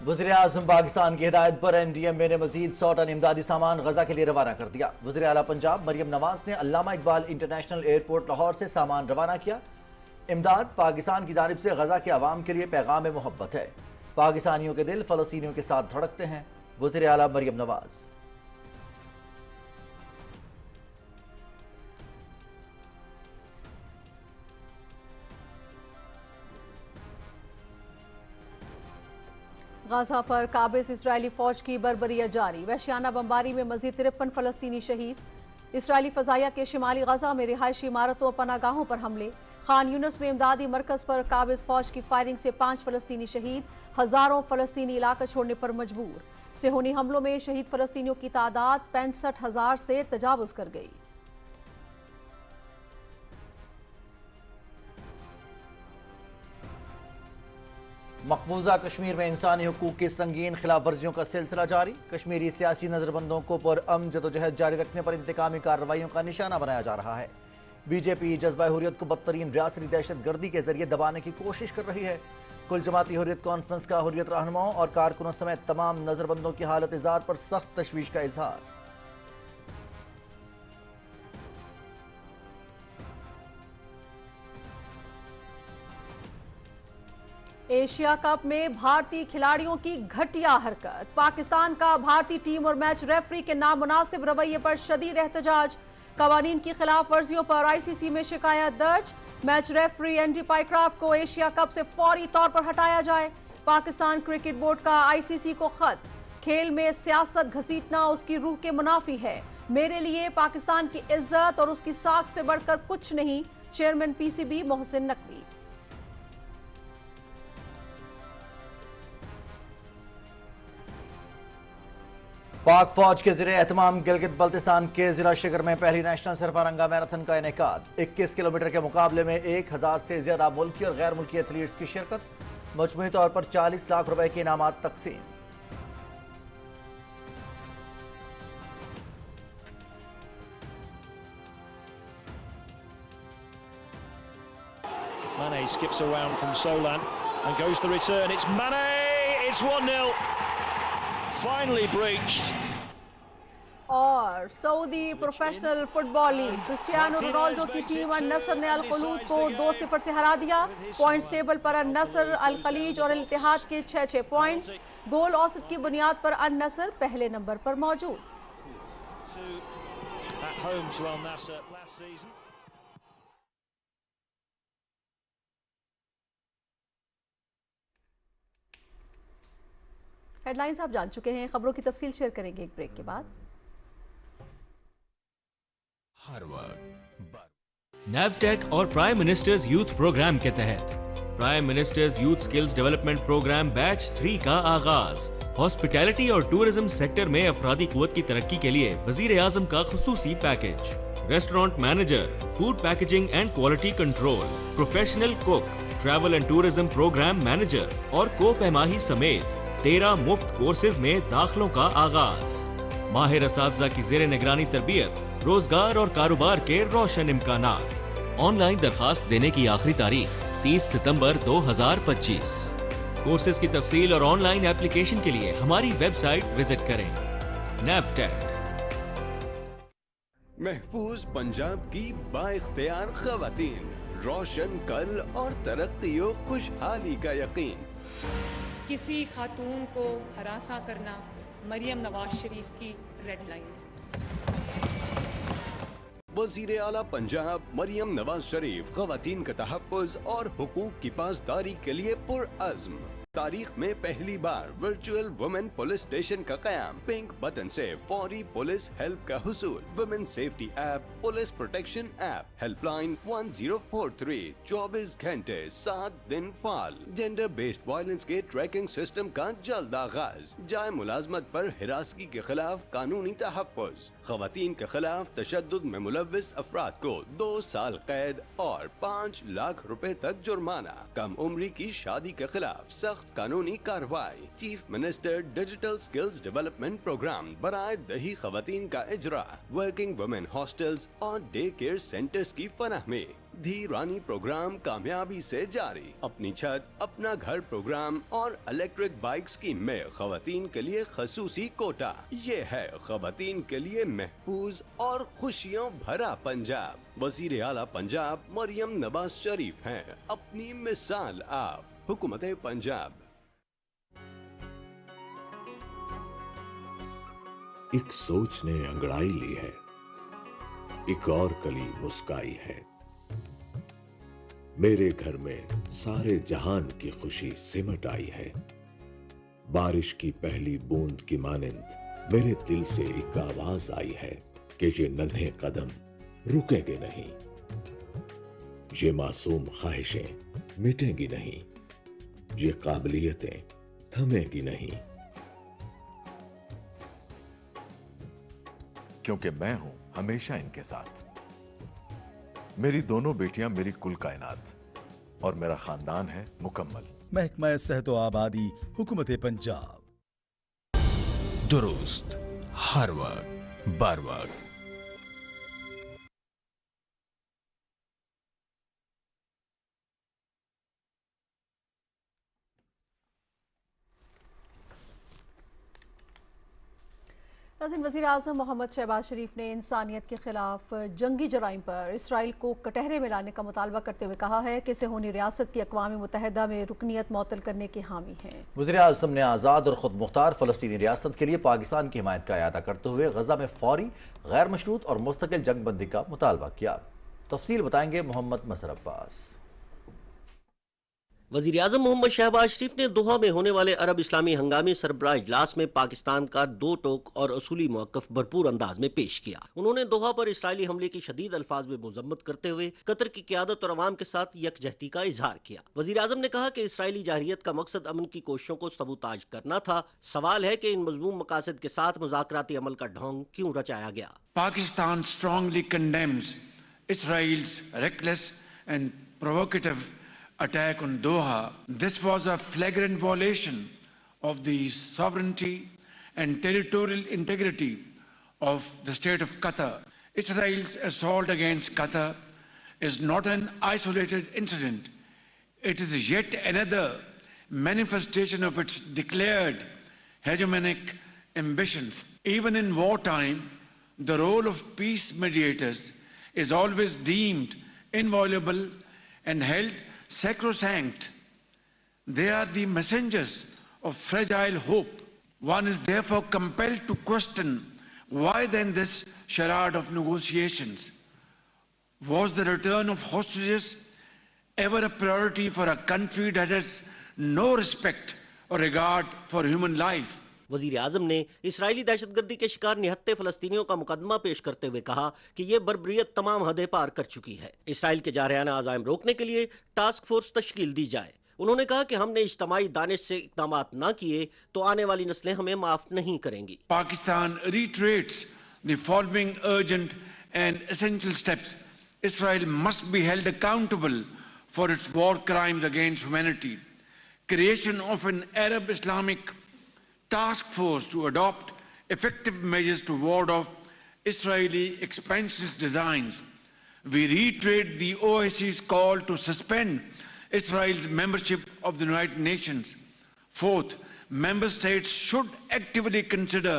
वज़ीर-ए-आज़म पाकिस्तान की हिदायत पर NDMA ने मजीद 100 टन इमदादी सामान गजा के लिए रवाना कर दिया। वज़ीर आला पंजाब मरियम नवाज ने अल्लामा इकबाल इंटरनेशनल एयरपोर्ट लाहौर से सामान रवाना किया। इमदाद पाकिस्तान की जानिब से गजा के अवाम के लिए पैगाम मोहब्बत है। पाकिस्तानियों के दिल फ़लस्तीनियों के साथ धड़कते हैं। वज़ीर आला मरियम नवाज। गाजा पर काबिज इजरायली फौज की बर्बरियत जारी। वहशियाना बमबारी में मजीद 53 फलस्तीनी शहीद। इसराइली फजाइया के शिमाली गाजा में रिहायशी इमारतों और पनागाहों पर हमले। खान यूनिस में इमदादी मरकज पर काबिज फौज की फायरिंग से 5 फलस्तीनी शहीद। हजारों फलस्तीनी इलाका छोड़ने पर मजबूर। सेहूनी हमलों में शहीद फलस्तीनियों की तादाद 65,000 से तजावुज कर गई। मकबूजा कश्मीर में इंसानी हुकूक की संगीन खिलाफ वर्जियों का सिलसिला जारी। कश्मीरी सियासी नजरबंदों को पुरअमन जदोजहद जारी रखने पर इंतकामी कार्रवाइयों का निशाना बनाया जा रहा है। बीजेपी जज्बा हुर्रियत को बदतरीन रियासती दहशत गर्दी के जरिए दबाने की कोशिश कर रही है। कुल जमाती हुर्रियत कॉन्फ्रेंस का हुर्रियत रहनुमाओं और कारकुनों समेत तमाम नजरबंदों की हालत इज़हार पर सख्त तशवीश का इजहार। एशिया कप में भारतीय खिलाड़ियों की घटिया हरकत। पाकिस्तान का भारतीय टीम और मैच रेफरी के नामुनासिब रवैये पर शदीद एहतजाज। कवानीन की खिलाफ वर्जियों पर ICC में शिकायत दर्ज। मैच रेफरी एंडी पाइक्राफ्ट को एशिया कप से फौरी तौर पर हटाया जाए। पाकिस्तान क्रिकेट बोर्ड का ICC को खत। खेल में सियासत घसीटना उसकी रूह के मुनाफी है। मेरे लिए पाकिस्तान की इज्जत और उसकी साख से बढ़कर कुछ नहीं। Chairman PCB Mohsin Naqvi. पाक फौज के ज़रिए एहतमाम गिलगित बल्तिस्तान के जिला शिगर में पहली नेशनल सरफारंगा मैराथन का इनेकाद। 21 किलोमीटर के मुकाबले में 1000 से ज्यादा मुल्की और गैर मुल्की एथलीट्स की शिरकत। मजमूई तौर पर 40 लाख रुपए के इनामात तकसीम। Mane skips around from Solan and goes the return. It's Mane, it's 1-0. Finally breached. और Saudi professional football league Cristiano Ronaldo की टीम अल नसर ने अल खलूद को 2-0 से हरा दिया। पॉइंट्स टेबल पर अल नसर, अल खलीज और अल इत्तेहाद के 6-6 पॉइंट्स। गोल औसत की बुनियाद पर अल नसर पहले नंबर पर मौजूद। हेडलाइंस आप जान चुके हैं। खबरों की तफसील शेयर करेंगे एक ब्रेक के बाद। नैवटेक और प्राइम मिनिस्टर्स यूथ प्रोग्राम के तहत prime minister's youth skills development programme batch 3 का आगाज। हॉस्पिटैलिटी और टूरिज्म सेक्टर में अफरादी कुव्वत की तरक्की के लिए वजीर आजम का खुसूसी package. Restaurant manager, food packaging and quality control, professional cook, travel and tourism programme manager और को पैमाही समेत 13 मुफ्त कोर्सेज में दाखिलों का आगाज। माहिर असातिज़ा की ज़ेरे निगरानी तरबियत, रोजगार और कारोबार के रोशन इम्कानात। ऑनलाइन दरखास्त देने की आखिरी तारीख 30 सितंबर 2025। कोर्सेज की तफसील और ऑनलाइन एप्लीकेशन के लिए हमारी वेबसाइट विजिट करें। नैवटेक। महफूज पंजाब की बाइख्तियार खवातीन, रोशन कल और तरक्की और खुशहाली का यकीन। किसी खातून को हरासा करना मरियम नवाज शरीफ की रेड लाइन। वज़ीर आला पंजाब मरियम नवाज शरीफ ख़वातीन के तहफ़्फ़ुज़ और हुकूक की पासदारी के लिए पुरअज़्म। तारीख में पहली बार वर्चुअल वुमेन पुलिस स्टेशन का कयाम, पिंक बटन से फौरी पुलिस हेल्प का हुसूल, women safety app, police protection app, helpline 1043, 24 घंटे 7 दिन फाल, जेंडर बेस्ड वायलेंस के ट्रैकिंग सिस्टम का जल्द आगाज, जाए मुलाजमत पर हिरासगी के खिलाफ कानूनी तहफ़्फ़ुज़, खवातीन के खिलाफ तशद्दुद में मुलव्विस अफराद को 2 साल कैद और 5 लाख रुपए तक जुर्माना, कम उम्री की शादी के खिलाफ सख्त कानूनी कार्रवाई, chief minister digital skills development programme बराए दही खवातीन का इजरा, वर्किंग वुमेन हॉस्टल्स और डे केयर सेंटर्स की फनाहमी, धी रानी प्रोग्राम कामयाबी से जारी, अपनी छत अपना घर प्रोग्राम और इलेक्ट्रिक बाइक स्कीम में खवातीन के लिए खसूसी कोटा। ये है खवातीन के लिए महफूज और खुशियों भरा पंजाब। वजीर आला पंजाब मरियम नवाज शरीफ हैं अपनी मिसाल आप। हुकूमत पंजाब। एक सोच ने अंगड़ाई ली है, एक और कली मुस्काई है। मेरे घर में सारे जहान की खुशी सिमट आई है। बारिश की पहली बूंद की मानिंद मेरे दिल से एक आवाज आई है कि ये नन्हे कदम रुकेंगे नहीं, ये मासूम ख्वाहिशें मिटेंगी नहीं, ये काबिलियतें थमेंगी नहीं। क्योंकि मैं हूं हमेशा इनके साथ। मेरी दोनों बेटियां मेरी कुल कायनात और मेरा खानदान है मुकम्मल। महकमा सेहत व आबादी, हुकूमत पंजाब। दुरुस्त हर वक्त बर वक्त। नाज़रीन, वज़ीर आज़म मोहम्मद शहबाज शरीफ ने इंसानियत के खिलाफ जंगी जराइम पर इसराइल को कटहरे में लाने का मुतालबा करते हुए कहा है कि सेहूनी रियासत की अक़वाम मुत्तहिदा में रुकनीत मुअत्तल करने के हामी हैं। वज़ीर आज़म ने आज़ाद और ख़ुद मुख्तार फ़लस्तीनी रियासत के लिए पाकिस्तान की हिमायत का इआदा करते हुए गज़ा में फ़ौरी गैर मशरूत और मुस्तकिल जंग बंदी का मुतालबा किया। तफसील बताएंगे मोहम्मद मसर अब्बास। वज़ीर आज़म मोहम्मद शहबाज शरीफ ने दोहा में होने वाले अरब इस्लामी हंगामी सरबराह इजलास में पाकिस्तान का 2 टोक और असूली मौक़िफ़ भरपूर अंदाज में पेश किया। उन्होंने दोहा पर इसराइली हमले की शदीद अल्फाज में मुज़म्मत करते हुए कतर की क़यादत और अवाम के साथ यकजहती का इजहार किया। वज़ीर आज़म ने कहा कि इसराइली जारहियत का मकसद अमन की कोशिशों को सबूताज करना था। सवाल है कि इन मज़मूम मकासद के साथ मुज़ाकराती अमल का ढोंग क्यों रचाया गया। Pakistan strongly condemns Israel's reckless and provocative attack on Doha. This was a flagrant violation of the sovereignty and territorial integrity of the state of Qatar. Israel's assault against Qatar is not an isolated incident. It is yet another manifestation of its declared hegemonic ambitions. Even in wartime, the role of peace mediators is always deemed inviolable and held sacrosanct. They are the messengers of fragile hope. One is therefore compelled to question, why then this charade of negotiations? Was the return of hostages ever a priority for a country that has no respect or regard for human life? वज़ीर आज़म ने Israeli दहशतगर्दी के शिकार निहत्ते फ़लस्तीनियों का मुकदमा पेश करते हुए कहा कि ये बर्बरियत तमाम हदें पार कर चुकी है। इसराइल के जारहाना अज़ाइम रोकने के लिए टास्क फोर्स तश्कील दी जाए। उन्होंने कहा कि हमने इज्तमाई दानिश से इक़दामात ना किए तो आने वाली नस्लें हमें माफ़ नहीं करेंगी। Pakistan reiterates the following urgent and essential steps. Israel must be held accountable for its war crimes against humanity. Creation of an Arab-Islamic task force to adopt effective measures to ward off Israeli expansionist designs. We reiterate the OIC's call to suspend Israel's membership of the United Nations. Fourth, member states should actively consider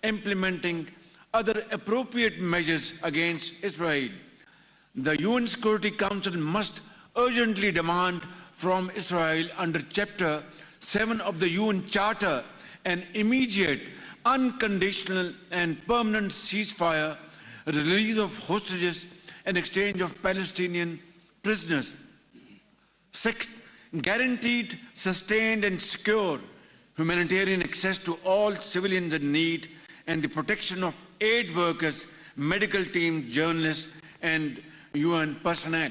implementing other appropriate measures against Israel. The UN Security Council must urgently demand from Israel under Chapter 7 of the UN Charter an immediate, unconditional and permanent ceasefire, release of hostages and exchange of Palestinian prisoners. Sixth, guaranteed, sustained and secure humanitarian access to all civilians in need, and the protection of aid workers, medical teams, journalists and UN personnel.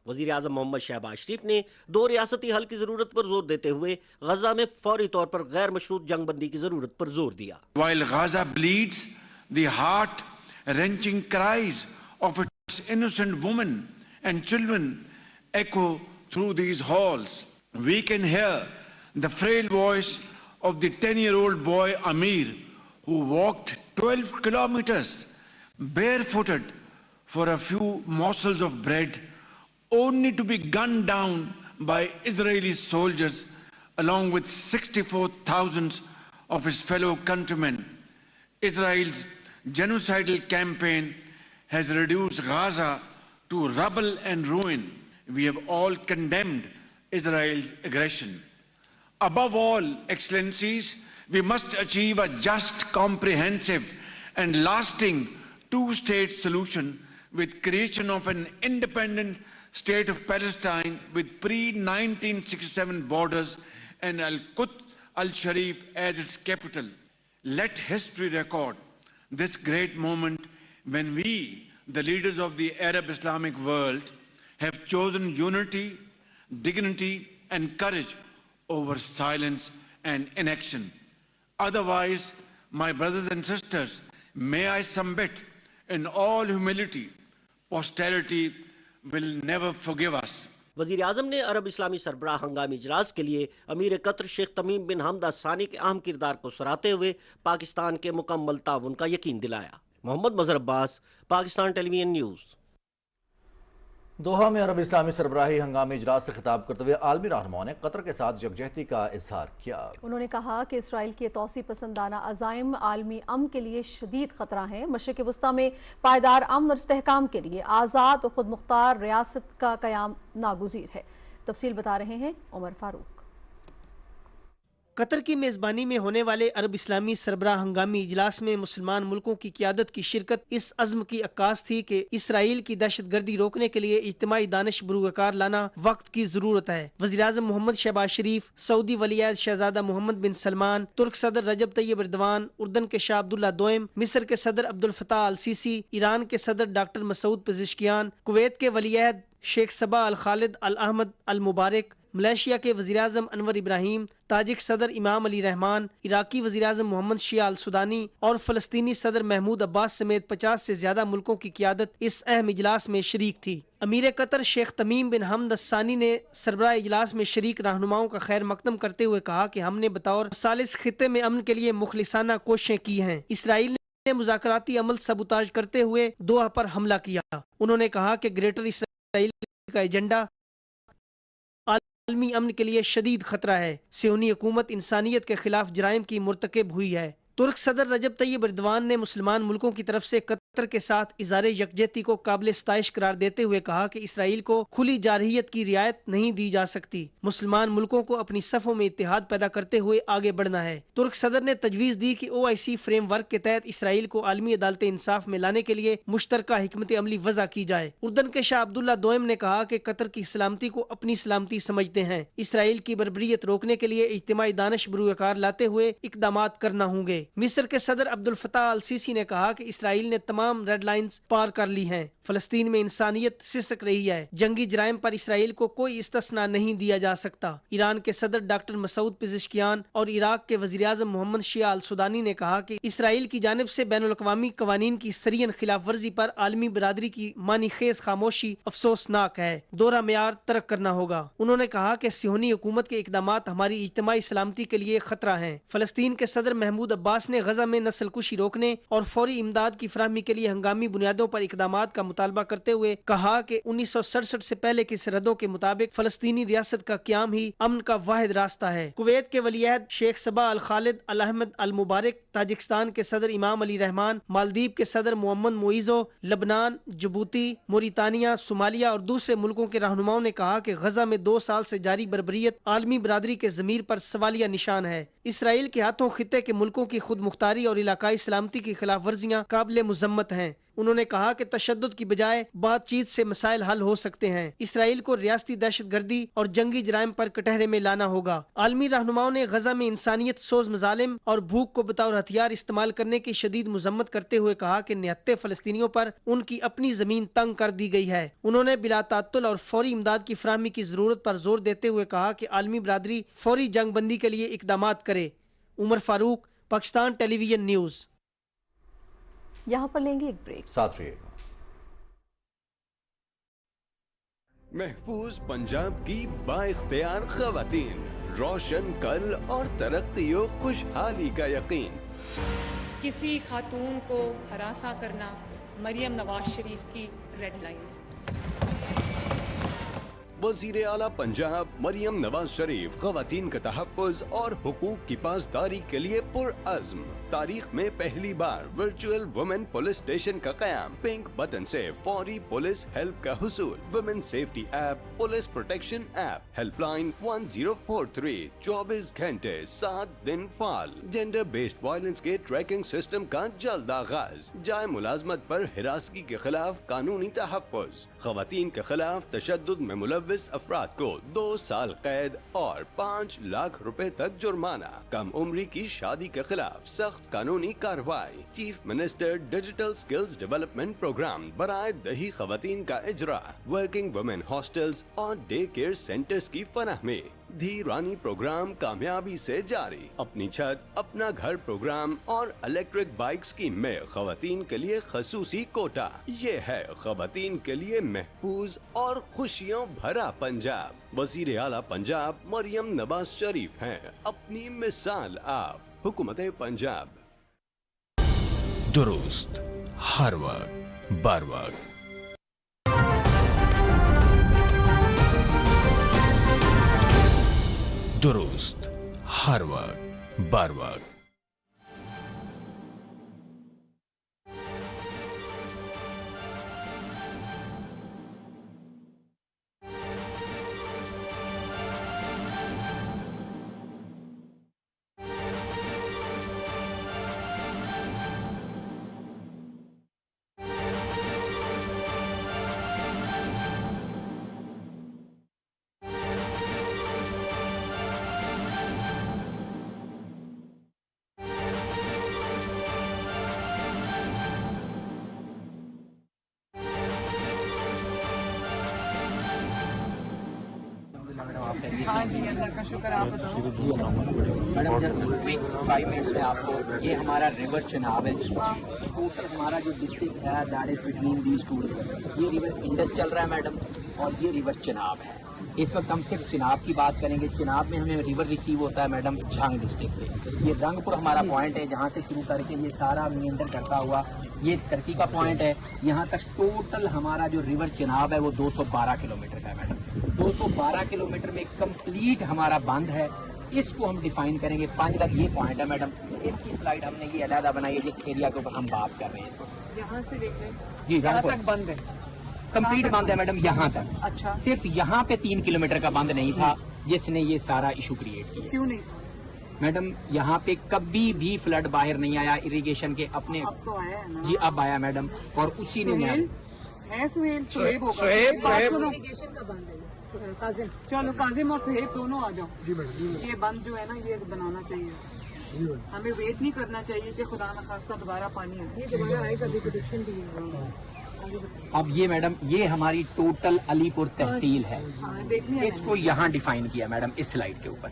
وزیر اعظم محمد شہباز شریف نے دو ریاستی حل کی ضرورت پر زور دیتے ہوئے غزہ میں فوری طور پر غیر مشروط جنگ بندی کی ضرورت پر زور دیا. While Gaza bleeds, the heart-wrenching cries of its innocent women and children echo through these halls. We can hear the frail voice of the 10-year-old boy Amir, who walked 12 kilometers barefooted for a few morsels of bread, only to be gunned down by Israeli soldiers along with 64,000 of his fellow countrymen. Israel's genocidal campaign has reduced Gaza to rubble and ruin. We have all condemned Israel's aggression. Above all, Excellencies, we must achieve a just, comprehensive and lasting two-state solution with creation of an independent state of Palestine with pre-1967 borders and Al-Quds al-Sharif as its capital. Let history record this great moment when we, the leaders of the Arab-Islamic world, have chosen unity, dignity and courage over silence and inaction. Otherwise, my brothers and sisters, may I submit in all humility, posterity will never forgive us. وزیر اعظم نے عرب اسلامی سربراہ ہنگامی اجلاس کے لیے امیر قطر شیخ تمیم بن حمد الثانی کے اہم کردار کو سراہتے ہوئے پاکستان کے مکمل تعاون کا یقین دلایا. محمد مظہر عباس، پاکستان ٹیلی ویژن نیوز. دوحہ میں عرب اسلامی سربراہی ہنگامی اجلاس سے خطاب کرتے ہوئے عالمی رہنماؤں نے قطر کے ساتھ یکجہتی کا اظہار کیا. انہوں نے کہا کہ اسرائیل کے توسیع پسندانہ عزائم عالمی امن کے لیے شدید خطرہ ہیں. مشرق وسطیٰ میں پائیدار امن اور استحکام کے لیے آزاد و خود مختار ریاست کا قیام ناگزیر ہے. تفصیل بتا رہے ہیں عمر فاروق. قطر کی میزبانی میں ہونے والے عرب اسلامی سربراہ ہنگامی اجلاس میں مسلمان ملکوں کی قیادت کی شرکت اس عزم کی عکاس تھی کہ اسرائیل کی دہشت گردی روکنے کے لیے اجتماعی دانش بروکار لانا وقت کی ضرورت ہے. وزیر اعظم محمد شہباز شریف، سعودی ولی عہد شہزادہ محمد بن سلمان، ترک صدر رجب طیب اردوان، اردن کے شاہ عبداللہ دوئم، مصر کے صدر عبد الفتاح السیسی، ایران کے صدر ڈاکٹر مسعود پزشکیان، کویت کے ولی عہد شیخ صبا الخالد الاحمد المبارک، ملیشیا کے وزیر اعظم انور ابراہیم، تاجک صدر امام علی رحمان، عراقی وزیر اعظم محمد شیع السودانی اور فلسطینی صدر محمود عباس سمیت 50 سے زیادہ ملکوں کی قیادت اس اہم اجلاس میں شریک تھی. امیر قطر شیخ تمیم بن حمد الثانی نے سربراہ اجلاس میں شریک رہنماؤں کا خیر مقدم کرتے ہوئے کہا کہ ہم نے بطور ثالث خطے میں امن کے لیے مخلصانہ کوششیں کی ہیں. اسرائیل نے مذاکراتی عمل سبوتاژ کرتے ہوئے دوحہ پر حملہ کیا. انہوں نے کہا کہ گریٹر اسرائیل کا ایجنڈا عالمی امن کے لیے شدید خطرہ ہے. صہیونی حکومت انسانیت کے خلاف جرائم کی مرتکب ہوئی ہے. ترک صدر رجب طیب اردوان نے مسلمان ملکوں کی طرف سے قطر کے ساتھ اظہار یکجہتی کو قابل ستائش قرار دیتے ہوئے کہا کہ اسرائیل کو کھلی جارحیت کی رعایت نہیں دی جا سکتی. مسلمان ملکوں کو اپنی صفوں میں اتحاد پیدا کرتے ہوئے آگے بڑھنا ہے. ترک صدر نے تجویز دی کہ OIC فریم ورک کے تحت اسرائیل کو عالمی عدالت انصاف میں لانے کے لیے مشترکہ حکمت عملی وضع کی جائے. اردن کے شاہ عبداللہ دوئم نے کہا کہ قطر کی سلامتی کو اپنی سلامتی سمجھتے ہیں. اسرائیل کی بربریت روکنے کے لیے اجتماعی دانش بروکار لاتے ہوئے اقدامات کرنا ہوں گے. مصر کے صدر عبد الفتاح السیسی نے کہا کہ اسرائیل نے تمام ریڈ لائنز پار کر لی ہیں. فلسطین میں انسانیت سسک رہی ہے. جنگی جرائم پر اسرائیل کو کوئی استثناء نہیں دیا جا سکتا. ایران کے صدر ڈاکٹر مسعود پزشکیان اور عراق کے وزیر اعظم محمد شیع السودانی نے کہا کہ اسرائیل کی جانب سے بین الاقوامی قوانین کی سرین خلاف ورزی پر عالمی برادری کی معنی خیز خاموشی افسوسناک ہے. دوہرا معیار ترک کرنا ہوگا. انہوں نے کہا کہ صہیونی حکومت کے اقدامات ہماری اجتماعی سلامتی کے لیے خطرہ ہیں. فلسطین کے صدر محمود عباس نے غزہ میں نسل کشی روکنے اور فوری امداد کی فراہمی کے لیے ہنگامی بنیادوں پر اقدامات کا مطالبہ کرتے ہوئے کہا کہ 1967 سے پہلے کی سرحدوں کے مطابق فلسطینی ریاست کا قیام ہی امن کا واحد راستہ ہے. کویت کے ولی عہد شیخ صبا الخالد الاحمد المبارک، تاجکستان کے صدر امام علی رحمان، مالدیپ کے صدر محمد معیزو، لبنان، جبوتی، موریتانیہ، صومالیہ اور دوسرے ملکوں کے رہنماؤں نے کہا کہ غزہ میں 2 سال سے جاری بربریت عالمی برادری کے ضمیر پر سوالیہ نشان ہے. اسرائیل کے ہاتھوں خطے کے ملکوں کی خود مختاری اور علاقائی سلامتی کی خلاف ورزیاں قابل مذمت सहमत हैं। उन्होंने कहा कि तशद्दुद की बजाय बातचीत से मसाइल हल हो सकते हैं। इसराइल को रियासती दहशतगर्दी और जंगी जराइम पर कटहरे में लाना होगा। आलमी रहनुमाओं ने गजा में इंसानियत सोज मजालिम और भूख को बतौर हथियार इस्तेमाल करने की शदीद मजम्मत करते हुए कहा कि निहत्ते फलस्तीनियों पर उनकी अपनी जमीन तंग कर दी गई है। उन्होंने बिला तात्तुल और फौरी इमदाद की फराहमी की जरूरत पर जोर देते हुए कहा कि आलमी बरादरी फौरी जंग बंदी के लिए इकदामात करे। Umar Farooq, Pakistan television news. यहाँ पर लेंगे एक ब्रेक। साथ रहिएगा। महफूज पंजाब की बाइख्तियार खवातीन, रोशन कल और तरक्की और खुशहाली का यकीन। किसी खातून को हरासा करना मरियम नवाज शरीफ की रेड लाइन। वज़ीर आला पंजाब मरियम नवाज शरीफ ख़वातीन के तहफ़्फ़ुज़ और हुकूक की पासदारी के लिए पुरअज़्म। तारीख में पहली बार वर्चुअल वुमेन पुलिस स्टेशन का क़याम। पिंक बटन से फौरी पुलिस हेल्प का हुसूल। Women safety app, police protection app, helpline 1043, 24 घंटे 7 दिन फाल। जेंडर बेस्ड वायलेंस के ट्रैकिंग सिस्टम का जल्द आगाज। जाए मुलाजमत पर हिरासगी के खिलाफ कानूनी तहफ़्फ़ुज़। ख़वातीन के खिलाफ तशद्दुद में मुलव्वस अफराद को 2 साल कैद और 5 लाख रुपए तक जुर्माना। कम उम्री की शादी के खिलाफ सख्त कानूनी कार्रवाई। Chief minister digital skills development programme बराए दही खवातीन का इजरा। वर्किंग वुमेन हॉस्टल्स और डे केयर सेंटर्स की फराहमी। धी रानी प्रोग्राम कामयाबी से जारी। अपनी छत अपना घर प्रोग्राम और इलेक्ट्रिक बाइक स्कीम में खवातीन के लिए खसूसी कोटा। ये है खवातीन के लिए महफूज और खुशियों भरा पंजाब। वजीर आला पंजाब मरियम नवाज शरीफ हैं अपनी मिसाल आप। हुकूमत पंजाब। दुरुस्त हर वक्त बर वक्त। दुरुस्त हर वक्त बर वक्त। हाँ जी, अल्लाह का शुक्र। आप बताओ मैडम, जस्ट 5 मिनट्स में आपको ये हमारा रिवर चनाब है, टोटल हमारा जो डिस्ट्रिक्ट है that is between these two river. ये रिवर इंडस चल रहा है मैडम और ये रिवर चनाब है। इस वक्त हम सिर्फ चिनाब की बात करेंगे। चिनाब में हमें रिवर रिसीव होता है मैडम झांग डिस्ट्रिक्ट से। ये रंगपुर हमारा पॉइंट है जहाँ से शुरू करके ये सारा मींडर करता हुआ ये सरकी का पॉइंट है। यहाँ तक टोटल हमारा जो रिवर चिनाब है वो 212 किलोमीटर का है मैडम। 212 किलोमीटर में कंप्लीट हमारा बंद है। इसको हम डिफाइन करेंगे। 5 तक ये पॉइंट है मैडम। इसकी स्लाइड हमने ये अलहदा बनाई है जिस एरिया के ऊपर हम बात कर रहे हैं। इसको यहाँ से देख लें जी, यहाँ तक बंद है, कंप्लीट बंद है मैडम यहाँ तक। अच्छा, सिर्फ यहाँ पे 3 किलोमीटर का बंद नहीं था जिसने ये सारा इशू क्रिएट किया। क्यों नहीं था मैडम? यहाँ पे कभी भी फ्लड बाहर नहीं आया इरिगेशन के अपने। अब तो आया है ना? जी अब आया मैडम और उसी ने सुहेब होगा। चलो काजिम और सुहेब दोनों आ जाओ। जी मैडम, ये बंद जो है ना ये बनाना चाहिए। हमें वेट नहीं करना चाहिए कि खुदा न खास्ता दोबारा पानी आए। ये दोबारा आएगा भी प्रोटेक्शन भी है। अब ये मैडम ये हमारी टोटल अलीपुर तहसील है। देखिए इसको यहाँ डिफाइन किया मैडम इस स्लाइड के ऊपर।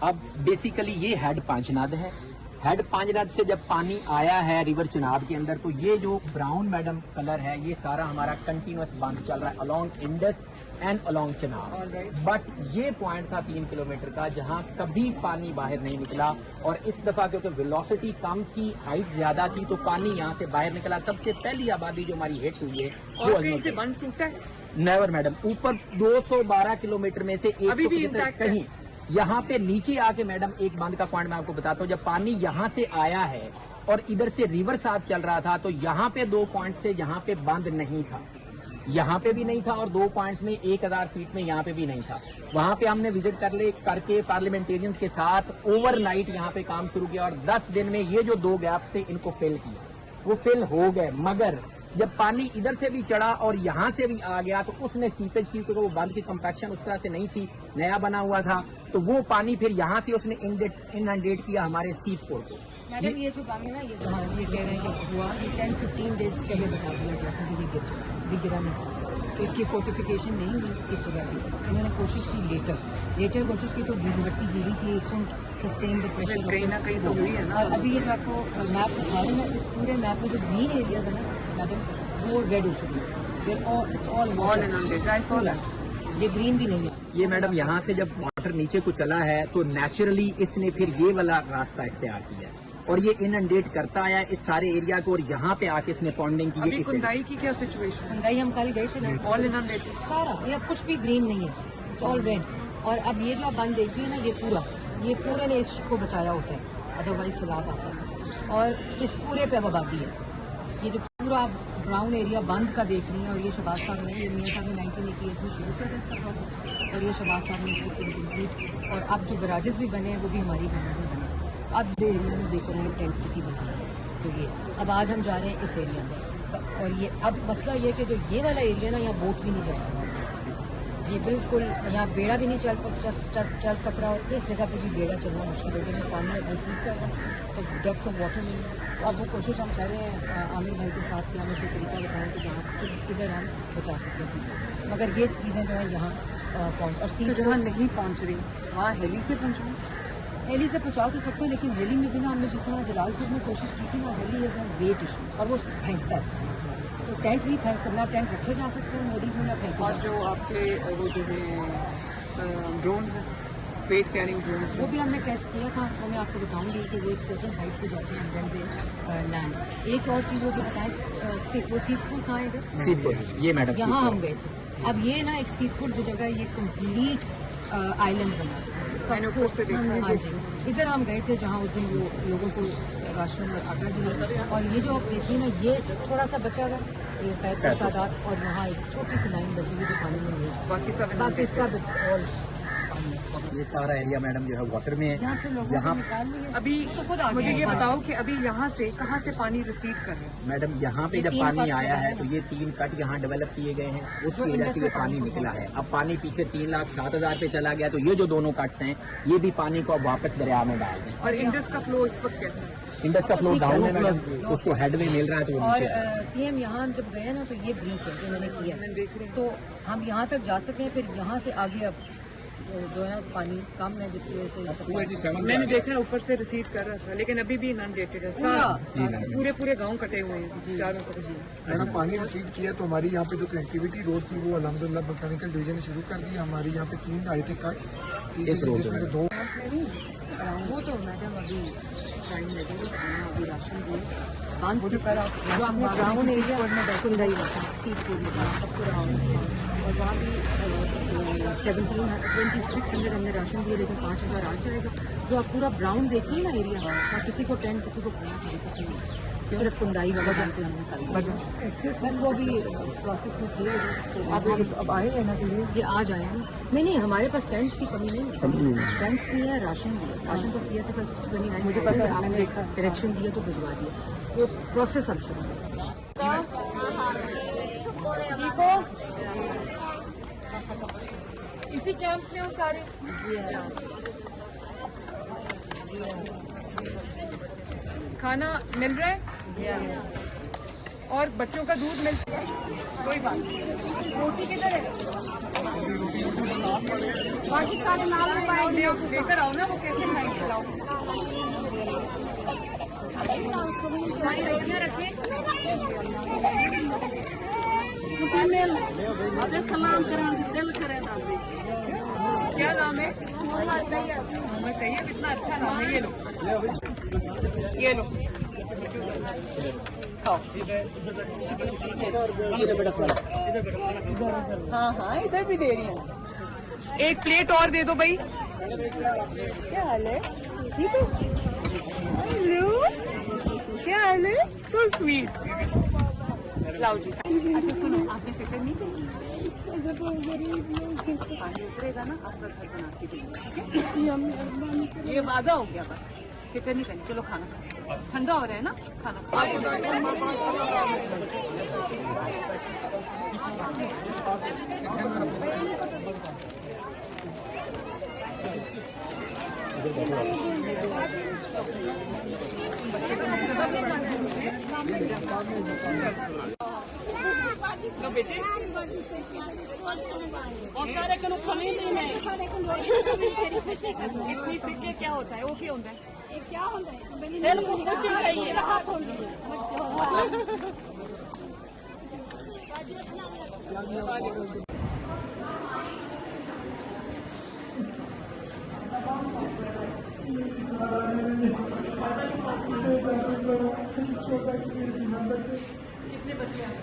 अब बेसिकली ये हेड पांचनाद है। हेड पांचनाद से जब पानी आया है रिवर चुनाव के अंदर तो ये जो ब्राउन मैडम कलर है ये सारा हमारा कंटिन्यूअस बंद चल रहा है along Indus and along Chenab. But ये पॉइंट था 3 किलोमीटर का जहां कभी पानी बाहर नहीं निकला। और इस दफा क्योंकि वेलोसिटी कम थी, हाइट ज्यादा थी, तो पानी यहाँ से बाहर निकला। सबसे पहली आबादी जो हमारी हिट हुई है वो कहीं से बंद टूटा है? Never madam. ऊपर 212 किलोमीटर में से 100 कहीं यहाँ पे नीचे आके मैडम एक बंद का पॉइंट मैं आपको बताता हूँ। जब पानी यहाँ से आया है और इधर से रिवर साथ चल रहा था तो यहाँ पे 2 पॉइंट्स थे जहाँ पे बंद नहीं था। यहाँ पे भी नहीं था और 2 पॉइंट्स में 1000 फीट में यहाँ पे भी नहीं था। वहाँ पे हमने विजिट करके पार्लियामेंटेरियंस के साथ ओवरनाइट यहाँ पे काम शुरू किया और 10 दिन में ये जो 2 गैप्स थे इनको फिल किया। وہ فل ہو گئے، مگر جب پانی ادھر سے بھی چڑھا اور یہاں سے بھی آ گیا تو اس نے سیپیج کی، کیونکہ وہ بند کی کمپیکشن اس طرح سے نہیں تھی، نیا بنا ہوا تھا، تو وہ پانی پھر یہاں سے اس نے انڈیٹ کیا ہمارے سیپ پورٹ کو. میڈم یہ جو بند ہے نا، یہ کہہ رہے ہیں کہ ہوا یہ 10-15 ڈیز پہلے بتا دیا گیا تھا کہ یہ گرا نہیں، تو اس کی فورٹیفیکیشن نہیں ہوئی اس جگہ کی. انہوں نے کوشش کی لیٹر کوشش کی تو مٹی گری تھی، سسٹین دا پریشر کہیں نہ کہیں تو ہوئی ہے نا. اور ابھی یہ جو آپ کو میپ دکھا رہے ہیں، اس پورے میپ میں جو گرین ایریاز ہیں نا میڈم، وہ ریڈ ہو چکی ہے، یہ گرین بھی نہیں ہے. یہ میڈم یہاں سے جب واٹر نیچے کو چلا ہے تو نیچرلی اس نے پھر یہ والا راستہ اختیار کیا اور یہ انڈیٹ کرتا آیا اس سارے ایریا کو، اور یہاں پہ آ کے اس نے پونڈنگ کی. ابھی کندائی کی کیا سچویشن؟ کندائی ہم کل گئے تھے نا، آل انڈیٹڈ سارا، یہ اب کچھ بھی گرین نہیں ہے، اٹس آل ریڈ. اور اب یہ جو آپ بند دیکھ رہی ہیں نا، یہ پورے نے اس کو بچایا ہوتا ہے، ادروائز سیلاب آتا ہے. اور اس پورے پہ آبادی ہے. یہ جو پورا آپ براؤن ایریا بند کا دیکھ رہی ہیں، اور یہ شہباز صاحب نے، یہ میاں صاحب نے 1988 میں شروع کیا تھا اس کا پروسیس، اور یہ شہباز صاحب نے اس کو کمپلیٹ. اور اب جو گراجز بھی بنے ہیں وہ بھی ہماری گورنمنٹ میں بنے. اب جو ایریا میں دیکھ رہے ہیں ٹینٹ سٹی بنی ہے، تو یہ اب آج ہم جا رہے ہیں اس ایریا میں. اور یہ اب مسئلہ یہ کہ جو یہ والا ایریا نا، یہاں بوٹ بھی نہیں جا سکتا، یہ بالکل یہاں بیڑا بھی نہیں چل سک رہا، اور اس جگہ پہ بھی بیڑا چلنا مشکل ہو گیا. پانی اب ریسیو کر رہا ہے تو ڈیپتھ آف واٹر نہیں ہے. تو اب وہ کوشش ہم کر رہے ہیں عامر بھائی کے ساتھ کہ ہم اس کو طریقہ بتائیں کہ جہاں کدھر ہم بچا سکتے ہیں چیزیں. مگر یہ چیزیں جو ہیں یہاں پہنچ، اور جہاں نہیں پہنچ رہی وہاں ہیلی سے پہنچ رہی. ہیلی سے پہنچا تو سکتے ہیں، لیکن ہیلی میں بھی نا ہم نے جس طرح جلال پور میں کوشش کی تھی نا، ہیلی از اے ویٹ ایشو اور وہ پھینکتا ہے، تو ٹینٹ نہیں پھینک سکتا، ٹینٹ رکھے جا سکتے ہیں ہیلی میں نہ پھینکے. اور جو آپ کے وہ جو ہے ڈرونز ویٹ کیرنگ ڈرونز، وہ بھی ہم نے ٹیسٹ کیا تھا، وہ میں آپ کو بتاؤں گی کہ وہ ایک سرٹن ہائٹ پہ جاتے ہیں دین دے لینڈ. ایک اور چیز وہ جو بتائیں، وہ سیت پور کہاں ہے؟ سیت پور، یہ میڈم یہاں ہم گئے تھے. اب یہ نا ایک سیت پور جو جگہ، یہ کمپلیٹ آئلینڈ بنا، ہاں جی، ادھر ہم گئے تھے جہاں اس دن وہ لوگوں کو راشن اور آٹا دیا. اور یہ جو آپ دیکھیے نا، یہ تھوڑا سا بچا ہوا، یہ خیر ارشادات، اور وہاں ایک چھوٹی سی لائن بچی ہوئی جو پانی میں نہیں، باقی سب اٹس آل. یہ سارا ایریا میڈم جو ہے واٹر میں ہے. یہاں ابھی مجھے یہ بتاؤ کہ ابھی یہاں سے کہاں سے پانی ریسیو کر رہے ہیں؟ میڈم یہاں پہ جب پانی آیا ہے تو یہ 3 کٹ یہاں ڈیولپ کیے گئے ہیں، اس کی وجہ سے یہ پانی نکلا ہے. اب پانی پیچھے 3,07,000 پہ چلا گیا، تو یہ جو دونوں کٹس ہیں یہ بھی پانی کو اب واپس دریا میں ڈال دیں. اور انڈس کا فلو اس وقت کیسا ہے؟ انڈس کا فلو ڈاؤن ہے میڈم، اس کو ہیڈ میں مل رہا ہے تو وہ نیچے. اور سی ایم یہاں جب گئے نا تو یہ بریچ ہے جو انہوں نے کیا، تو ہم یہاں تک جا سکیں، پھر یہاں سے آگے اب جو ہے نا پانی کم ہے جس کی وجہ سے میں نے دیکھا اوپر سے ریسیو کر رہا تھا، لیکن ابھی بھی انڈیٹڈ ہے، پورے گاؤں کٹے ہوئے ہیں چاروں طرف. میڈم پانی ریسیو کیا تو ہماری یہاں پہ جو کنیکٹیوٹی روڈ تھی وہ الحمدللہ میکینیکل ڈویژن نے شروع کر دی. ہماری یہاں پہ 3 آئے تھے کٹس، جس میں 2 وہ تو میڈم ابھی ٹائم لگے گا. ابھی راشن بھی باندھ جو آپ نے براؤن ایریا سب کو راؤنڈ، اور وہاں بھی 2600 ہم نے راشن دیا، لیکن 5000 آ جائے گا. جو آپ پورا براؤن دیکھیے نا ایریا، وہاں کسی کو ٹینٹ کسی کو صرف کندائی والا ٹینٹ ہم نے کر، بس وہ بھی پروسیس میں تھے. اب آئے ہیں نا یہ آج آئے ہیں. نہیں ہمارے پاس ٹینٹس کی کمی نہیں ہے، ٹینٹس بھی ہے، راشن بھی ہے. راشن تو سی ایس 29 مجھے پتا آپ نے ڈائریکشن دیا تو بھجوا دیا، وہ پروسیس اب شروع ہے. ٹھیک ہو؟ اسی کیمپ میں ہو سارے؟ کھانا مل رہا ہے اور بچوں کا دودھ ملتا ہے، کوئی بات نہیں. روٹی کدھر ہے؟ باقی سارے نام لے کر آؤ نا، وہ کیسے کھائیں گے؟ لاؤ ساری روٹیاں رکھیں. کیا نام ہے؟ محمد طیب. اتنا اچھا نام ہے. یہ لو ہاں ادھر بھی دے رہی ہوں. ایک پلیٹ اور دے دو بھائی. کیا حال ہے؟ ٹھیک ہے. ہیلو، کیا حال ہے؟ So sweet. لاؤ جی. اچھا سنو، آپ نے فکر نہیں کی، پانی اترے گا نا آپ کا گھر بنا کے دیں گے، ٹھیک ہے؟ یہ وعدہ ہو گیا، بس فکر نہیں کرنی. چلو کھانا کھاؤ. ठंडा हो रहा है ना खाना। बेटे और सारे को खाने देना है। इतनी सिक्के क्या होता है? वो क्या होता है? क्या होता है? दिल को खुशी चाहिए। कितने बच्चे हैं?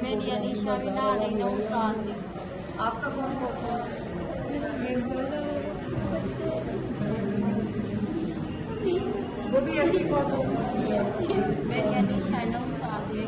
मेरी अनीशा भी ना रही 9 साल की। आपका कौन फोटो? वो भी ऐसी फोटो। मेरी अनीशा 9 साल की।